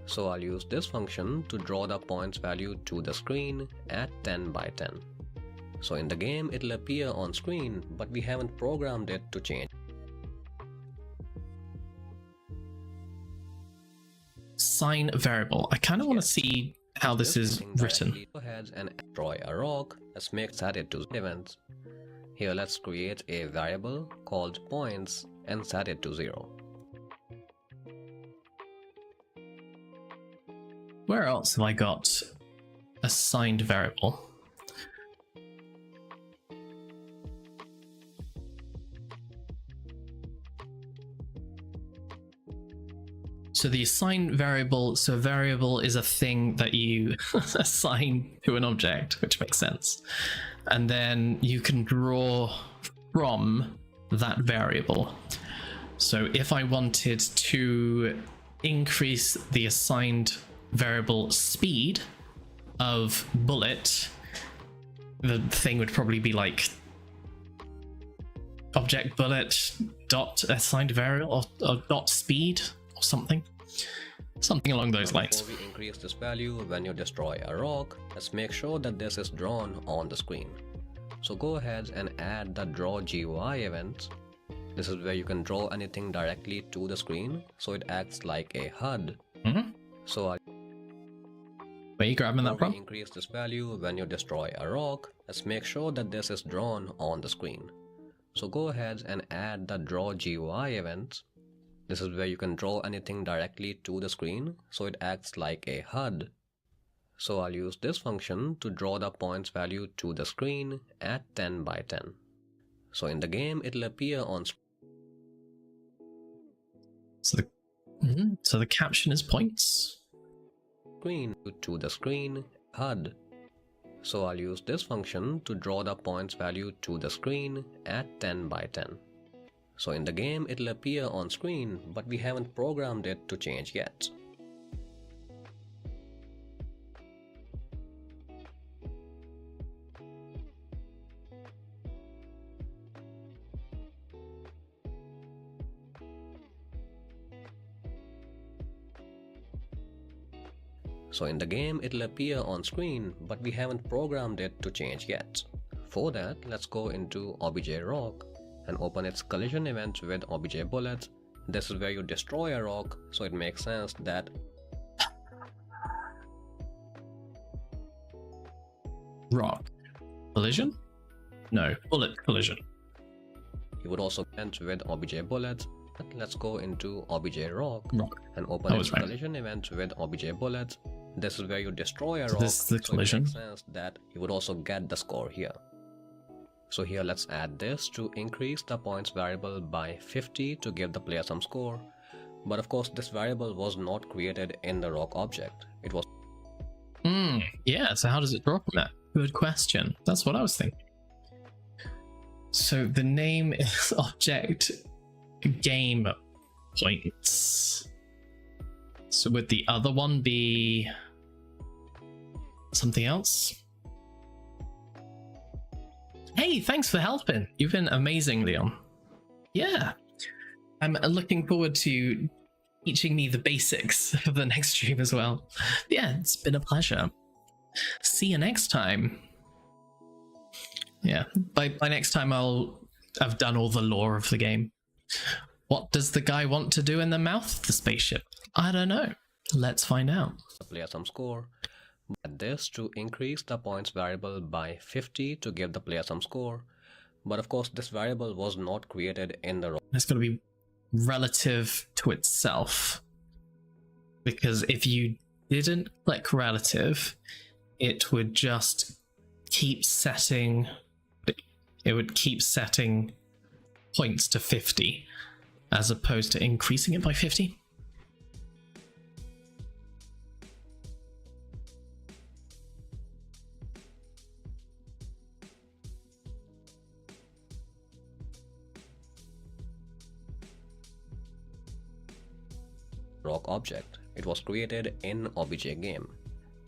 C: So I'll use this function to draw the points value to the screen at 10 by 10. So in the game it'll appear on screen, but we haven't programmed it to change.
A: Sign variable. I kind of want to see how this is written.
C: Go ahead and destroy a rock. Let's make set it to events. Here let's create a variable called points and set it to 0.
A: Where else have I got a signed variable? So the assign variable, so a variable is a thing that you assign to an object, which makes sense. And then you can draw from that variable. So if I wanted to increase the assigned variable speed of bullet, the thing would probably be like object bullet dot assigned variable or dot speed or something along those lines.
C: Before we increase this value when you destroy a rock, let's make sure that this is drawn on the screen. So go ahead and add the draw GUI event. This is where you can draw anything directly to the screen, so it acts like a HUD. So
A: where are you grabbing that from?
C: Increase this value when you destroy a rock. Let's make sure that this is drawn on the screen. So go ahead and add the draw GUI event. This is where you can draw anything directly to the screen, so it acts like a HUD. So I'll use this function to draw the points value to the screen at 10 by 10. So in the game, it'll appear on
A: So the caption is points.
C: Screen to the screen HUD. So I'll use this function to draw the points value to the screen at 10 by 10. So in the game, it'll appear on screen, but we haven't programmed it to change yet. So in the game, it'll appear on screen, but we haven't programmed it to change yet. For that, let's go into OBJ Rock and open its collision event with OBJ Bullet. This is where you destroy a rock, so it makes sense that
A: Rock collision? No, bullet collision.
C: you would also end with OBJ Bullet. Let's go into OBJ Rock and open
A: That
C: its
A: was right.
C: collision event with OBJ Bullet. This is where you destroy a rock,
A: This is the
C: so
A: collision.
C: it makes sense that you would also get the score here. So here let's add this to increase the points variable by 50 to give the player some score. But of course this variable was not created in the rock object. It was
A: Yeah, so how does it draw from that? Good question. That's what I was thinking. So the name is object game points. So would the other one be something else? Hey, thanks for helping. You've been amazing, Leon. Yeah. I'm looking forward to teaching me the basics of the next stream as well. Yeah, it's been a pleasure. See you next time. Yeah, by next time I'll have done all the lore of the game. What does the guy want to do in the mouth of the spaceship? I don't know. Let's find out.
C: the player some score. Add this to increase the points variable by 50 to give the player some score. But of course this variable was not created in the rock.
A: It's going to be relative to itself. Because if you didn't click relative, it would just keep setting... It would keep setting points to 50 as opposed to increasing it by 50.
C: Rock object. It was created in OBJ game.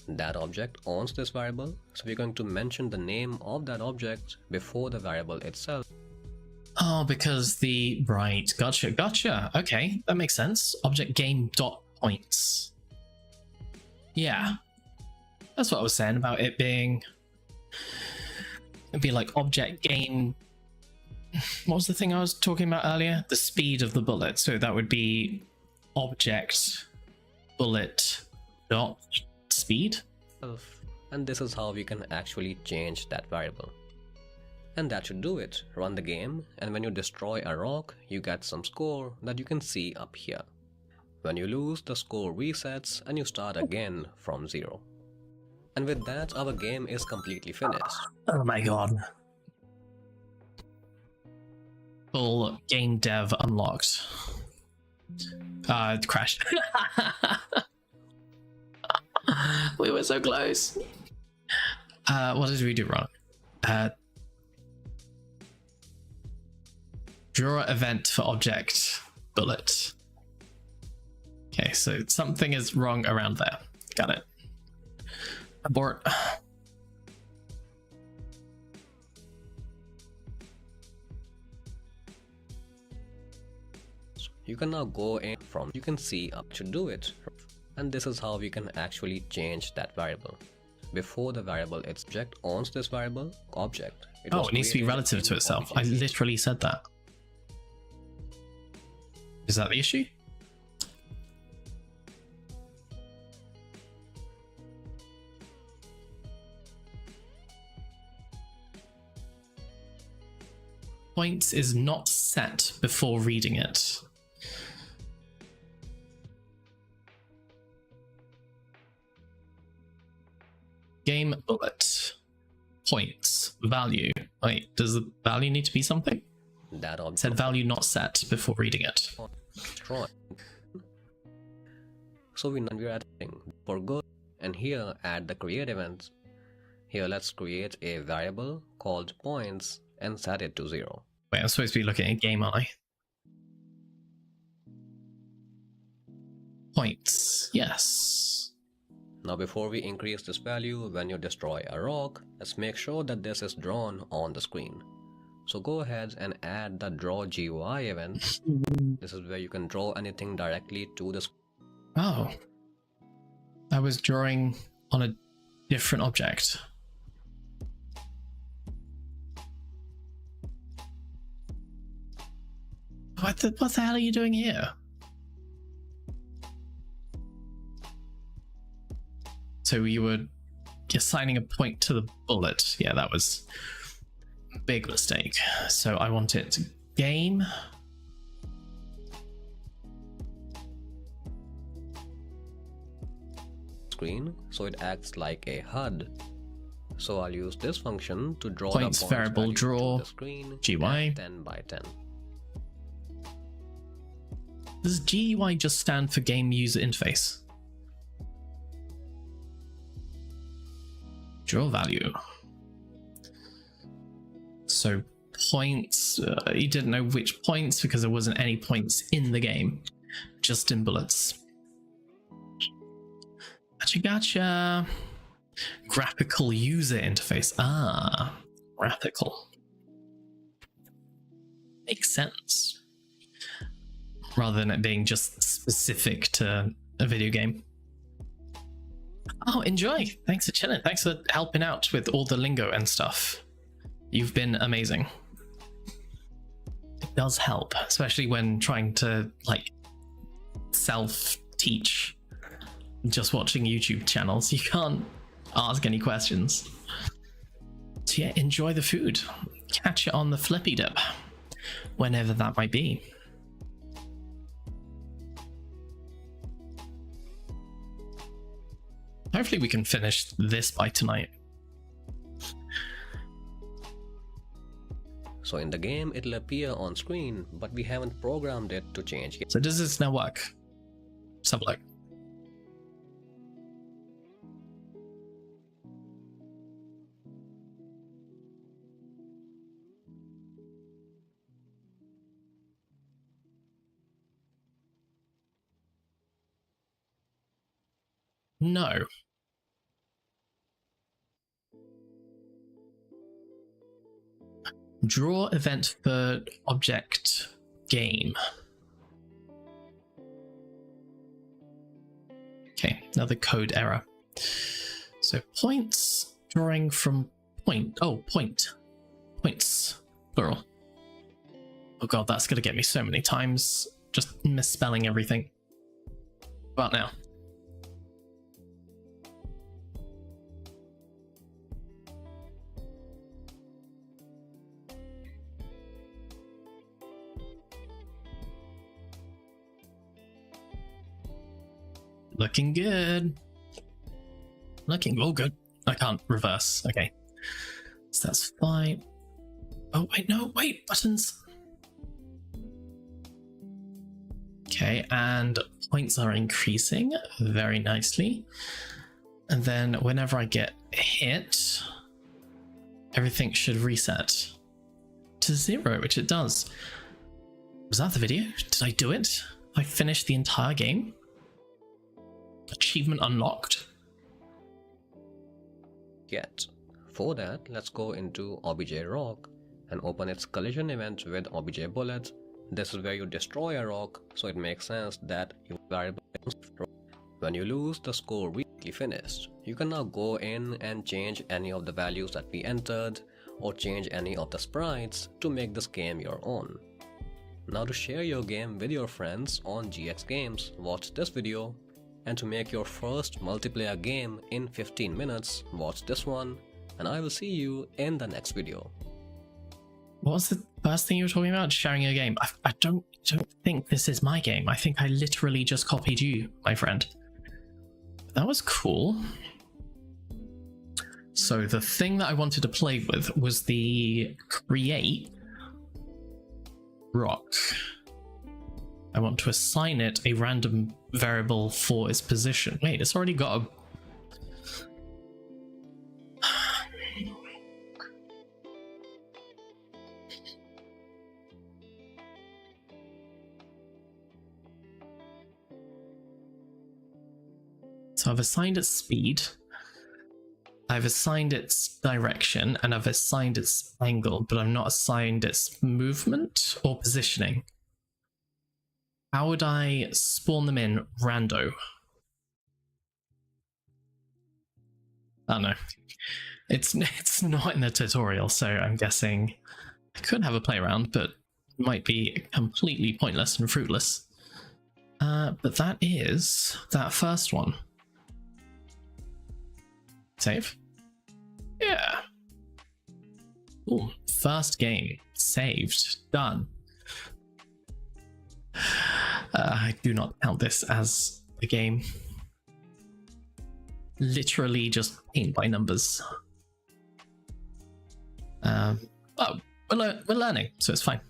C: That object owns this variable, so we're going to mention the name of that object before the variable itself.
A: Oh, because the... Right, gotcha. Okay, that makes sense. Object game dot points. Yeah. That's what I was saying about it being... It'd be like object game... What was the thing I was talking about earlier? The speed of the bullet. So that would be object bullet dot speed.
C: And this is how we can actually change that variable. And that should do it. Run the game, and when you destroy a rock, you get some score that you can see up here. When you lose, the score resets and you start again from 0. And with that, our game is completely finished.
A: Oh my god. Full game dev unlocked. It crashed. We were so close. What did we do wrong? Draw event for object bullet. Okay, so something is wrong around there. Got it. Abort.
C: You can now go in from, you can see up to do it. And this is how we can actually change that variable. Before the variable its object owns this variable object.
A: Oh, it needs to be relative to itself. I literally said that. Is that the issue? Points is not set before reading it. Game bullet. Points. Value. Wait, does the value need to be something?
C: That
A: It said value not set before reading it.
C: destroy. So we're adding for good, and here add the create events. Here let's create a variable called points and set it to 0.
A: Wait, I'm supposed to be looking at game, aren't I? Points. Yes.
C: Now before we increase this value, when you destroy a rock, let's make sure that this is drawn on the screen. So go ahead and add the draw GUI event. This is where you can draw anything directly to the screen.
A: Oh. I was drawing on a different object. What the hell are you doing here? So you were assigning a point to the bullet. Yeah, that was a big mistake. So I want it to game.
C: Screen, so it acts like a HUD. So I'll use this function to draw
A: Points
C: the
A: variable
C: value
A: draw
C: to the screen
A: GUI.
C: at 10 by 10.
A: Does GUI just stand for game user interface? Draw value. So points, you didn't know which points because there wasn't any points in the game, just in bullets. Gotcha. Graphical user interface. Ah, graphical. Makes sense. Rather than it being just specific to a video game. Oh, enjoy. Thanks for chilling. Thanks for helping out with all the lingo and stuff. You've been amazing. It does help, especially when trying to like self-teach just watching YouTube channels. You can't ask any questions. So yeah, enjoy the food. Catch it on the flippy dip, whenever that might be. Hopefully we can finish this by tonight.
C: So in the game, it'll appear on screen, but we haven't programmed it to change it.
A: So does this now work? Let's have a look. No. Draw event for object game. Okay, another code error. So points, drawing from point. Oh, point. Points, plural. Oh god, that's gonna get me so many times. Just misspelling everything. About now. Looking good. Looking all good. I can't reverse. Okay. So that's fine. Oh, wait, no, wait, buttons. Okay, and points are increasing very nicely. And then whenever I get hit, everything should reset to 0, which it does. Was that the video? Did I do it? I finished the entire game? Achievement unlocked.
C: Yet. For that, let's go into obj rock and open its collision event with obj bullet This is where you destroy a rock, so it makes sense that your variable is rock. When you lose, the score really finished. You can now go in and change any of the values that we entered, or change any of the sprites to make this game your own. Now to share your game with your friends on GX Games, watch this video. And to make your first multiplayer game in 15 minutes, watch this one. And I will see you in the next video.
A: What was the first thing you were talking about? Sharing a game. I don't think this is my game. I think I literally just copied you, my friend. That was cool. So the thing that I wanted to play with was the create rock. I want to assign it a random variable for its position. Wait, it's already got a... So I've assigned its speed, I've assigned its direction, and I've assigned its angle, but I've not assigned its movement or positioning. How would I spawn them in rando? I don't know. It's not in the tutorial, so I'm guessing I could have a play around, but it might be completely pointless and fruitless. But that is that first one. Save? Yeah. Ooh, first game. Saved. Done. I do not count this as a game. Literally just paint by numbers. Oh, we're learning, so it's fine.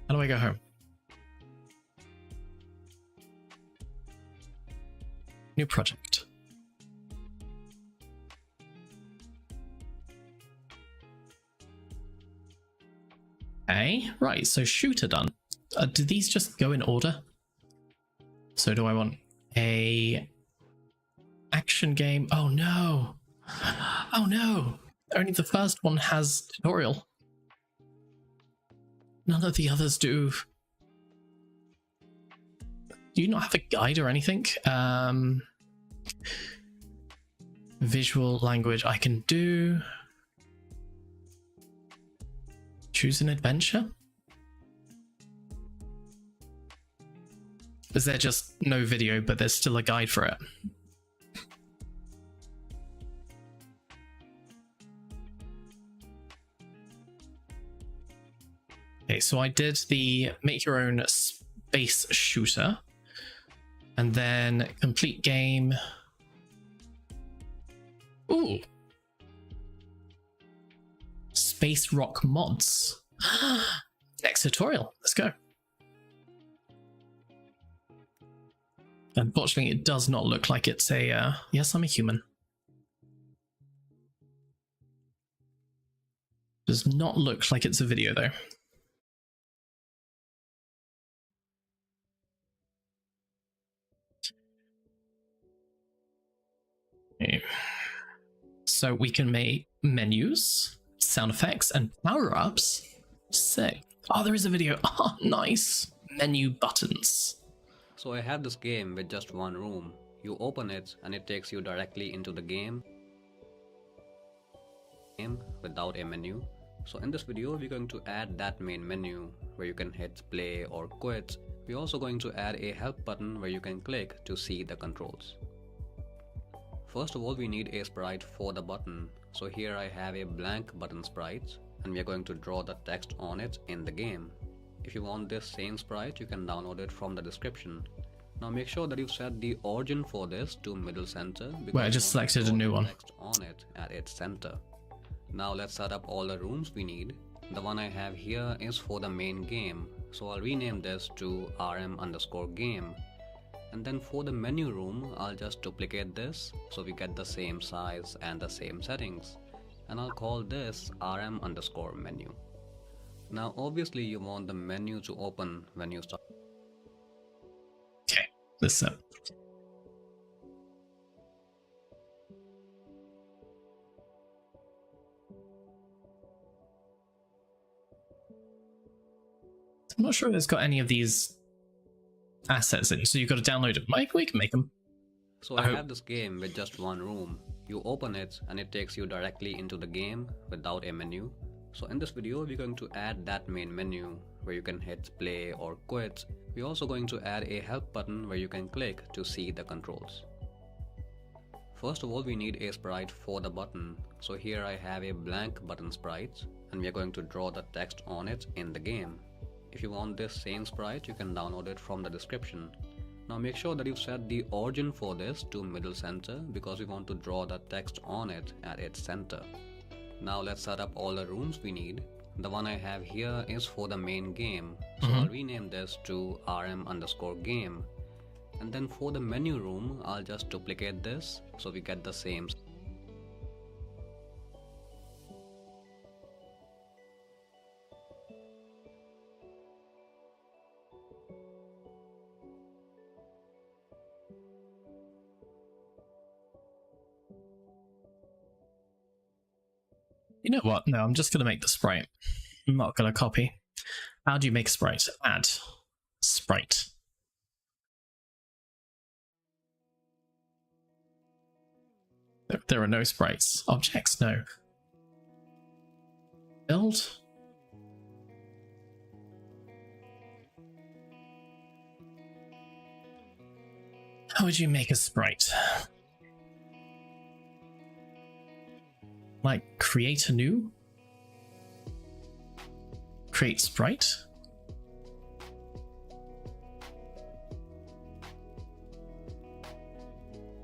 A: How do I go home? New project. Okay, right, so shooter done. Do these just go in order? So do I want a action game? Oh no! Oh no! Only the first one has tutorial. None of the others do. Do you not have a guide or anything? Visual language I can do. Choose an adventure? Is there just no video, but there's still a guide for it? Okay, so I did the make your own space shooter, and then complete game. Ooh. Space rock mods. Next tutorial. Let's go. Unfortunately, it does not look like it's a... yes, I'm a human. Does not look like it's a video, though. Okay. So we can make menus, sound effects, and power-ups. Sick. Oh, there is a video. Oh, nice. Menu buttons.
C: So I have this game with just one room. You open it and it takes you directly into the game without a menu. So in this video we're going to add that main menu where you can hit play or quit. We're also going to add a help button where you can click to see the controls. First of all, we need a sprite for the button. So here I have a blank button sprite and we are going to draw the text on it in the game. If you want this same sprite, you can download it from the description. Now make sure that you set the origin for this to middle center.
A: Wait, I just selected a new one.
C: Text on it at its center. Now let's set up all the rooms we need. The one I have here is for the main game, so I'll rename this to rm_game. And then for the menu room, I'll just duplicate this so we get the same size and the same settings. And I'll call this rm_menu. Now obviously you want the menu to open when you start.
A: Okay, this up. I'm not sure if it's got any of these assets in, so you've got to download them. Maybe we can make them.
C: So I have this game with just one room. You open it and it takes you directly into the game without a menu. So in this video, we're going to add that main menu where you can hit play or quit. We're also going to add a help button where you can click to see the controls. First of all, we need a sprite for the button. So here I have a blank button sprite and we are going to draw the text on it in the game. If you want this same sprite, you can download it from the description. Now make sure that you set the origin for this to middle center because we want to draw the text on it at its center. Now let's set up all the rooms we need. The one I have here is for the main game, so I'll rename this to rm_game. And then for the menu room, I'll just duplicate this so we get the same.
A: You know what? No, I'm just going to make the sprite. I'm not going to copy. How do you make a sprite? Add sprite. There are no sprites. Objects? No. Build? How would you make a sprite? Like, create a new? Create sprite?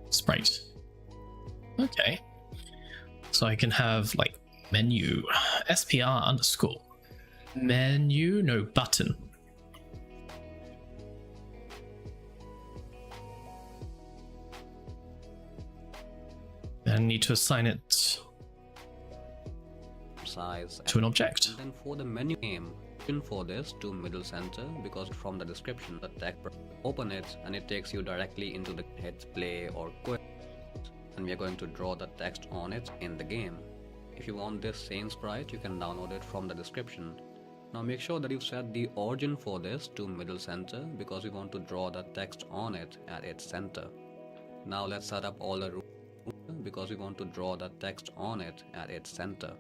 A: Sprite. Okay. So I can have, like, menu. SPR_. Menu, no, button. Then I need to assign it
C: Size
A: to an object.
C: And then for the menu name, for this to middle center because from the description the text, open it and it takes you directly into the hit play or quit, and we are going to draw the text on it in the game. If you want this same sprite, you can download it from the description. Now make sure that you set the origin for this to middle center because we want to draw the text on it at its center. Now let's set up all the rooms because we want to draw the text on it at its center.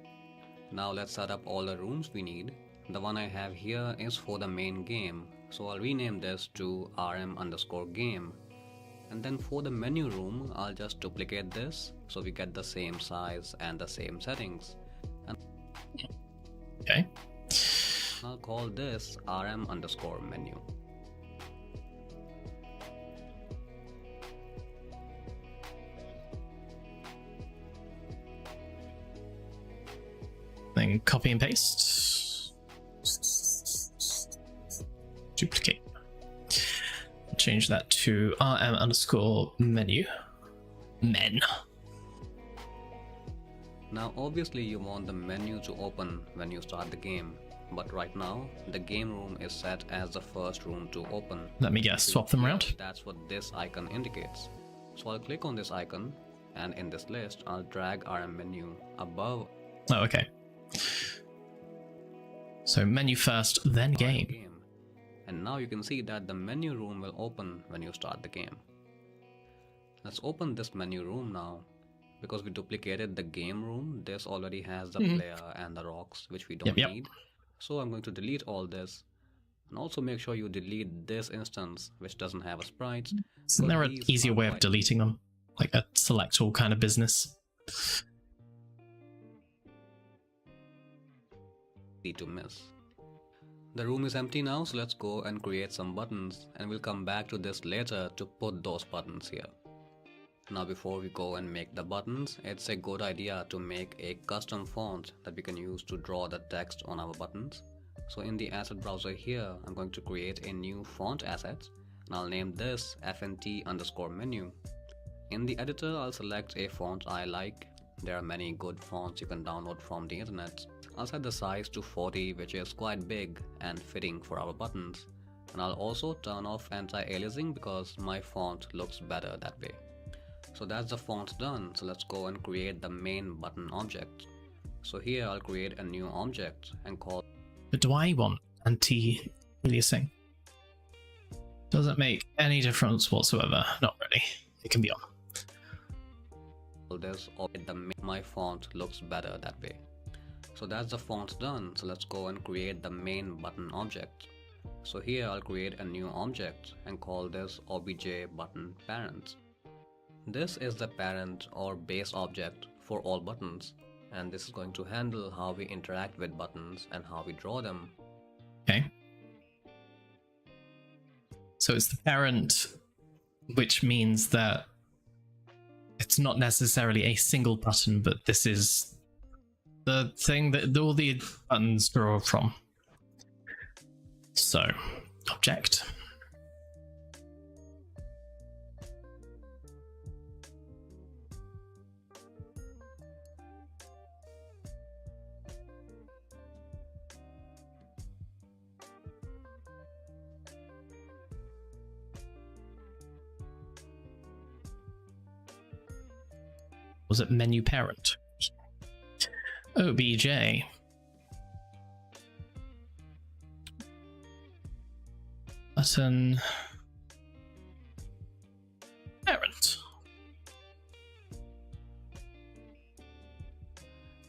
C: Now let's set up all the rooms we need. The one I have here is for the main game, so I'll rename this to rm_game. And then for the menu room, I'll just duplicate this so we get the same size and the same settings. And
A: Okay.
C: I'll call this rm_menu.
A: Then copy and paste. Duplicate. Change that to rm_menu. Men.
C: Now obviously you want the menu to open when you start the game, but right now the game room is set as the first room to open.
A: Let me guess, swap them around.
C: That's what this icon indicates. So I'll click on this icon and in this list I'll drag rm menu above.
A: Oh, okay. So menu first, then game.
C: And now you can see that the menu room will open when you start the game. Let's open this menu room now. Because we duplicated the game room, this already has the player and the rocks, which we don't need. So I'm going to delete all this. And also make sure you delete this instance, which doesn't have a sprite.
A: Isn't there an easier way of deleting them? Like a select all kind of business?
C: To miss. The room is empty now, so let's go and create some buttons, and we'll come back to this later to put those buttons here. Now before we go and make the buttons, it's a good idea to make a custom font that we can use to draw the text on our buttons. So in the asset browser here, I'm going to create a new font asset, and I'll name this fnt_menu. In the editor, I'll select a font I like. There are many good fonts you can download from the internet. I'll set the size to 40, which is quite big and fitting for our buttons. And I'll also turn off anti-aliasing because my font looks better that way. So that's the font done. So let's go and create the main button object. So here I'll create a new object and call.
A: But do I want anti aliasing. Doesn't make any difference whatsoever. Not really. It can be on.
C: This or my font looks better that way. So that's the font done. So let's go and create the main button object. So here I'll create a new object and call this obj button parent. This is the parent or base object for all buttons, and this is going to handle how we interact with buttons and how we draw them.
A: Okay. So it's the parent, which means that it's not necessarily a single button, but this is the thing that all the buttons draw from. So, object. Was it menu parent? OBJ. Button parent.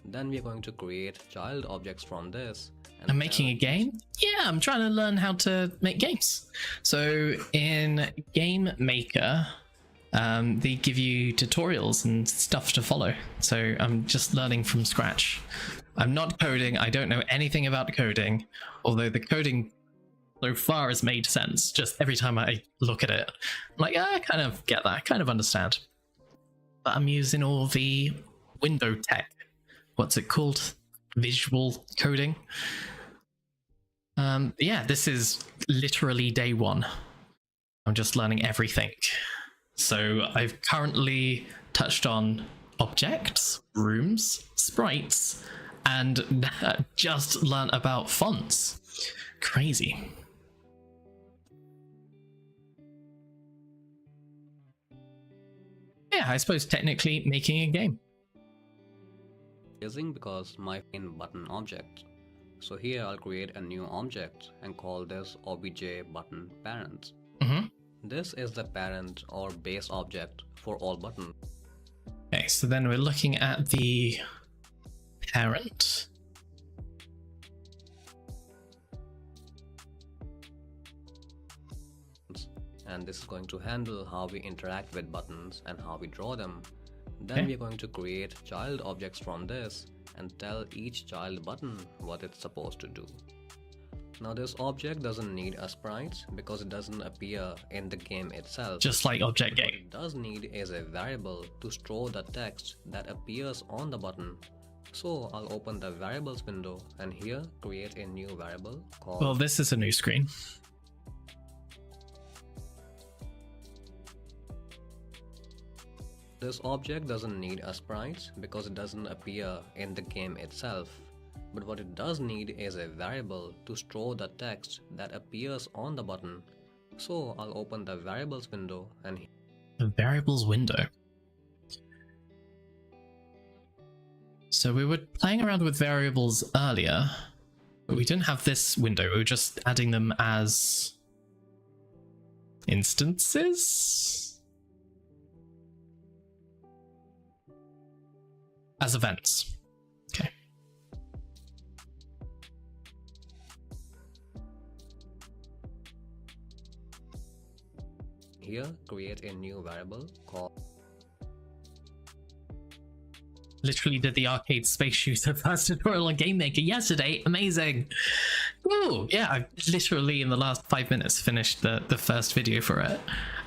C: Then we are going to create child objects from this.
A: I'm making a game? Yeah, I'm trying to learn how to make games. So in Game Maker, they give you tutorials and stuff to follow. So I'm just learning from scratch. I'm not coding. I don't know anything about coding, although the coding so far has made sense. Just every time I look at it, I'm like, I kind of get that. I kind of understand. But I'm using all the window tech. What's it called? Visual coding. Yeah, this is literally day one. I'm just learning everything. So I've currently touched on objects, rooms, sprites, and just learned about fonts. Crazy. Yeah, I suppose technically making a game.
C: Because my main button object. So here I'll create a new object and call this obj button parent. This is the parent or base object for all buttons.
A: Okay, so then we're looking at the parent.
C: And this is going to handle how we interact with buttons and how we draw them. Then we are going to create child objects from this and tell each child button what it's supposed to do. Now this object doesn't need a sprite because it doesn't appear in the game itself.
A: Just like object
C: What
A: game.
C: it does need is a variable to store the text that appears on the button. So I'll open the variables window and here create a new variable called...
A: Well, this is a new screen.
C: This object doesn't need a sprite because it doesn't appear in the game itself. But what it does need is a variable to store the text that appears on the button. So I'll open the variables window and
A: The variables window. So we were playing around with variables earlier, but we didn't have this window. We were just adding them as instances? As events. Okay.
C: here create a new variable called...
A: Literally did the arcade space shooter first tutorial on Game Maker yesterday. Amazing. Ooh, yeah, I literally in the last 5 minutes finished the first video for it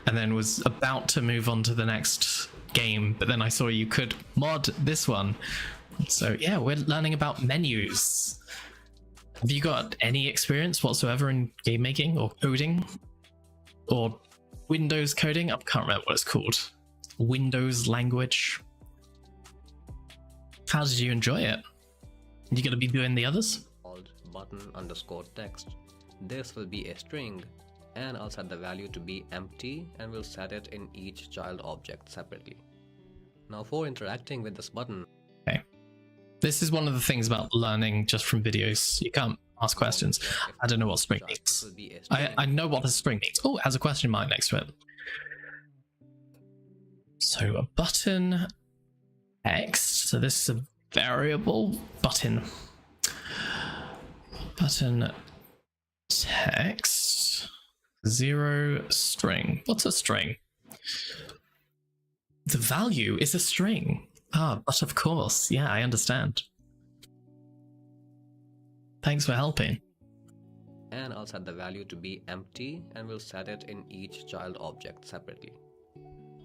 A: and then was about to move on to the next game, but then I saw you could mod this one. So yeah, we're learning about menus. Have you got any experience whatsoever in game making or coding or Windows coding? I can't remember what it's called. Windows language. How did you enjoy it? You gonna be doing the others?
C: called button_text. This will be a string, and I'll set the value to be empty and we'll set it in each child object separately. Now for interacting with this button,
A: Okay. This is one of the things about learning just from videos. You can't ask questions. I don't know what string means. I know what the string means. Oh, it has a question mark next to it. So a button text. So this is a variable button. Button text 0 string. What's a string? The value is a string. Ah, but of course. Yeah, I understand. Thanks for helping.
C: And I'll set the value to be empty and we'll set it in each child object separately.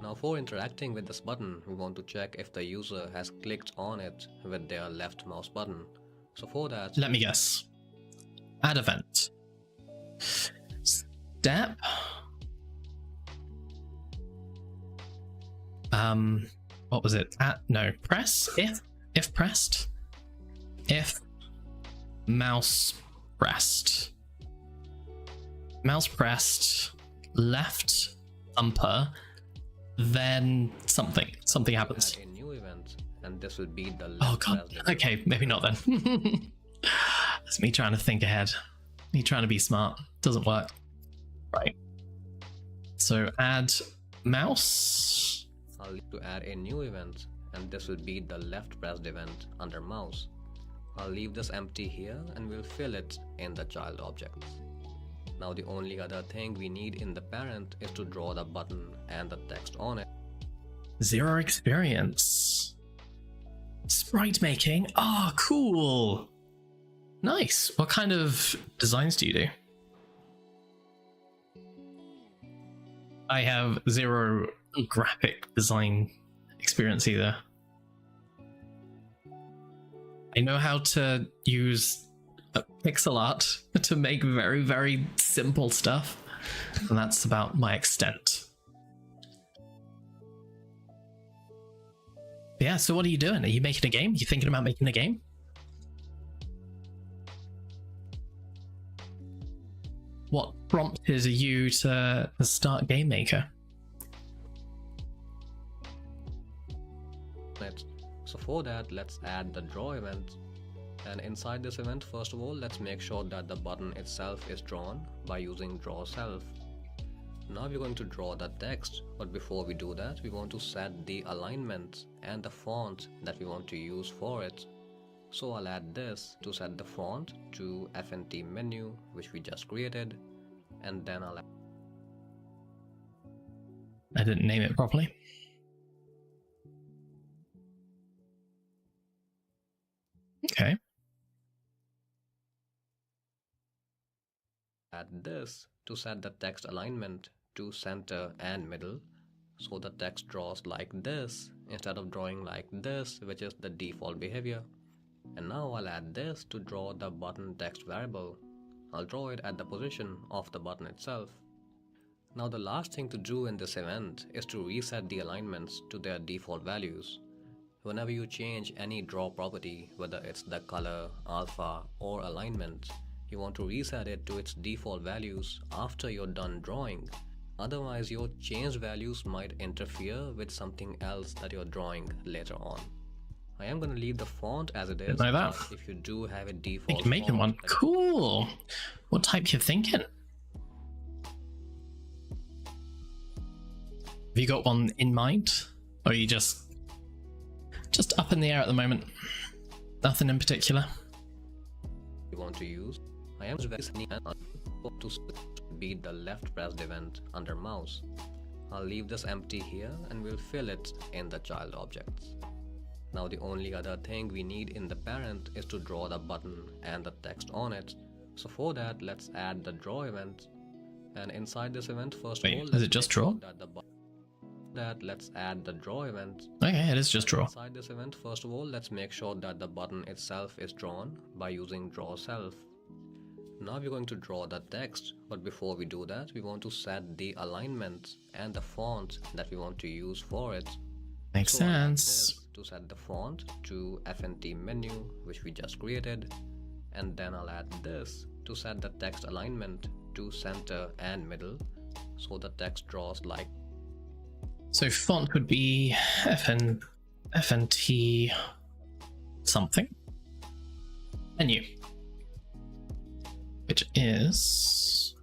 C: Now for interacting with this button, we want to check if the user has clicked on it with their left mouse button. So for that,
A: let me guess. Add event. Step. What was it? No, press. If pressed. If mouse pressed. Mouse pressed. Left thumper. Then something happens.
C: add a new event, and this will be the
A: Oh
C: left
A: god.
C: pressed
A: Okay, maybe not then. That's me trying to think ahead. Me trying to be smart. Doesn't work. Right. So add mouse.
C: I'll need to add a new event, and this will be the left pressed event under mouse. I'll leave this empty here and we'll fill it in the child objects. Now the only other thing we need in the parent is to draw the button and the text on it.
A: 0 experience. Sprite making. Ah, cool. Nice. What kind of designs do you do? I have 0 graphic design experience either. I know how to use pixel art to make very, very simple stuff, and that's about my extent. But yeah, so what are you doing? Are you making a game? Are you thinking about making a game? What prompted you to start Game Maker?
C: So for that, let's add the draw event. And inside this event, first of all, let's make sure that the button itself is drawn by using draw self. Now we're going to draw the text, but before we do that, we want to set the alignment and the font that we want to use for it. So I'll add this to set the font to FNT menu, which we just created, and then I'll add
A: I didn't name it properly. Okay.
C: this to set the text alignment to center and middle, so the text draws like this instead of drawing like this, which is the default behavior. And now I'll add this to draw the button text variable. I'll draw it at the position of the button itself. Now the last thing to do in this event is to reset the alignments to their default values. Whenever you change any draw property, whether it's the color, alpha, or alignment, you want to reset it to its default values after you're done drawing. Otherwise, your changed values might interfere with something else that you're drawing later on. I am going to leave the font as it is.
A: Like that.
C: If you do have a default
A: You can make one. Cool. What type you thinking? Have you got one in mind? Or are you just up in the air at the moment? Nothing in particular?
C: You want to use? I am to be the left pressed event under mouse. I'll leave this empty here and we'll fill it in the child objects. Now the only other thing we need in the parent is to draw the button and the text on it. So for that, let's add the draw event. And inside this event, first of all,
A: is it just draw?
C: Let's add the draw event.
A: Okay, it is just draw.
C: Inside this event, first of all, let's make sure that the button itself is drawn by using draw self. Now we're going to draw the text, but before we do that, we want to set the alignment and the font that we want to use for it.
A: Makes sense.
C: To set the font to FNT menu, which we just created, and then I'll add this to set the text alignment to center and middle, so the text draws like.
A: So font would be FNT something. Menu. which is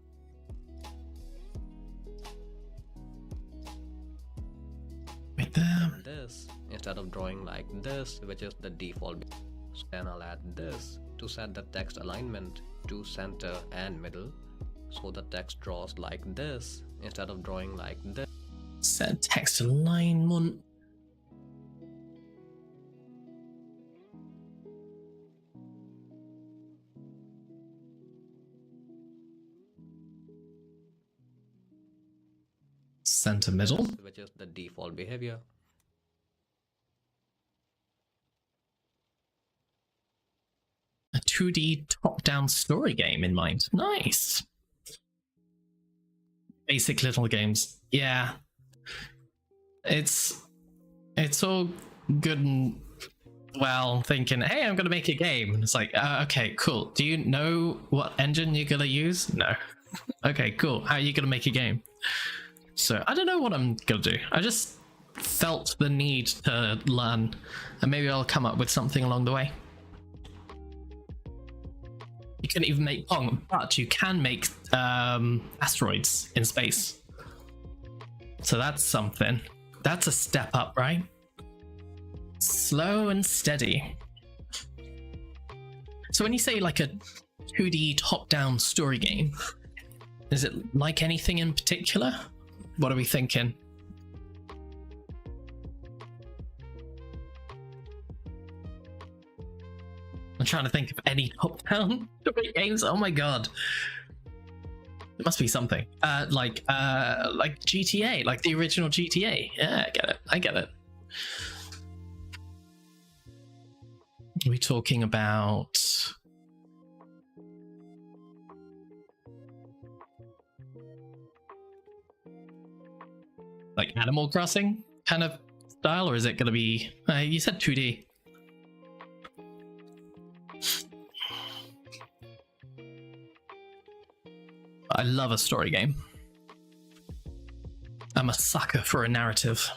A: right there.
C: This instead of drawing like this, which is the default. So then I'll add this to set the text alignment to center and middle, so the text draws like this instead of drawing like this.
A: Set text alignment. Center middle.
C: Which is the default behavior.
A: A 2D top-down story game in mind. Nice. Basic little games. Yeah. It's all good and well thinking, hey, I'm gonna make a game. And it's like, okay, cool. Do you know what engine you're gonna use? No. Okay, cool. How are you gonna make a game? So I don't know what I'm gonna do. I just felt the need to learn, and maybe I'll come up with something along the way. You couldn't even make Pong, but you can make asteroids in space. So that's something. That's a step up, right? Slow and steady. So when you say like a 2D top-down story game, is it like anything in particular? What are we thinking? I'm trying to think of any top-down story games. Oh my god. There must be something. Like GTA, like the original GTA. Yeah, I get it. I get it. Are we talking about like Animal Crossing kind of style, or is it going to be? You said 2D. I love a story game. I'm a sucker for a narrative.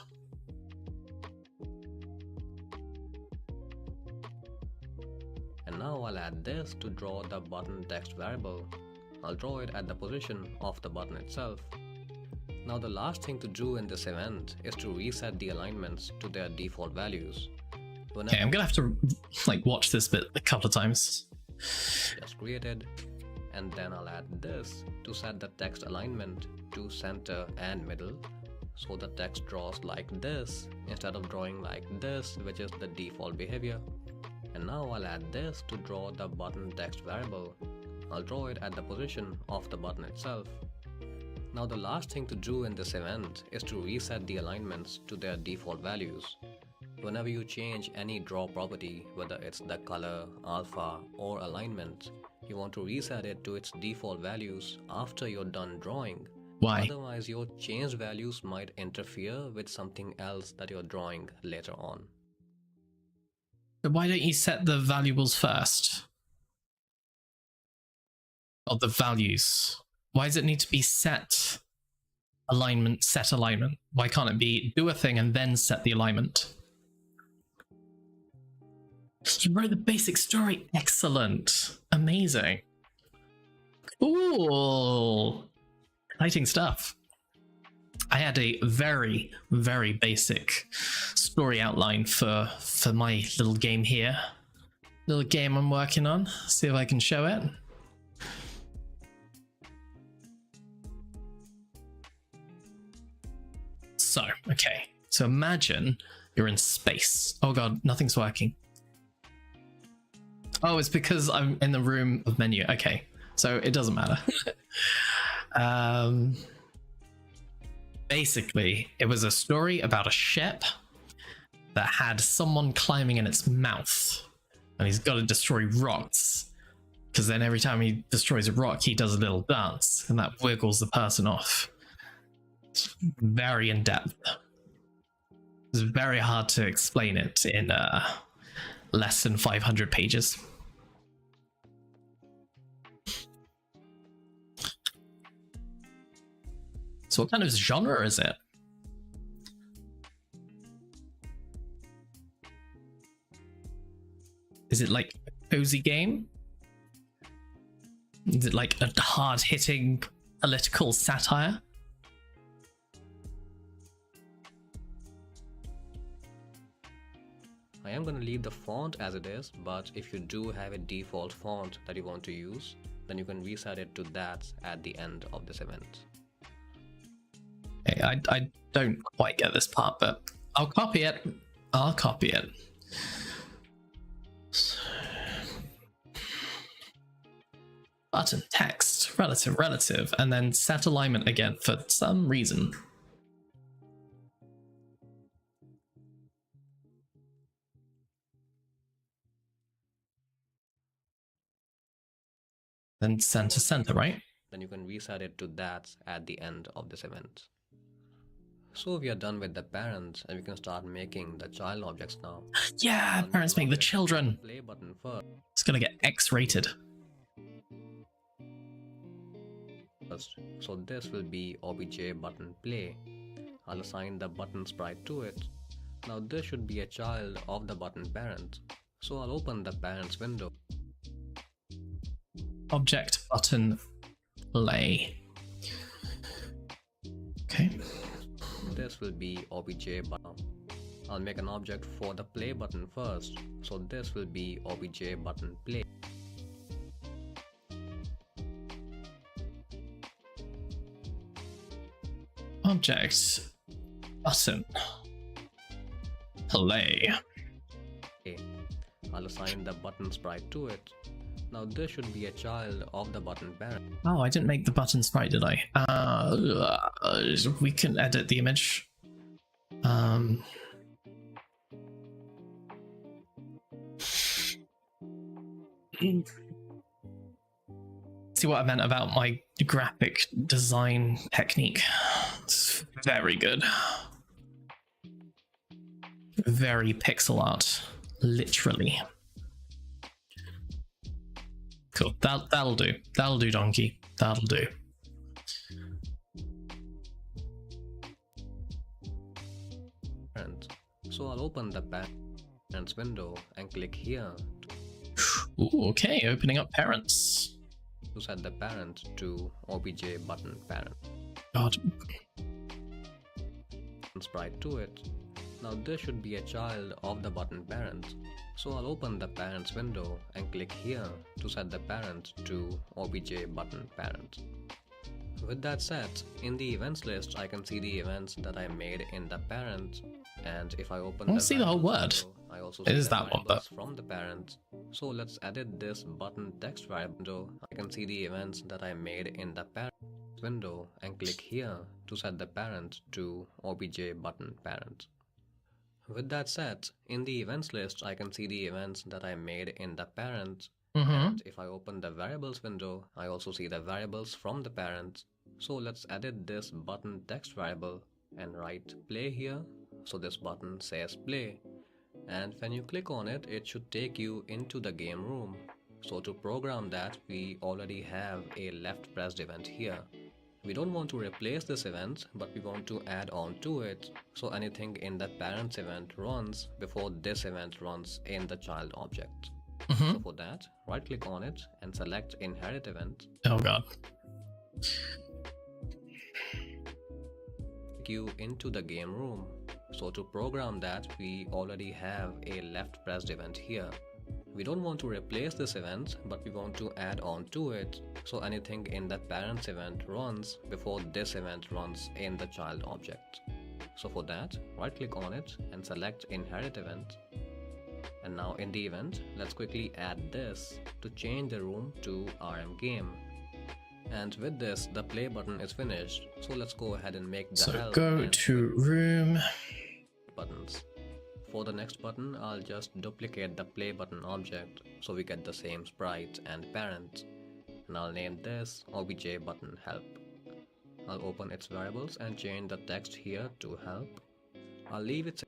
C: And now I'll add this to draw the button text variable. I'll draw it at the position of the button itself. Now the last thing to do in this event is to reset the alignments to their default values.
A: Okay, I'm gonna have to like watch this bit a couple of times.
C: Just created, and then I'll add this to set the text alignment to center and middle, so the text draws like this instead of drawing like this, which is the default behavior. And now I'll add this to draw the button text variable. I'll draw it at the position of the button itself. Now the last thing to do in this event is to reset the alignments to their default values. Whenever you change any draw property, whether it's the color, alpha, or alignment, you want to reset it to its default values after you're done drawing.
A: Why?
C: Otherwise, your changed values might interfere with something else that you're drawing later on.
A: Why don't you set the valuables first? Or the values? Why does it need to be set alignment, set alignment? Why can't it be do a thing and then set the alignment? You wrote the basic story. Excellent. Amazing. Cool. Exciting stuff. I had a very, very basic story outline for my little game here. Little game I'm working on. See if I can show it. So, okay. So imagine you're in space. Oh god, nothing's working. Oh, it's because I'm in the room of menu. Okay, so it doesn't matter. Basically, it was a story about a ship that had someone climbing in its mouth, and he's got to destroy rocks, because then every time he destroys a rock, he does a little dance, and that wiggles the person off. It's very in-depth. It's very hard to explain it in less than 500 pages. So what kind of genre is it? Is it like a cozy game? Is it like a hard-hitting political satire?
C: I am going to leave the font as it is, but if you do have a default font that you want to use, then you can reset it to that at the end of this event.
A: Okay, I don't quite get this part, but I'll copy it. I'll copy it. Button, text, relative, and then set alignment again for some reason. Then center, right?
C: Then you can reset it to that at the end of this event. So we are done with the parents and we can start making the child objects now.
A: Yeah, parents make the children.
C: Play button first.
A: It's gonna get X-rated.
C: So this will be obj button play. I'll assign the button sprite to it. Now this should be a child of the button parent. So I'll open the parents window.
A: Object button play. Okay.
C: This will be obj button. I'll make an object for the play button first. So this will be obj button play.
A: Object button play.
C: Okay. I'll assign the button sprite to it. Now this should be a child of the button parent.
A: Oh, I didn't make the button sprite, did I? We can edit the image. See what I meant about my graphic design technique? It's very good. Very pixel art, literally. Cool. That'll do. That'll do, Donkey. That'll do.
C: So I'll open the parents window and click here
A: Ooh, okay, opening up parents.
C: to set the parent to obj button parent.
A: God.
C: Sprite to it. Now this should be a child of the button parent. So I'll open the parents window and click here to set the parent to obj button parent. With that set, in the events list I can see the events that I made in the parent, and if I open
A: see the whole word.
C: window, I also
A: It
C: see
A: is
C: the
A: that one,
C: variables from the parent. So let's edit this button text variable. I can see the events that I made in the parent window and click here to set the parent to obj button parent. With that set, in the events list I can see the events that I made in the parent, and if I open the variables window, I also see the variables from the parent. So let's edit this button text variable and write play here. So this button says play, and when you click on it, it should take you into the game room. So to program that, we already have a left pressed event here. We don't want to replace this event, but we want to add on to it. So anything in the parents event runs before this event runs in the child object. So for that, right click on it and select inherit event.
A: Oh god.
C: Take you into the game room. So to program that, we already have a left pressed event here. We don't want to replace this event, but we want to add on to it. So anything in the parents event runs before this event runs in the child object. So for that, right click on it and select inherit event. And now in the event, let's quickly add this to change the room to RM game. And with this, the play button is finished. So let's go ahead and make the
A: So
C: help
A: go
C: and
A: to room.
C: buttons. For the next button, I'll just duplicate the play button object so we get the same sprite and parent. And I'll name this obj button help. I'll open its variables and change the text here to help. I'll leave it.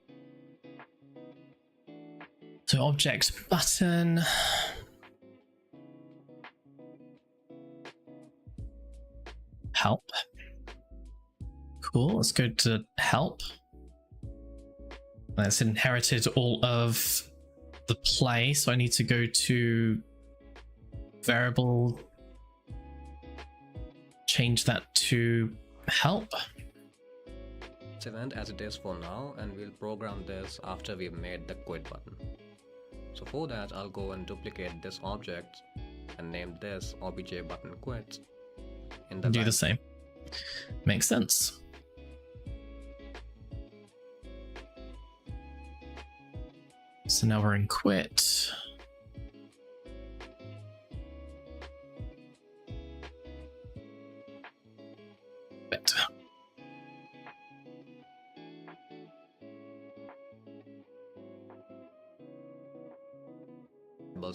A: So object button. Help. Cool, let's go to help. That's inherited all of the play, so I need to go to variable change that to help.
C: Event as it is for now, and we'll program this after we've made the quit button. So for that, I'll go and duplicate this object and name this obj button quit. In the
A: Do the same. Makes sense. So now we're in quit. Quit.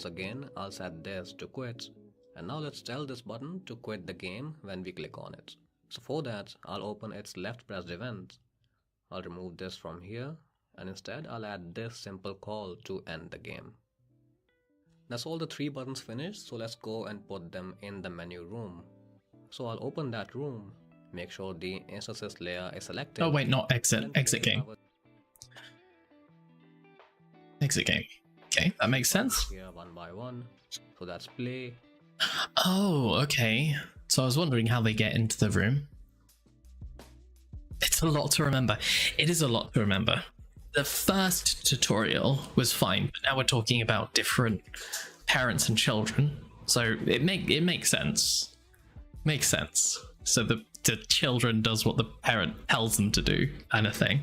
C: Again, I'll set this to quit, and now let's tell this button to quit the game when we click on it. So for that, I'll open its left pressed event. I'll remove this from here, and instead I'll add this simple call to end the game. That's all the 3 buttons finished, so let's go and put them in the menu room. So I'll open that room, make sure the instances layer is selected.
A: Oh wait, not exit. Exit game. Exit game. Okay, that makes sense.
C: Here one by one. So that's play.
A: Oh, okay. So I was wondering how they get into the room. It's a lot to remember. It is a lot to remember. The first tutorial was fine, but now we're talking about different parents and children. So it makes sense. Makes sense. So the children does what the parent tells them to do, kind of thing.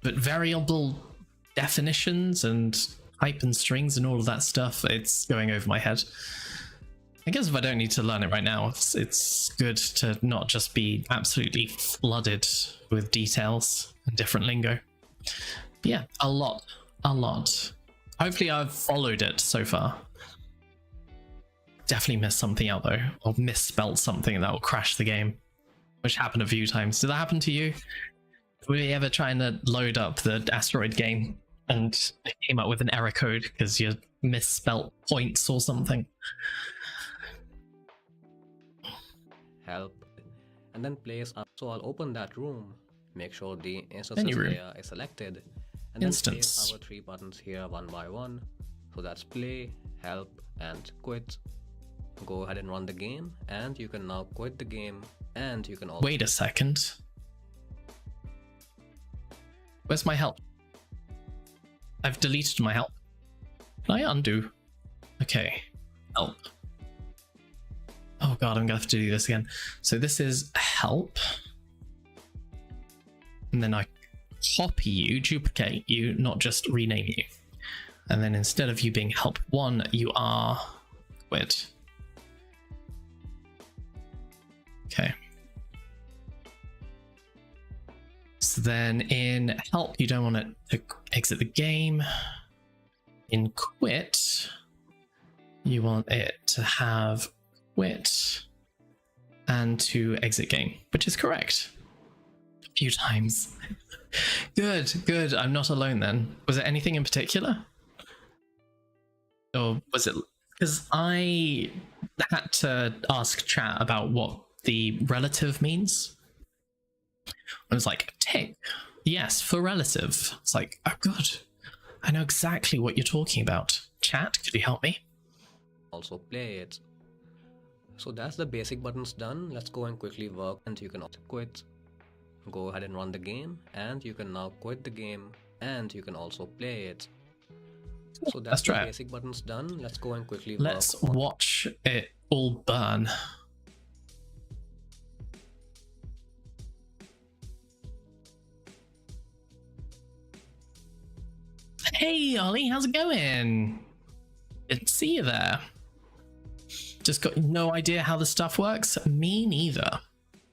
A: But variable definitions and type and strings and all of that stuff, it's going over my head. I guess if I don't need to learn it right now, it's good to not just be absolutely flooded with details and different lingo. But yeah, a lot. Hopefully I've followed it so far. Definitely missed something out though, or misspelt something that will crash the game, which happened a few times. Did that happen to you? Were you ever trying to load up the Asteroid game and it came up with an error code because you misspelt points or something?
C: Help. And then place up. So I'll open that room, make sure the instances layer is selected, and then place our 3 buttons here one by one. So that's play, help, and quit. Go ahead and run the game, and you can now quit the game, and you can also...
A: Wait a second. Where's my help? I've deleted my help. Can I undo? Okay, help. Oh god, I'm gonna have to do this again. So this is help. And then I copy you, duplicate you, not just rename you. And then instead of you being help 1, you are quit. Okay. So then in help, you don't want it to exit the game. In quit, you want it to have quit and to exit game, which is correct. A few times. Good. I'm not alone then. Was it anything in particular? Or was it... Because I had to ask chat about what the relative means. I was like, tick. Yes, for relative. It's like, oh god, I know exactly what you're talking about. Chat, could you help me?
C: Also play it. So that's the basic buttons done. Let's go and quickly work, and you can also quit. Go ahead and run the game, and you can now quit the game, and you can also play it. So that's the basic buttons done. Let's go and quickly work.
A: Let's watch it all burn. Hey Ollie, how's it going? Good to see you there. Just got no idea how the stuff works? Me neither.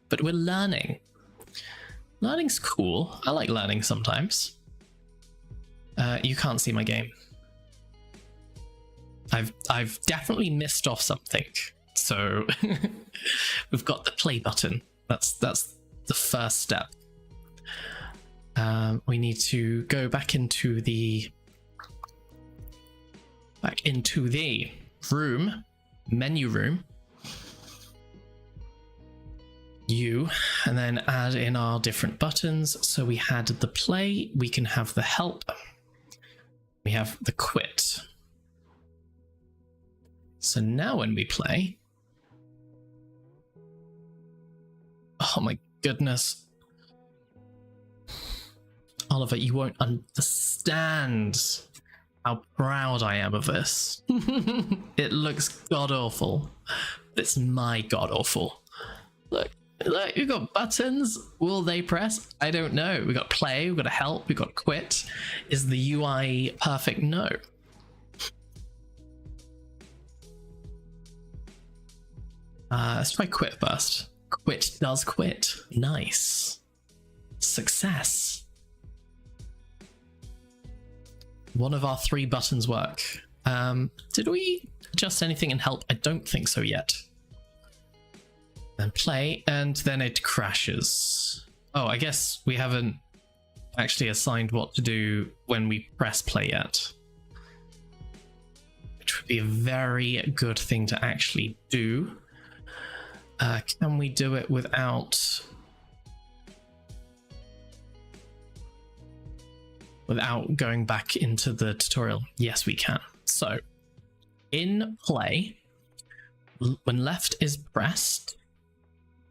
A: But we're learning. Learning's cool. I like learning sometimes. You can't see my game. I've definitely missed off something. So we've got the play button. That's the first step. We need to go back into the room, menu room, and then add in our different buttons. So we had the play, we can have the help, we have the quit. So now when we play... Oh my goodness. Oliver, you won't understand how proud I am of this. It looks god-awful. It's my god-awful. Look, we've got buttons. Will they press? I don't know. We've got play, we've got help, we've got quit. Is the UI perfect? No. Let's try quit first. Quit does quit. Nice. Success. One of our 3 buttons work. Did we adjust anything in help? I don't think so yet. Then play, and then it crashes. Oh, I guess we haven't actually assigned what to do when we press play yet. Which would be a very good thing to actually do. Can we do it without going back into the tutorial? Yes, we can. So in play, when left is pressed,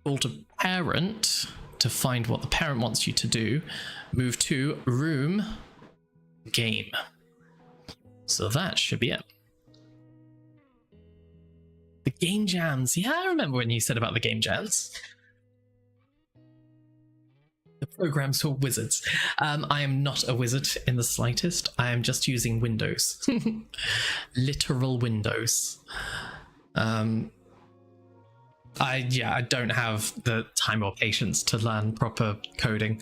A: call to parent to find what the parent wants you to do, move to room, game. So that should be it. The game jams. Yeah, I remember when you said about the game jams. The programs for wizards. I am not a wizard in the slightest. I am just using Windows. Literal Windows. I don't have the time or patience to learn proper coding.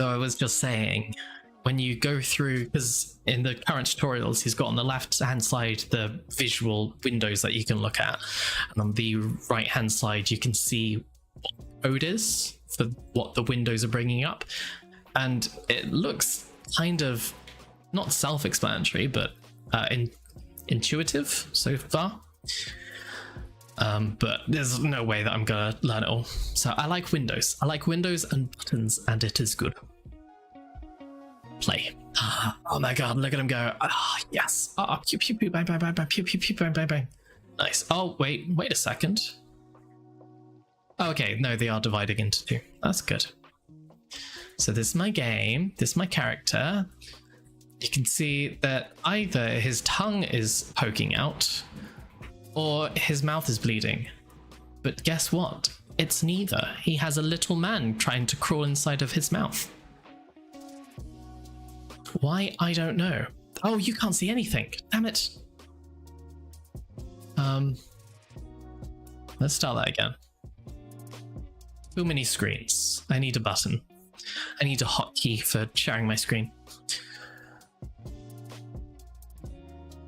A: So I was just saying, when you go through, because in the current tutorials, he's got on the left-hand side the visual windows that you can look at, and on the right-hand side you can see what the code is for what the windows are bringing up, and it looks kind of not self-explanatory, but intuitive so far. But there's no way that I'm gonna learn it all. So I like Windows. I like Windows and buttons, and it is good. Play. Oh my god, look at him go. Ah, yes. Ah, pew pew pew, bang bang bang bang, pew pew pew, bang bang bang. Nice. Oh wait a second. Okay, no, they are dividing into 2. That's good. So this is my game. This is my character. You can see that either his tongue is poking out, or his mouth is bleeding. But guess what? It's neither. He has a little man trying to crawl inside of his mouth. Why? I don't know. Oh, you can't see anything. Damn it. Let's start that again. Too many screens. I need a button. I need a hotkey for sharing my screen.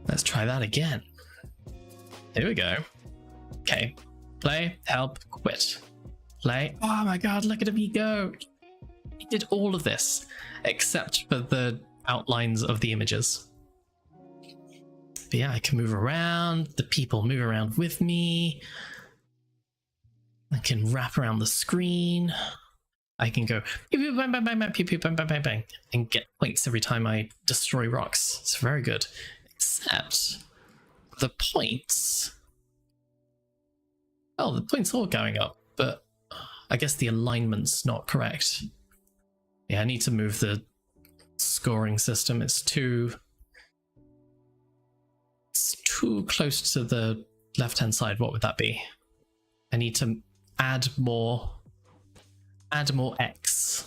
A: Let's try that again. Here we go. Okay. Play, help, quit. Play. Oh my god, look at him go. He did all of this, except for the outlines of the images. But yeah, I can move around. The people move around with me. I can wrap around the screen. I can go pew pew bang bang bang bang pew pew bang bang bang bang and get points every time I destroy rocks. It's very good. Except the points. Oh, the points are going up, but I guess the alignment's not correct. Yeah, I need to move the scoring system. It's too close to the left-hand side. What would that be? I need to add more X.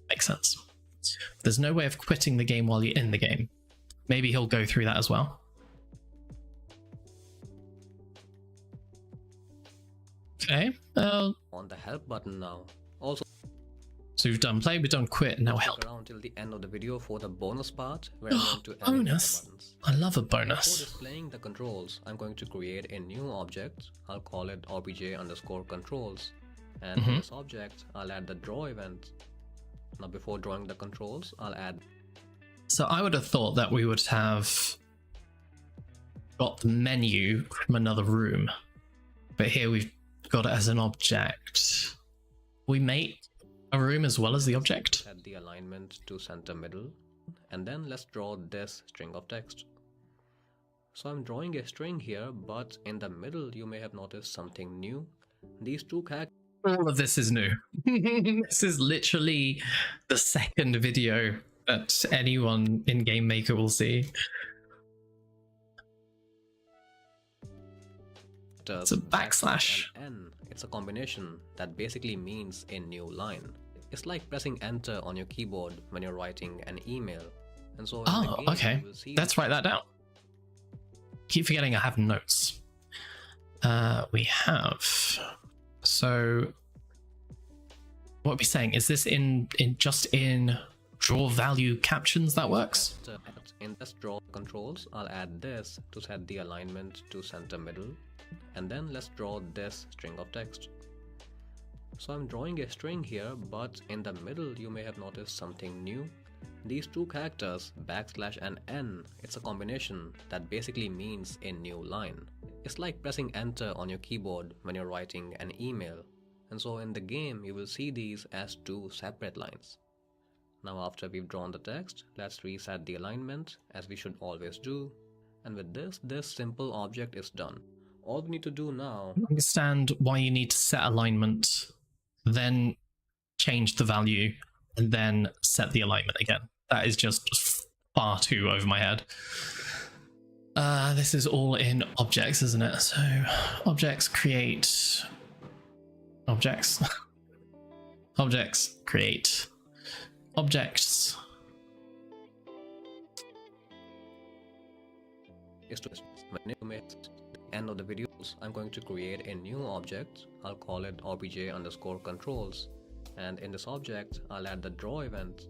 A: Makes sense. There's no way of quitting the game while you're in the game. Maybe he'll go through that as well. Okay.
C: On the help button now. Also,
A: so we've done play, we've done quit, now help.
C: stick around till the end of the video for the bonus part where I'm going to animate
A: Bonus.
C: the buttons.
A: I love a
C: Before
A: bonus.
C: displaying the controls, I'm going to create a new object. I'll call it obj_controls. And in this object, I'll add the draw event. Now before drawing the controls, I'll add...
A: So I would have thought that we would have got the menu from another room, but here we've got it as an object. We make a room as well as the object.
C: Set the alignment to center middle. And then let's draw this string of text. So I'm drawing a string here, but in the middle you may have noticed something new. These two characters.
A: All of this is new. This is literally the second video that anyone in Game Maker will see. It's a backslash.
C: And N. It's a combination that basically means a new line. It's like pressing enter on your keyboard when you're writing an email. And so in the
A: Oh,
C: game,
A: okay.
C: you will see
A: Let's write that down. Keep forgetting I have notes. We have. So, what are we saying? Is this in just in draw value captions that works?
C: In this draw controls, I'll add this to set the alignment to center middle. And then let's draw this string of text. So I'm drawing a string here, but in the middle you may have noticed something new. These two characters, backslash and N, it's a combination that basically means a new line. It's like pressing enter on your keyboard when you're writing an email. And so in the game you will see these as two separate lines. Now after we've drawn the text, let's reset the alignment as we should always do. And with this simple object is done. All we need to do now...
A: I understand why you need to set alignment, then change the value, and then set the alignment again. That is just far too over my head. This is all in objects, isn't it? So objects create objects. Objects create objects.
C: Is to end of the videos, I'm going to create a new object. I'll call it obj_controls, and in this object I'll add the draw event.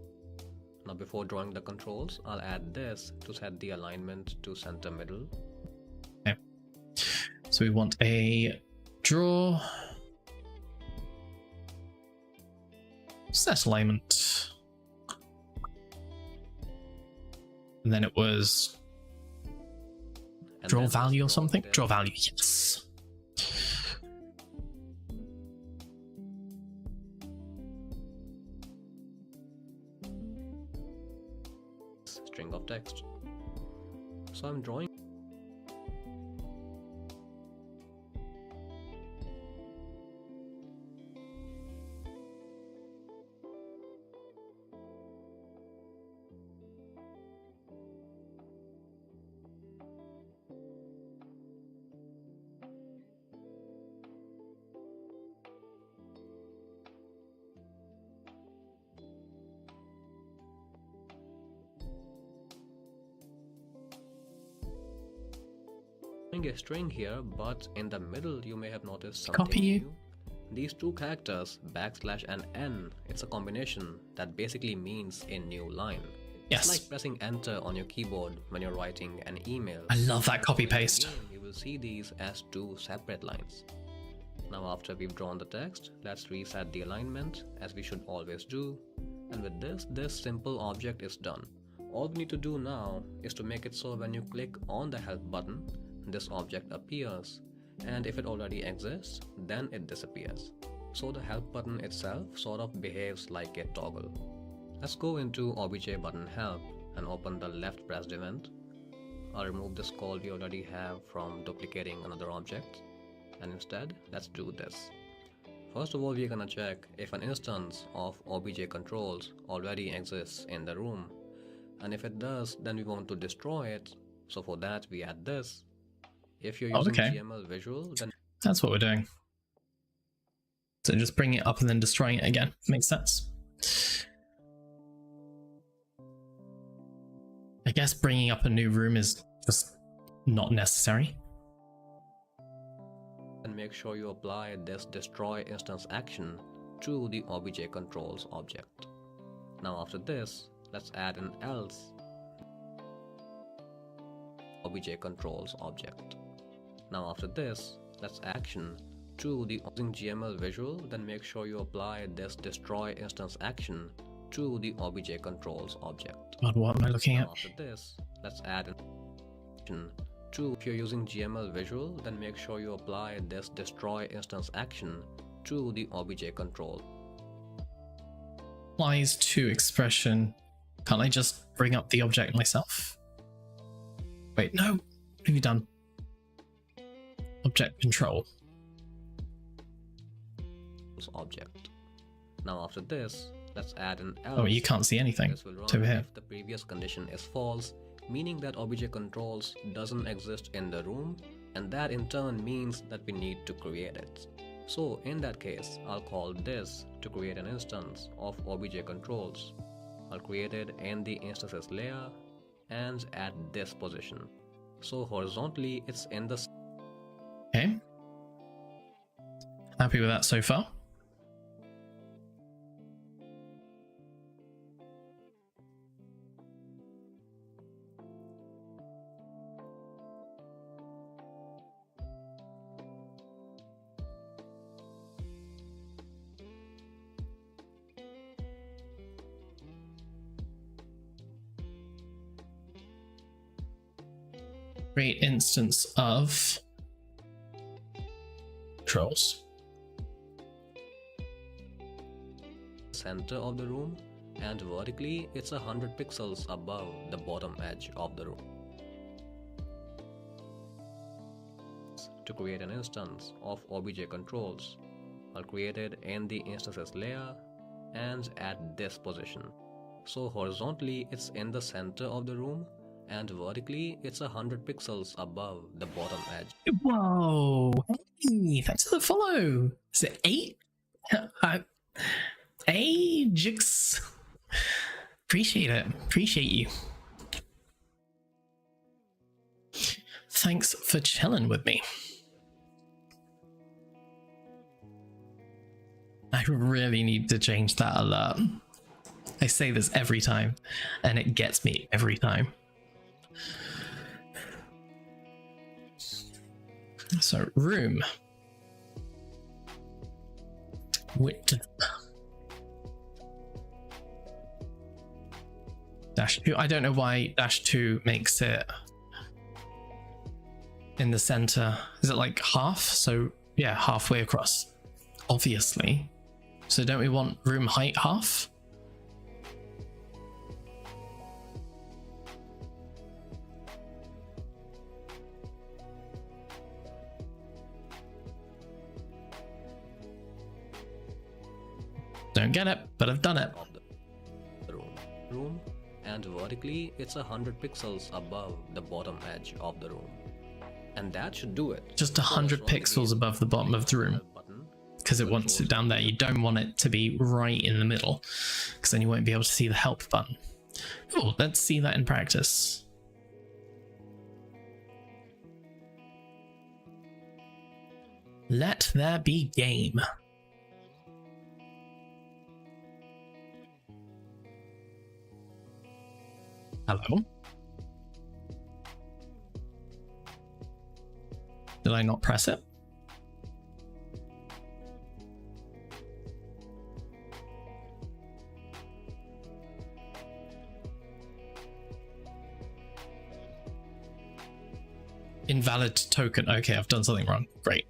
C: Now before drawing the controls, I'll add this to set the alignment to center middle.
A: Okay. So we want a draw set alignment, and then it was
C: And
A: draw
C: then
A: value or
C: let's
A: something.
C: the
A: Draw value, yes.
C: string of text. So I'm drawing a string here, but in the middle you may have noticed something
A: Copy you.
C: new. These two characters, backslash and N, it's a combination that basically means a new line.
A: Yes.
C: It's like pressing enter on your keyboard when you're writing an email.
A: I love that copy
C: In the
A: paste.
C: game, you will see these as two separate lines. Now after we've drawn the text, let's reset the alignment as we should always do. And with this simple object is done. All we need to do now is to make it so when you click on the help button, this object appears, and if it already exists, then it disappears. So the help button itself sort of behaves like a toggle. Let's go into obj button help and open the left pressed event. I'll remove this call we already have from duplicating another object, and instead let's do this. First of all, we're gonna check if an instance of obj controls already exists in the room, and if it does, then we want to destroy it. So for that we add this. If you're using
A: Okay.
C: GML Visual, then
A: That's what we're doing. So just bringing it up and then destroying it again. Makes sense. I guess bringing up a new room is just not necessary.
C: make sure you apply this destroy instance action to the obj controls object. Now after this, let's add an else obj controls object. Now after this, let's action to the using GML visual, then make sure you apply this destroy instance action to the obj controls object.
A: God, what am I looking at?
C: Now after this, let's add an action to, if you're using GML visual, then make sure you apply this destroy instance action to the obj control.
A: Applies to expression. Can't I just bring up the object myself? Wait, no. have you done? Object control.
C: Object. Now after this, let's add an else.
A: Oh, you can't see anything.
C: This will run
A: It's over here.
C: if the previous condition is false, meaning that obj controls doesn't exist in the room, and that in turn means that we need to create it. So in that case, I'll call this to create an instance of obj controls. I'll create it in the instances layer and at this position. So horizontally, it's in the
A: Okay. Happy with that so far? Great instance of controls.
C: center of the room, and vertically it's 100 pixels above the bottom edge of the room. To create an instance of obj controls, I'll create it in the instances layer and at this position. So horizontally it's in the center of the room, and vertically it's 100 pixels above the bottom edge.
A: Whoa! Hey, thanks for the follow. Is it 8? Ajax. Appreciate it. Appreciate you. Thanks for chilling with me. I really need to change that alert. I say this every time, and it gets me every time. So, room. Width. -2. I don't know why -2 makes it in the center. Is it like half? So, yeah, halfway across. Obviously. So, don't we want room height half? Don't get it, but I've done it.
C: Of the room, and vertically it's 100 pixels above the bottom edge of the room, and that should do it.
A: Just 100 pixels above the bottom of the room, because it wants it down there. You don't want it to be right in the middle, because then you won't be able to see the help button. Oh, let's see that in practice. Let there be game. Hello? Did I not press it? Invalid token. Okay, I've done something wrong. Great.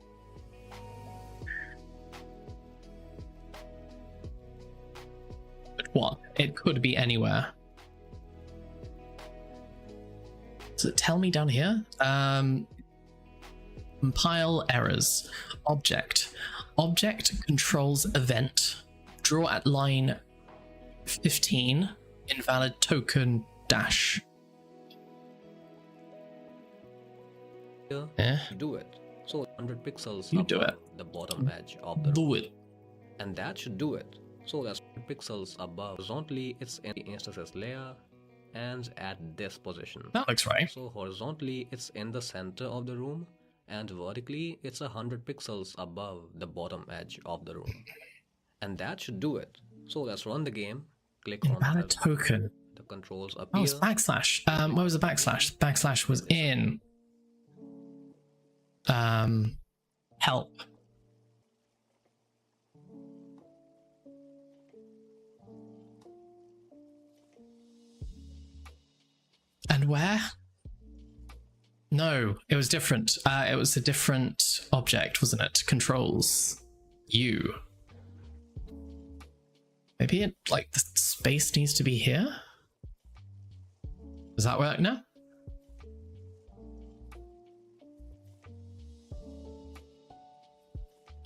A: But what? It could be anywhere. Does it tell me down here? Compile errors. Object. Object controls event. Draw at line 15. Invalid token dash.
C: Here, do it. So 100 pixels
A: You
C: above
A: do it.
C: the bottom edge of the room.
A: Do it.
C: And that should do it. So that's 100 pixels above. Horizontally, it's in the instances layer and at this position.
A: That looks right.
C: So horizontally, it's in the center of the room, and vertically, it's 100 pixels above the bottom edge of the room. And that should do it. So let's run the game. Click on
A: Invalid token.
C: the controls
A: Oh,
C: appear.
A: it's backslash. Where was the backslash? Backslash was in help. And where? No, it was different. It was a different object, wasn't it? Controls. You. Maybe it, like, the space needs to be here? Does that work now?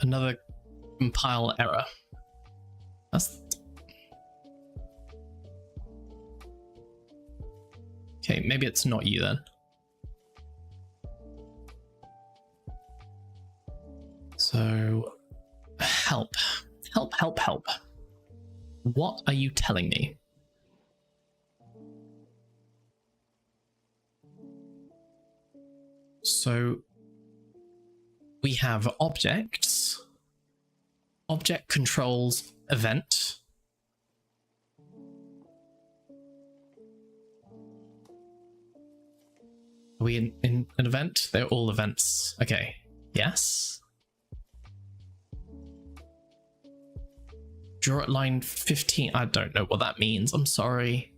A: Another compile error. That's... Okay, maybe it's not you then. So, help. Help, help, help. What are you telling me? So, we have objects, object controls event. Are we in an event? They're all events. Okay. Yes. Draw at line 15. I don't know what that means. I'm sorry.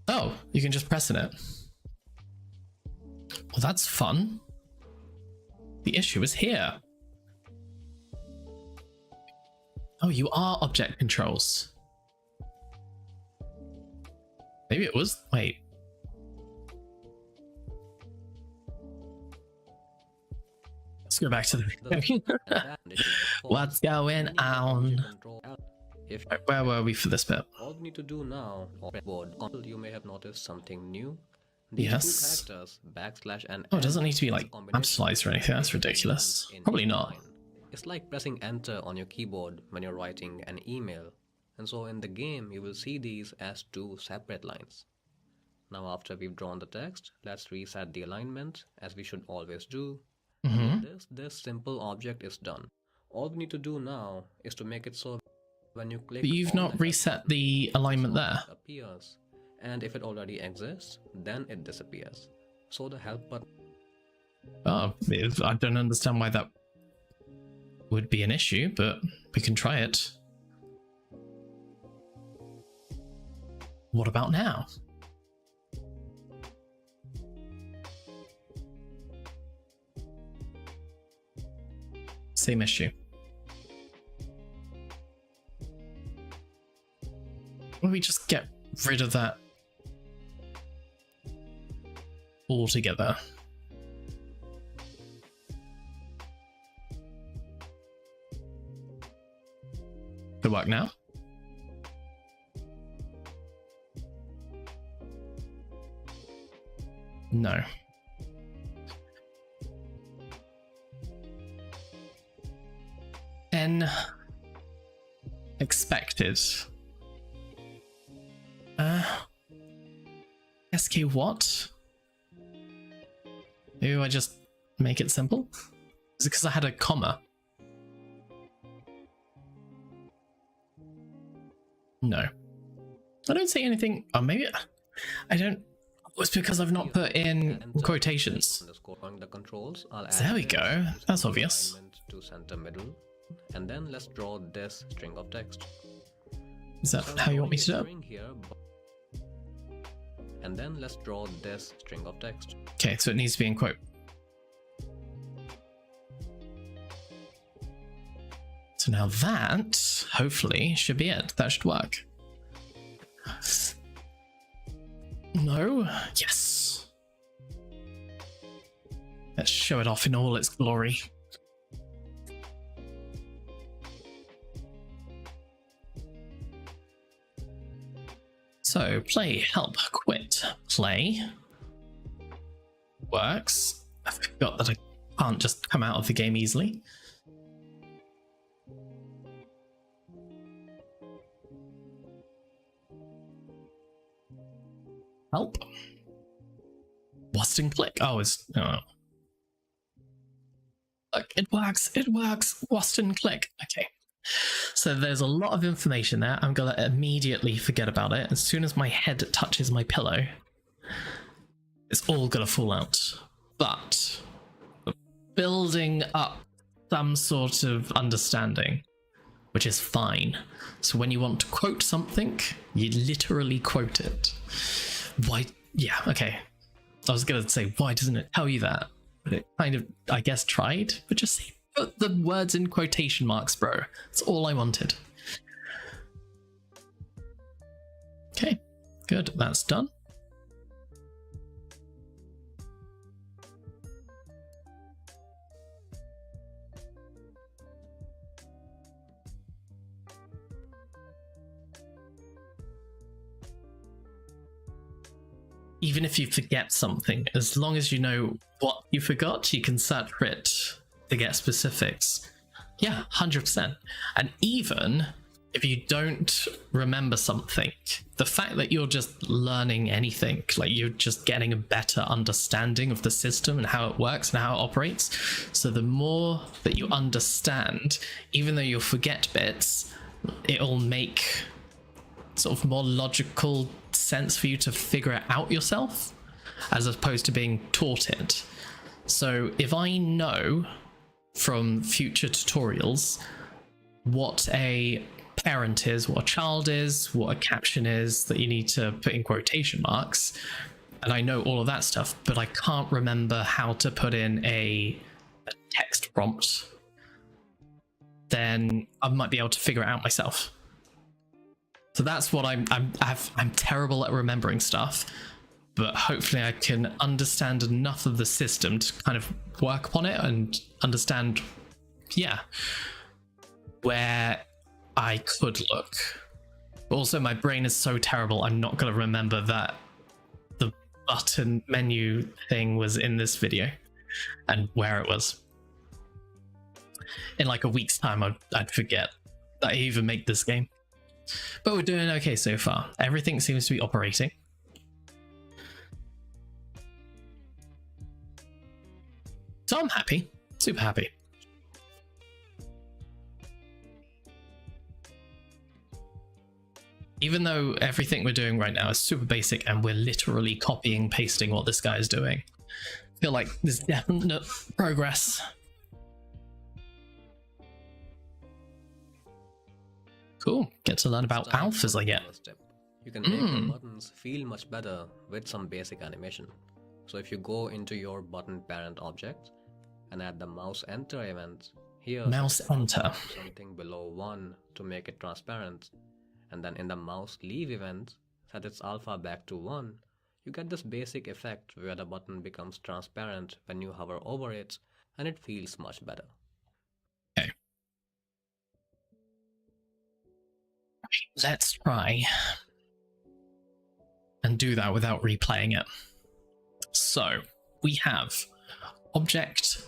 A: Oh, you can just press in it. Well, that's fun. The issue is here. Oh, you are object controls. Maybe it was. Wait. Let's go back to the. What's going on? Where were we for this bit?
C: All we need to do now, board, you may have noticed something new.
A: Yes.
C: Two characters, \, and
A: oh, it doesn't need to be like capitalized or anything. That's ridiculous. Probably not.
C: It's like pressing enter on your keyboard when you're writing an email. And so in the game, you will see these as two separate lines. Now after we've drawn the text, let's reset the alignment, as we should always do. This simple object is done. All we need to do now is to make it so when you click,
A: but you've not reset the alignment there.
C: Appears, and if it already exists, then it disappears. So the help button.
A: Oh, I don't understand why that would be an issue, but we can try it. What about now? Same issue. Why don't we just get rid of that altogether? Good work now. No. N expected. SK what? Maybe I just make it simple? Is it because I had a comma? No. I don't see anything. Oh, maybe I don't. It's because I've not put in quotations.
C: The controls,
A: There we go. That's obvious.
C: To center middle, and then let's draw this string of text.
A: Is that how you want me to do it?
C: Here, and then let's draw this string of text.
A: Okay, so it needs to be in quote. So now that, hopefully, should be it. That should work. No? Yes. Let's show it off in all its glory. So, play, help, quit, play. Works. I forgot that I can't just come out of the game easily. Help. Wasting click. Oh, it's... Oh. Look, it works. It works. Wasting click. Okay. So there's a lot of information there. I'm going to immediately forget about it. As soon as my head touches my pillow, it's all going to fall out. But building up some sort of understanding, which is fine. So when you want to quote something, you literally quote it. Why? Yeah, okay. I was going to say, why doesn't it tell you that? But it kind of, I guess, tried. But just say, put the words in quotation marks, bro. That's all I wanted. Okay, good. That's done. even if you forget something, as long as you know what you forgot, you can search for it to get specifics. Yeah, 100%. And even if you don't remember something, the fact that you're just learning anything, like you're just getting a better understanding of the system and how it works and how it operates. So the more that you understand, even though you'll forget bits, it'll make sort of more logical sense for you to figure it out yourself, as opposed to being taught it. So if I know from future tutorials what a parent is, what a child is, what a caption is that you need to put in quotation marks, and I know all of that stuff, but I can't remember how to put in a text prompt, then I might be able to figure it out myself. So that's what I'm terrible at remembering stuff, but hopefully I can understand enough of the system to kind of work upon it and understand, yeah, where I could look. Also, my brain is so terrible, I'm not going to remember that the button menu thing was in this video and where it was. In like a week's time, I'd forget that I even make this game. But we're doing okay so far. Everything seems to be operating. So I'm happy, super happy. Even though everything we're doing right now is super basic and we're literally copying, pasting what this guy is doing, I feel like there's definite progress. Cool, get to learn about alphas I get.
C: You can make your buttons feel much better with some basic animation. So if you go into your button parent object and add the mouse enter event, here
A: mouse enter
C: something below 1 to make it transparent, and then in the mouse leave event, set its alpha back to 1, you get this basic effect where the button becomes transparent when you hover over it, and it feels much better.
A: Okay. Let's try and do that without replaying it. So we have object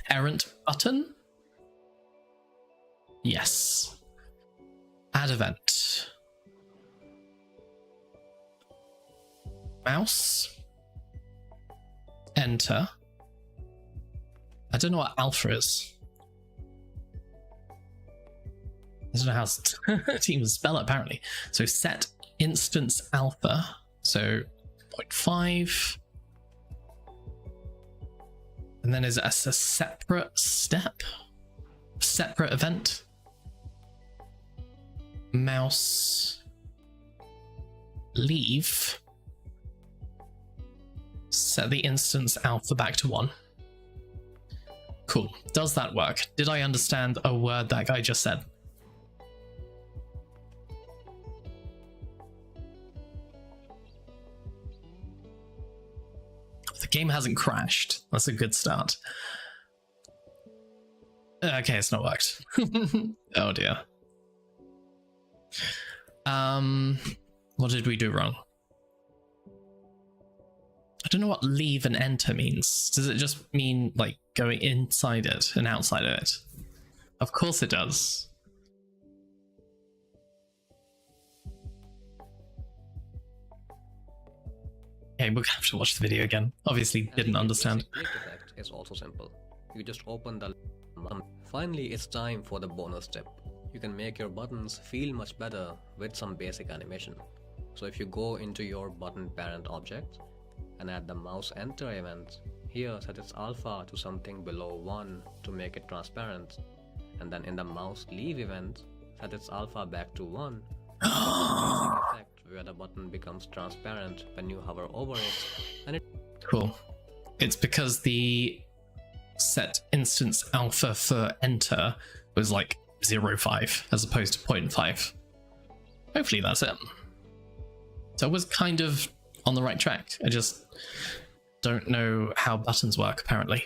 A: parent button. Yes. Add event. Mouse. Enter. I don't know what alpha is. I don't know how to even spell it apparently. So set instance alpha. So 0.5. And then is it a separate step? Separate event? Mouse leave. Set the instance alpha back to 1. Cool. Does that work? Did I understand a word that guy just said? The game hasn't crashed. That's a good start. Okay, it's not worked. Oh dear. What did we do wrong? I don't know what leave and enter means. Does it just mean like going inside it and outside of it? Of course it does. Okay, we're gonna have to watch the video again. Obviously didn't understand.
C: The effect is also simple. You just open the button. Finally, it's time for the bonus tip. You can make your buttons feel much better with some basic animation. So if you go into your button parent object and add the mouse enter event, here set its alpha to something below 1 to make it transparent, and then in the mouse leave event, set its alpha back to 1. Basic effect where the button becomes transparent when you hover over it, and it
A: Cool. It's because the set instance alpha for enter was like 0.5 as opposed to 0.5. Hopefully that's it. So I was kind of on the right track. I just don't know how buttons work, apparently.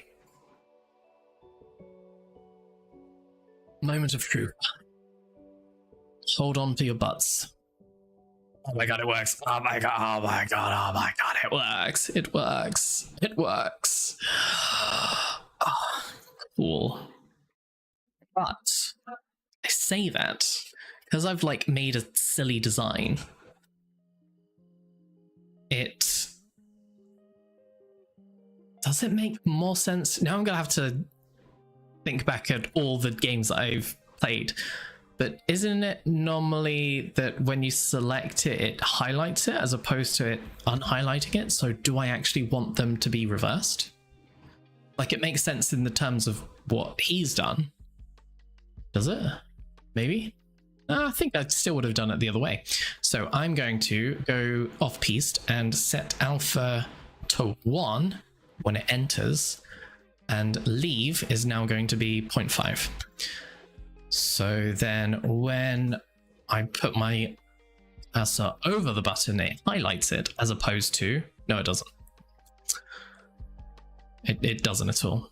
A: Moment of truth. Hold on to your butts. Oh my god, it works. Oh my god, oh my god, oh my god, it works. It works. It works. Oh, cool. But I say that because I've like made a silly design. Does it make more sense? Now I'm gonna have to think back at all the games that I've played. But isn't it normally that when you select it, it highlights it as opposed to it unhighlighting it? So do I actually want them to be reversed? Like, it makes sense in the terms of what he's done. Does it? Maybe? I think I still would have done it the other way. So I'm going to go off-piste and set alpha to 1 when it enters, and leave is now going to be 0.5. So then when I put my cursor over the button, it highlights it, as opposed to... No, it doesn't. It doesn't at all.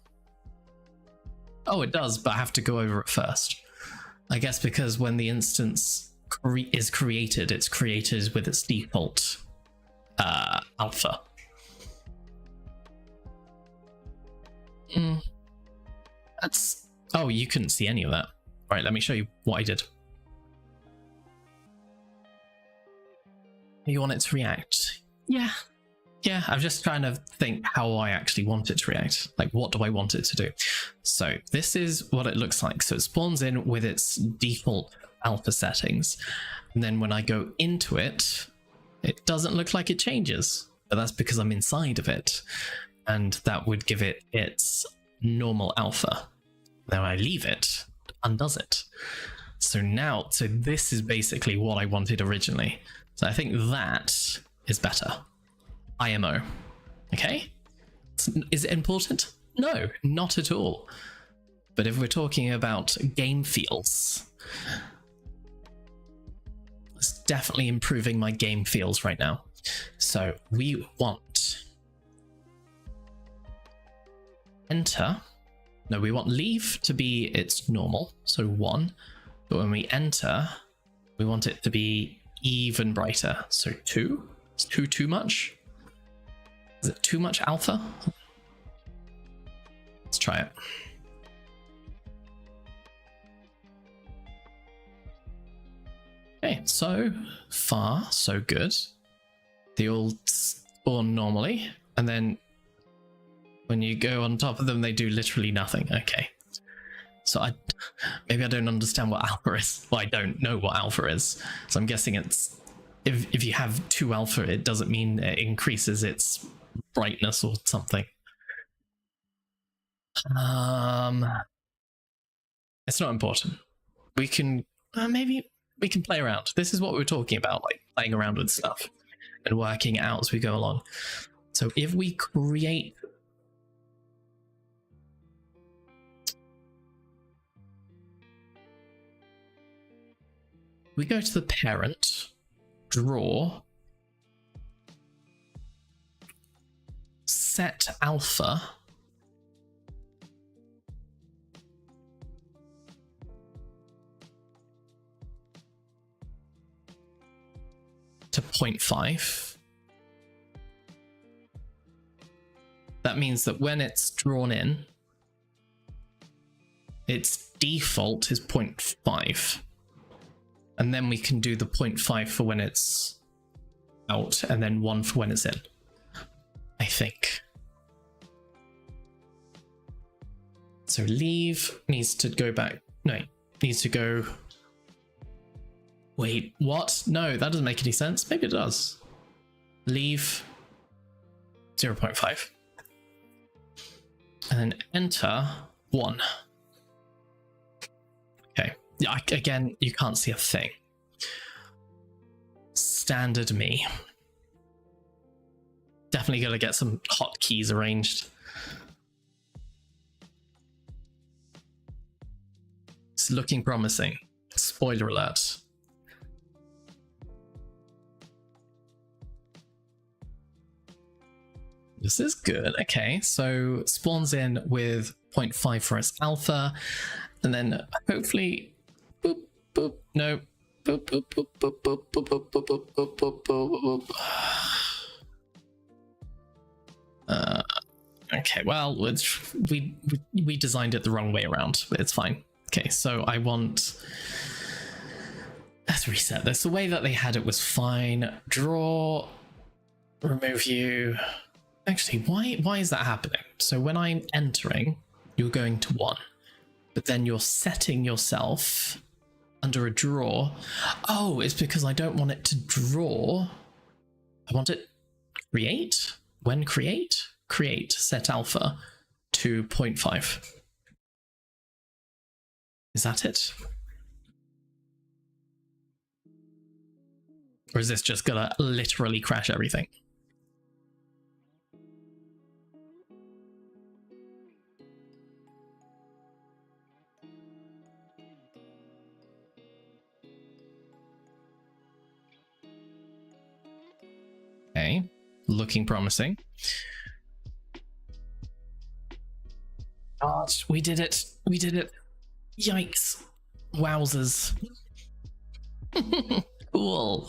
A: Oh, it does, but I have to go over it first. I guess because when the instance is created, it's created with its default alpha. That's... Oh, you couldn't see any of that. All right, let me show you what I did. You want it to react? Yeah, I'm just trying to think how I actually want it to react. Like, what do I want it to do? So this is what it looks like. So it spawns in with its default alpha settings. And then when I go into it, it doesn't look like it changes. But that's because I'm inside of it. And that would give it its normal alpha. Then I leave it, undoes it. So this is basically what I wanted originally. So I think that is better. IMO. Okay? Is it important? No, not at all. But if we're talking about game feels, it's definitely improving my game feels right now. So we want enter. No, we want leave to be its normal, so 1. But when we enter, we want it to be even brighter, so 2. Is 2 too much? Is it too much alpha? Let's try it. Okay, so far, so good. They all spawn normally, and then when you go on top of them, they do literally nothing. Okay. So maybe I don't understand what alpha is. Well, I don't know what alpha is. So I'm guessing it's... If you have 2 alpha, it doesn't mean it increases its brightness or something. It's not important. We can... maybe we can play around. This is what we're talking about, like playing around with stuff and working it out as we go along. So if we create... We go to the parent, draw, set alpha to 0.5. That means that when it's drawn in, its default is 0.5. And then we can do the 0.5 for when it's out, and then 1 for when it's in. I think. So leave needs to go back. No, needs to go... Wait, what? No, that doesn't make any sense. Maybe it does. Leave 0.5. And then enter 1. Okay. Yeah, again, you can't see a thing. Standard me. Definitely gonna get some hotkeys arranged. It's looking promising. Spoiler alert. This is good. Okay, so spawns in with 0.5 for its alpha, and then hopefully, boop, boop, no, Okay, well, we designed it the wrong way around, but it's fine. Okay, so I want... Let's reset this. The way that they had it was fine. Draw, remove you. Actually, why is that happening? So when I'm entering, you're going to 1, but then you're setting yourself under a draw. Oh, it's because I don't want it to draw. I want it create. When create set alpha to 0.5. Is that it? Or is this just gonna literally crash everything? Okay, looking promising. God, we did it. We did it. Yikes. Wowzers. Cool.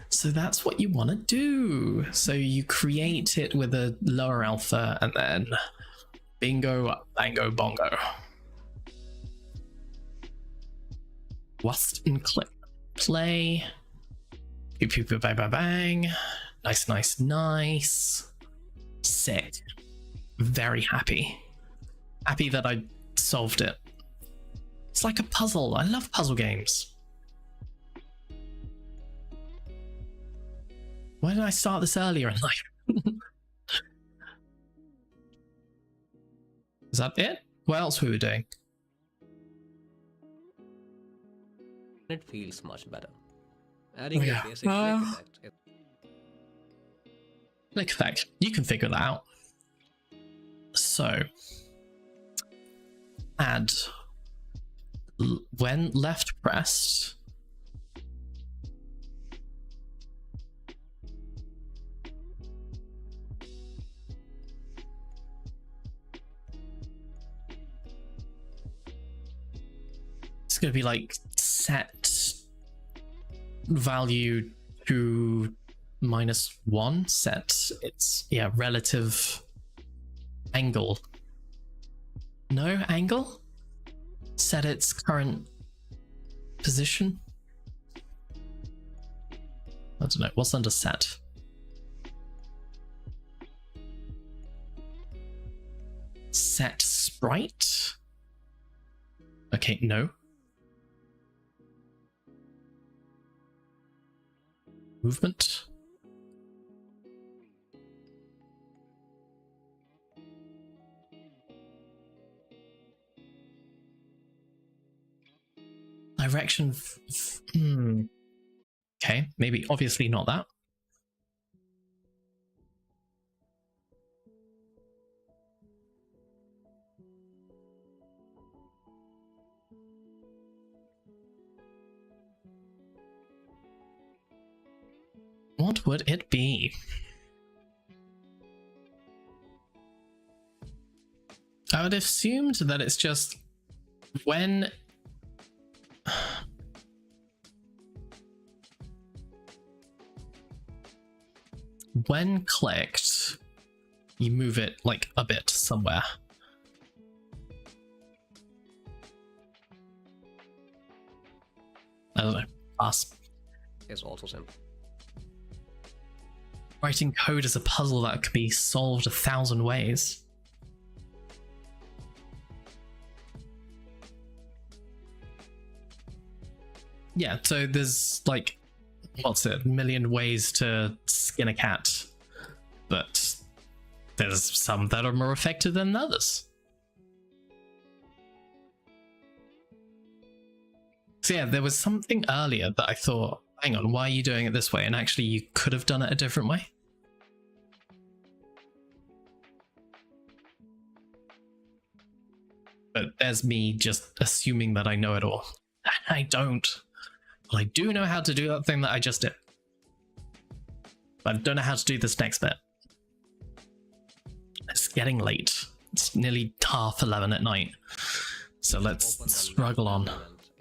A: So that's what you want to do. So you create it with a lower alpha and then bingo, bango, bongo. Wust and click. Play. Pew, pew, pew, bang, bang, bang. Nice, nice, nice. Sick. Very happy. Happy that I solved it. It's like a puzzle. I love puzzle games. Why didn't I start this earlier in life? Is that it? What else we were doing?
C: It feels much better. Adding a basic click effect.
A: Click effect. You can figure that out. So, add when left pressed. It's going to be like set value to -1, set its relative angle. No angle? Set its current position? I don't know, what's under set? Set sprite? Okay, no. Movement. Direction. Okay, maybe obviously not that. What would it be? I would have assumed that it's just when clicked, you move it like a bit somewhere. I don't know. Pass.
C: It's also simple.
A: Writing code is a puzzle that can be solved 1,000 ways. Yeah, so there's like, what's it, a million ways to skin a cat, but there's some that are more effective than others. So yeah, there was something earlier that I thought, hang on, why are you doing it this way? And actually you could have done it a different way. But there's me just assuming that I know it all. I don't. Well, I do know how to do that thing that I just did. But I don't know how to do this next bit. It's getting late. It's nearly 11:30 at night. So let's struggle on.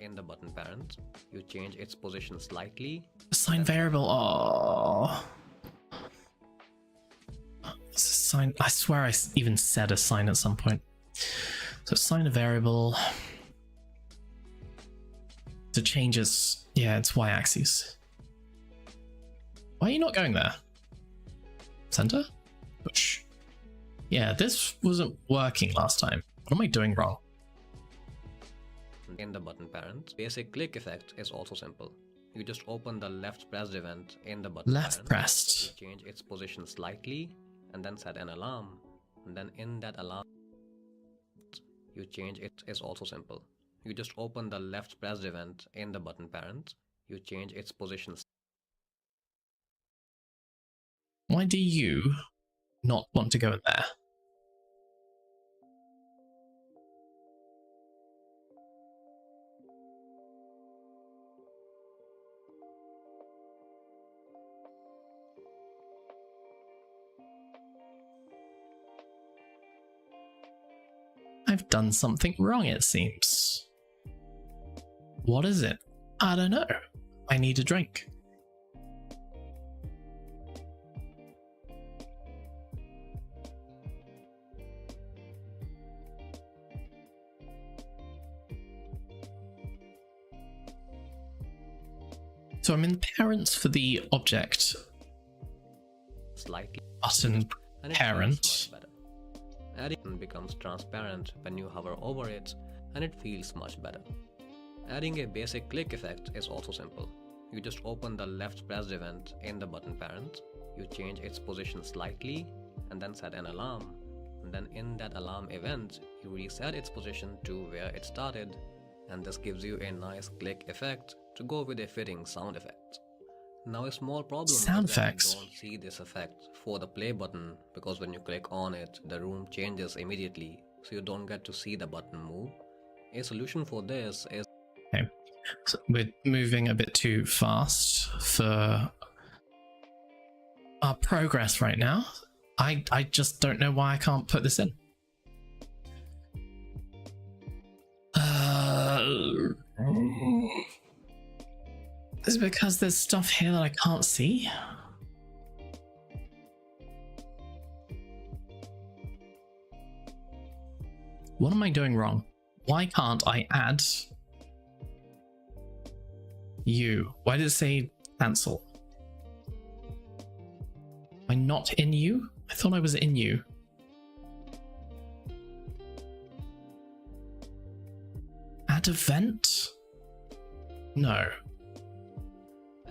C: in the button parent, you change its position slightly.
A: Assign variable. Oh. Assign. I swear I even said assign at some point. So assign a variable to change its, yeah, its y-axis. Why are you not going there? Center? Push. Yeah, this wasn't working last time. What am I doing wrong?
C: In the button parent, basic click effect is also simple. You just open the left pressed event in the button
A: Left
C: parent,
A: pressed.
C: you change its position slightly, and then set an alarm. And then in that alarm, you change it is also simple. You just open the left pressed event in the button parent, you change its position.
A: Why do you not want to go in there? I've done something wrong, it seems. What is it? I don't know. I need a drink. So I'm in parents for the object
C: Slightly
A: button
C: and it
A: parent.
C: feels much better. Adding becomes transparent when you hover over it, and it feels much better. Adding a basic click effect is also simple. You just open the left pressed event in the button parent, you change its position slightly, and then set an alarm. And then in that alarm event, you reset its position to where it started, and this gives you a nice click effect to go with a fitting sound effect. Now a small problem
A: Sound
C: is that
A: effects.
C: you don't see this effect for the play button, because when you click on it, the room changes immediately, so you don't get to see the button move. A solution for this is
A: Okay, so we're moving a bit too fast for our progress right now. I just don't know why I can't put this in. Is it because there's stuff here that I can't see? What am I doing wrong? Why can't I add you? Why did it say cancel? Am I not in you? I thought I was in you. Add event? No.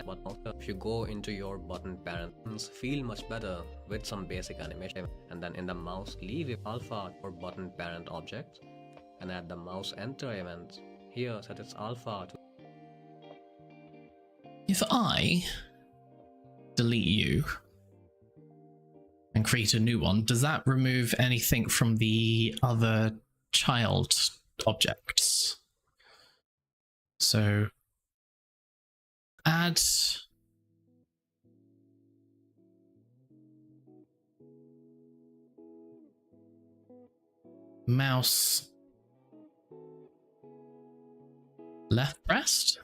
C: but also if you go into your button parents, feel much better with some basic animation, and then in the mouse leave a alpha or button parent object, and add the mouse enter event. Here set its alpha to
A: If I delete you and create a new one, does that remove anything from the other child objects? So add mouse left pressed.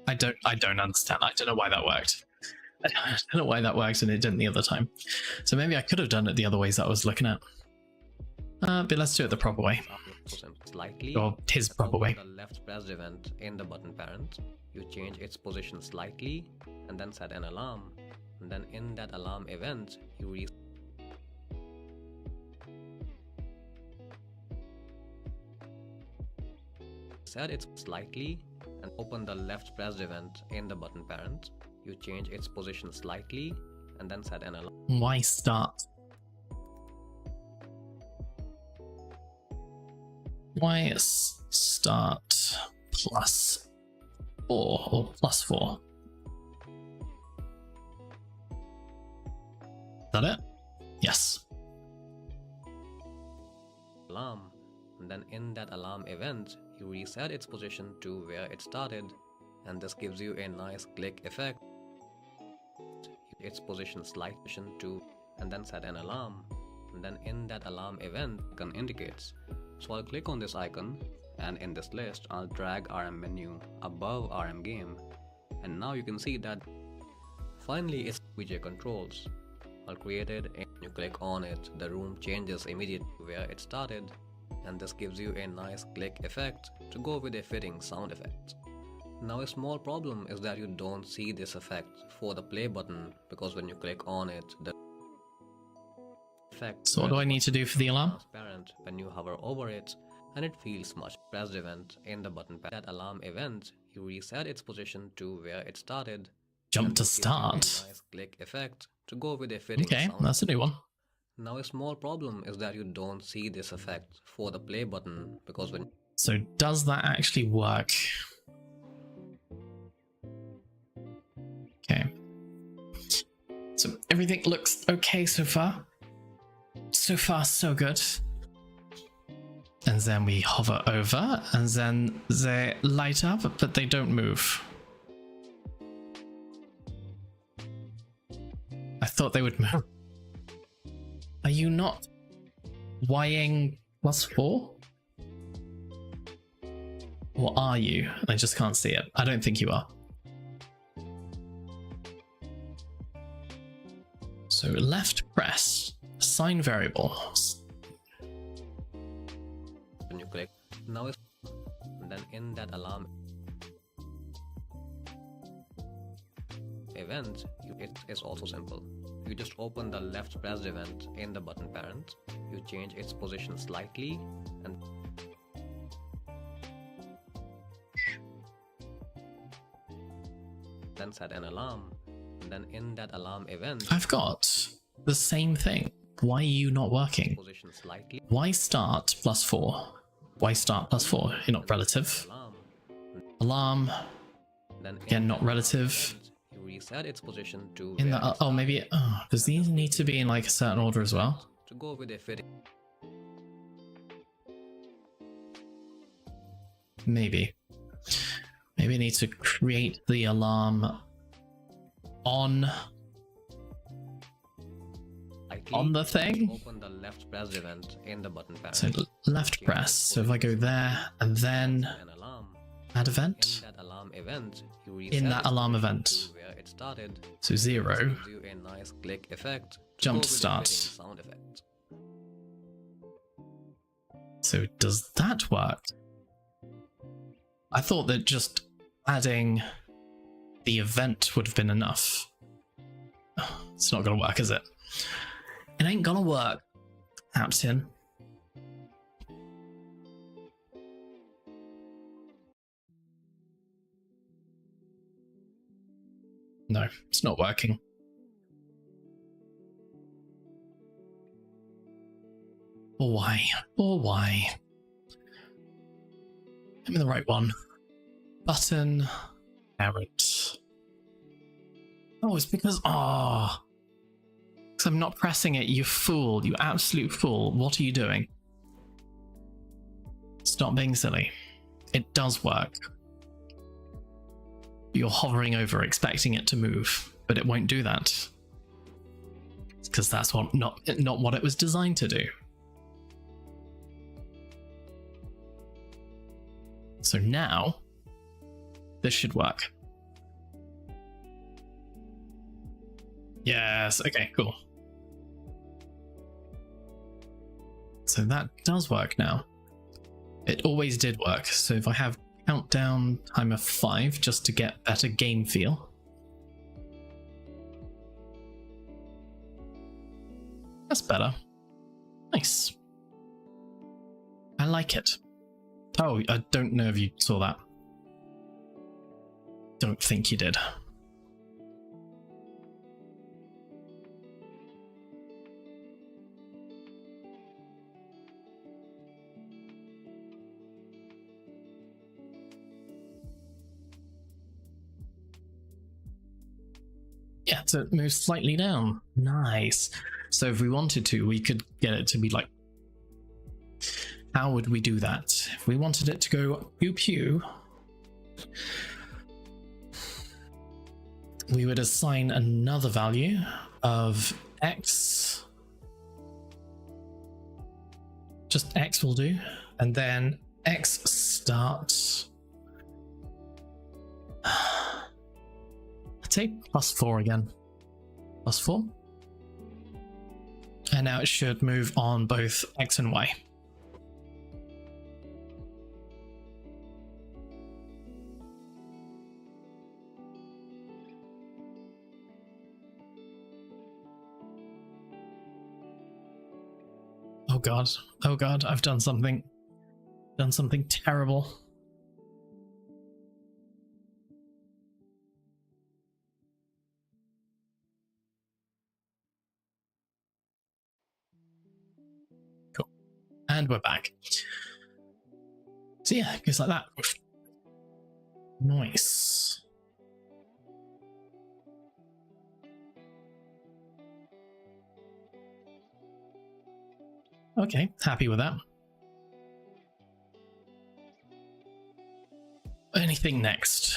A: I don't understand. I don't know why that worked. I don't know why that worked and it didn't the other time. So maybe I could have done it the other ways that I was looking at. But let's do it the proper way.
C: slightly,
A: Or his proper way.
C: the left pressed event in the button parent, you change its position slightly and then set an alarm, and then in that alarm event you reset it slightly and open the left pressed event in the button parent, you change its position slightly and then set an alarm.
A: Why start? Why start +4 or +4? Is that it? Yes.
C: Alarm, and then in that alarm event you reset its position to where it started, and this gives you a nice click effect. Its position slight to, and then set an alarm, then in that alarm event icon indicates. So I'll click on this icon, and in this list I'll drag RM menu above RM game, and now you can see that finally it's VJ controls. I'll create it, and you click on it, the room changes immediately where it started, and this gives you a nice click effect to go with a fitting sound effect. Now a small problem is that you don't see this effect for the play button, because when you click on it, the effect.
A: So what do I need to do for the alarm?
C: Transparent when you hover over it, and it feels much pressed event in the button. That alarm event, you reset its position to where it started.
A: Jump to
C: This gives you
A: start.
C: a nice click effect to go with a fitting
A: Okay,
C: sound.
A: that's a new one.
C: Now a small problem is that you don't see this effect for the play button, because when
A: So does that actually work? Okay. So everything looks okay so far. So far, so good. And then we hover over, and then they light up, but they don't move. I thought they would move. Are you not Ying +4? Or are you? I just can't see it. I don't think you are. So left press, assign variables.
C: when you click now is then in that alarm event, it is also simple. You just open the left pressed event in the button parent, you change its position slightly, and then set an alarm. And then in that alarm event,
A: I've got the same thing. Why are you not working?
C: position slightly,
A: Why start +4? Why start +4? You're not relative.
C: alarm.
A: Alarm.
C: Then in
A: Again, not
C: that
A: relative.
C: event, you reset its position to
A: In
C: where
A: the
C: it
A: oh, maybe
C: started.
A: does these need to be in like a certain order as well?
C: To go with a fitting
A: Maybe. Maybe I need to create the alarm on
C: slightly,
A: the thing.
C: open the left pressed event in the button parent.
A: So left press. So if I go there and then
C: An alarm.
A: add
C: In
A: event
C: that alarm event, you reset
A: in that
C: its
A: alarm
C: position
A: event.
C: to where it started.
A: So
C: This
A: 0.
C: gives you a nice click effect.
A: Jump
C: go
A: to
C: with a
A: start.
C: fitting sound effect.
A: So does that work? I thought that just adding the event would have been enough. It's not gonna work, is it? It ain't gonna work, Captain. No, it's not working. Or why? Or why? Give me the right one. Button. Parent. Oh, it's because... Ah. Because I'm not pressing it, you fool. You absolute fool. What are you doing? Stop being silly. It does work. You're hovering over expecting it to move, but it won't do that. Because that's what not what it was designed to do. So now, this should work. Yes, okay, cool. So that does work now. It always did work, so if I have countdown timer 5 just to get better game feel. That's better. Nice. I like it. Oh, I don't know if you saw that. Don't think you did. Yeah, so it moves slightly down. Nice. So if we wanted to, we could get it to be like... How would we do that? If we wanted it to go pew pew, we would assign another value of x just X will do. And then X start. I'd say +4 again. +4. And now it should move on both X and Y. Oh god, I've done something terrible. Cool. And we're back. So yeah, it goes like that. Nice. Okay, happy with that. Anything next?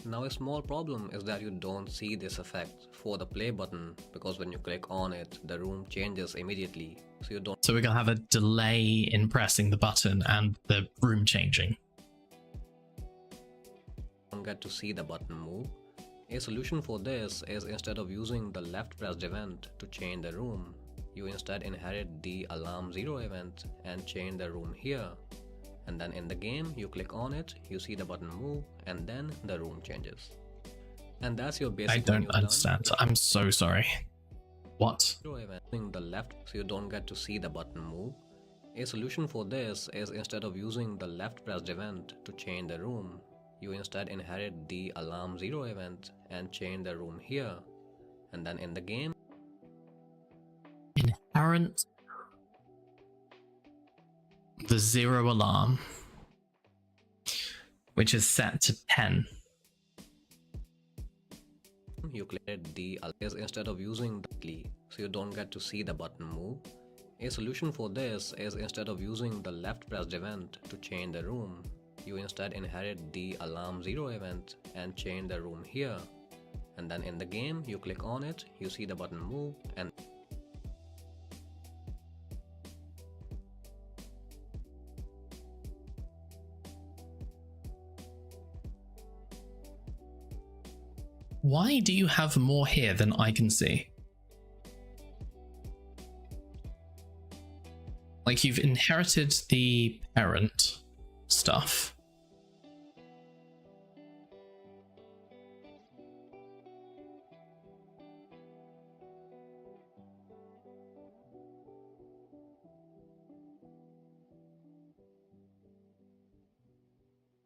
C: Now a small problem is that you don't see this effect for the play button, because when you click on it, the room changes immediately, so you don't
A: So we're gonna have a delay in pressing the button and the room changing.
C: get to see the button move. A solution for this is, instead of using the left pressed event to change the room, you instead inherit the alarm 0 event and change the room here. And then in the game, you click on it, you see the button move, and then the room changes. And that's your basic.
A: I don't understand. I'm so sorry. What?
C: Using the left, so you don't get to see the button move. A solution for this is, instead of using the left pressed event to change the room, you instead inherit the alarm 0 event and change the room here. And then in the game,
A: Inherent the 0 alarm, which is set to 10.
C: you click the is instead of using the, so you don't get to see the button move. A solution for this is, instead of using the left pressed event to change the room, you instead inherit the alarm 0 event and change the room here. And then in the game, you click on it, you see the button move, and
A: Why do you have more here than I can see? Like, you've inherited the parent stuff.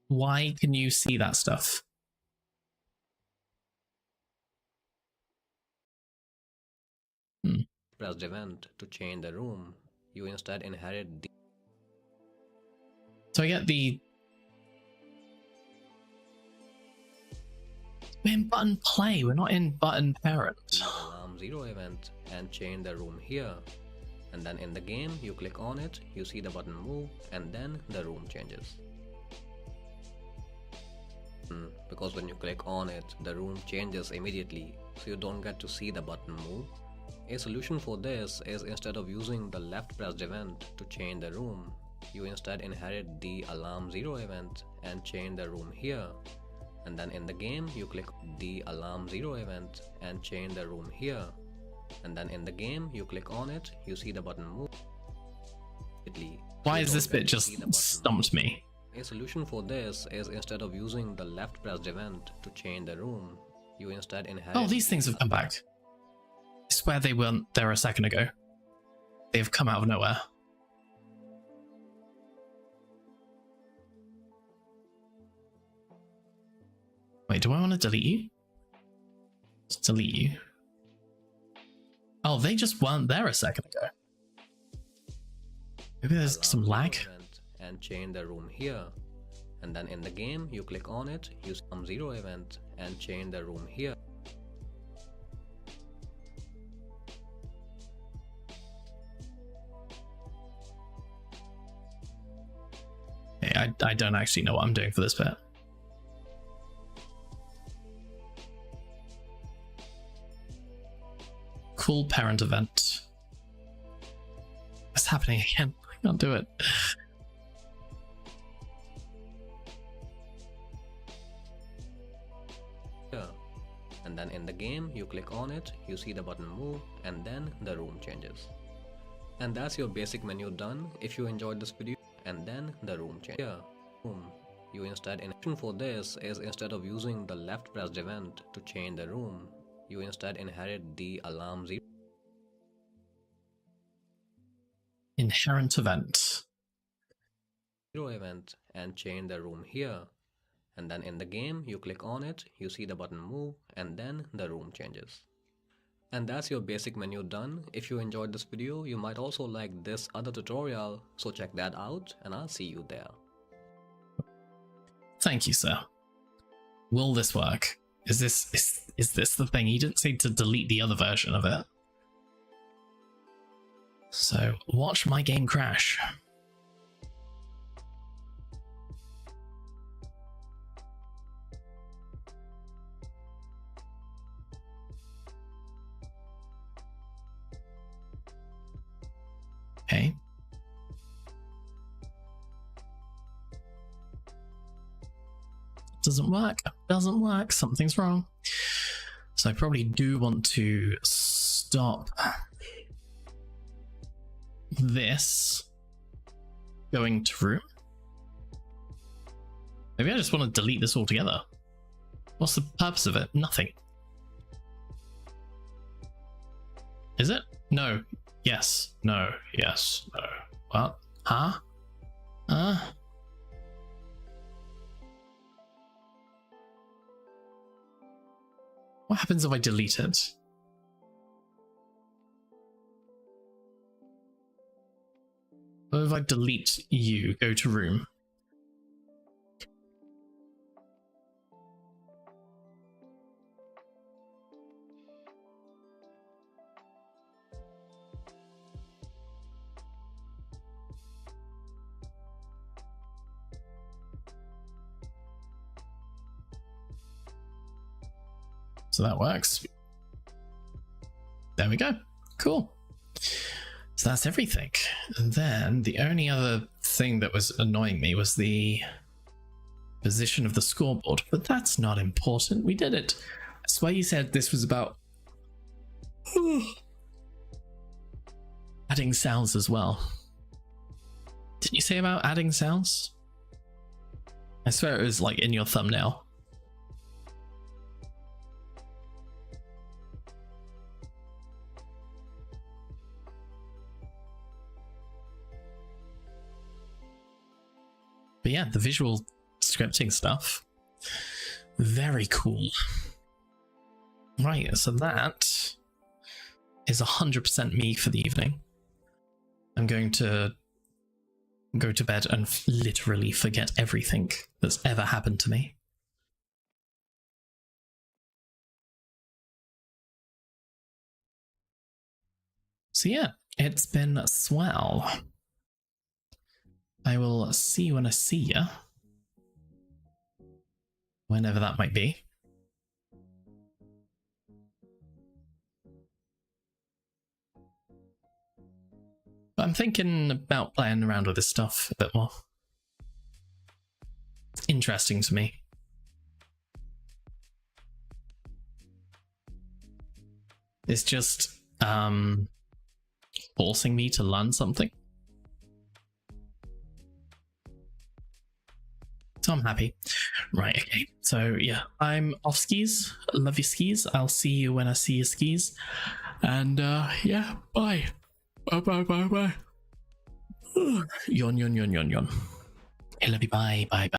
A: Why can you see that stuff?
C: pressed event to change the room, you instead inherit the
A: So I get the... We're in button play, we're not in button parent.
C: alarm 0 event and change the room here. And then in the game, you click on it, you see the button move, and then the room changes. Because when you click on it, the room changes immediately, so you don't get to see the button move. A solution for this is, instead of using the left pressed event to change the room, you instead inherit the alarm 0 event and change the room here. And then in the game, you click the alarm 0 event and change the room here. And then in the game, you click on it, you see the button move.
A: Why is this bit just stumped me?
C: A solution for this is, instead of using the left pressed event to change the room, you instead inherit...
A: Oh, these things have come back. I swear they weren't there a second ago. They've come out of nowhere. Wait, do I want to delete you? Just delete you. Oh, they just weren't there a second ago. Maybe there's some lag.
C: And change the room here. And then in the game, you click on it, use some 0 event and change the room here.
A: Hey, I don't actually know what I'm doing for this bit. Cool parent event. it's happening again. I can't do it.
C: Here. And then in the game, you click on it, you see the button move, and then the room changes. And that's your basic menu done. If you enjoyed this video, and then the room changes. Here, room. You instead, in action for this is instead of using the left pressed event to change the room, you instead inherit the alarm 0
A: Inherent event.
C: event and change the room here. And then in the game, you click on it, you see the button move, and then the room changes. And that's your basic menu done. If you enjoyed this video, you might also like this other tutorial, so check that out and I'll see you there.
A: Thank you, sir. Will this work? Is this the thing? He didn't say to delete the other version of it. So watch my game crash. Okay. Doesn't work. Doesn't work. Something's wrong. So I probably do want to stop this going to room. Maybe I just want to delete this altogether. What's the purpose of it? Nothing. Is it? No. Yes. No. Yes. No. What? Huh? What happens if I delete it? What if I delete you, go to room? So that works. There we go. Cool. So that's everything. And then the only other thing that was annoying me was the position of the scoreboard, but that's not important. We did it. I swear you said this was about adding sounds as well. Didn't you say about adding sounds? I swear it was like in your thumbnail. But yeah, the visual scripting stuff, very cool. Right, so that is 100% me for the evening. I'm going to go to bed and literally forget everything that's ever happened to me. So yeah, it's been swell. I will see you when I see ya. Whenever that might be. But I'm thinking about playing around with this stuff a bit more. It's interesting to me. It's just forcing me to learn something. So I'm happy. Right, okay. So yeah, I'm off skis. Love your skis. I'll see you when I see your skis. And yeah, bye. Bye bye bye bye. Yawn yawn yawn yawn yawn. Hey, love you, bye bye bye.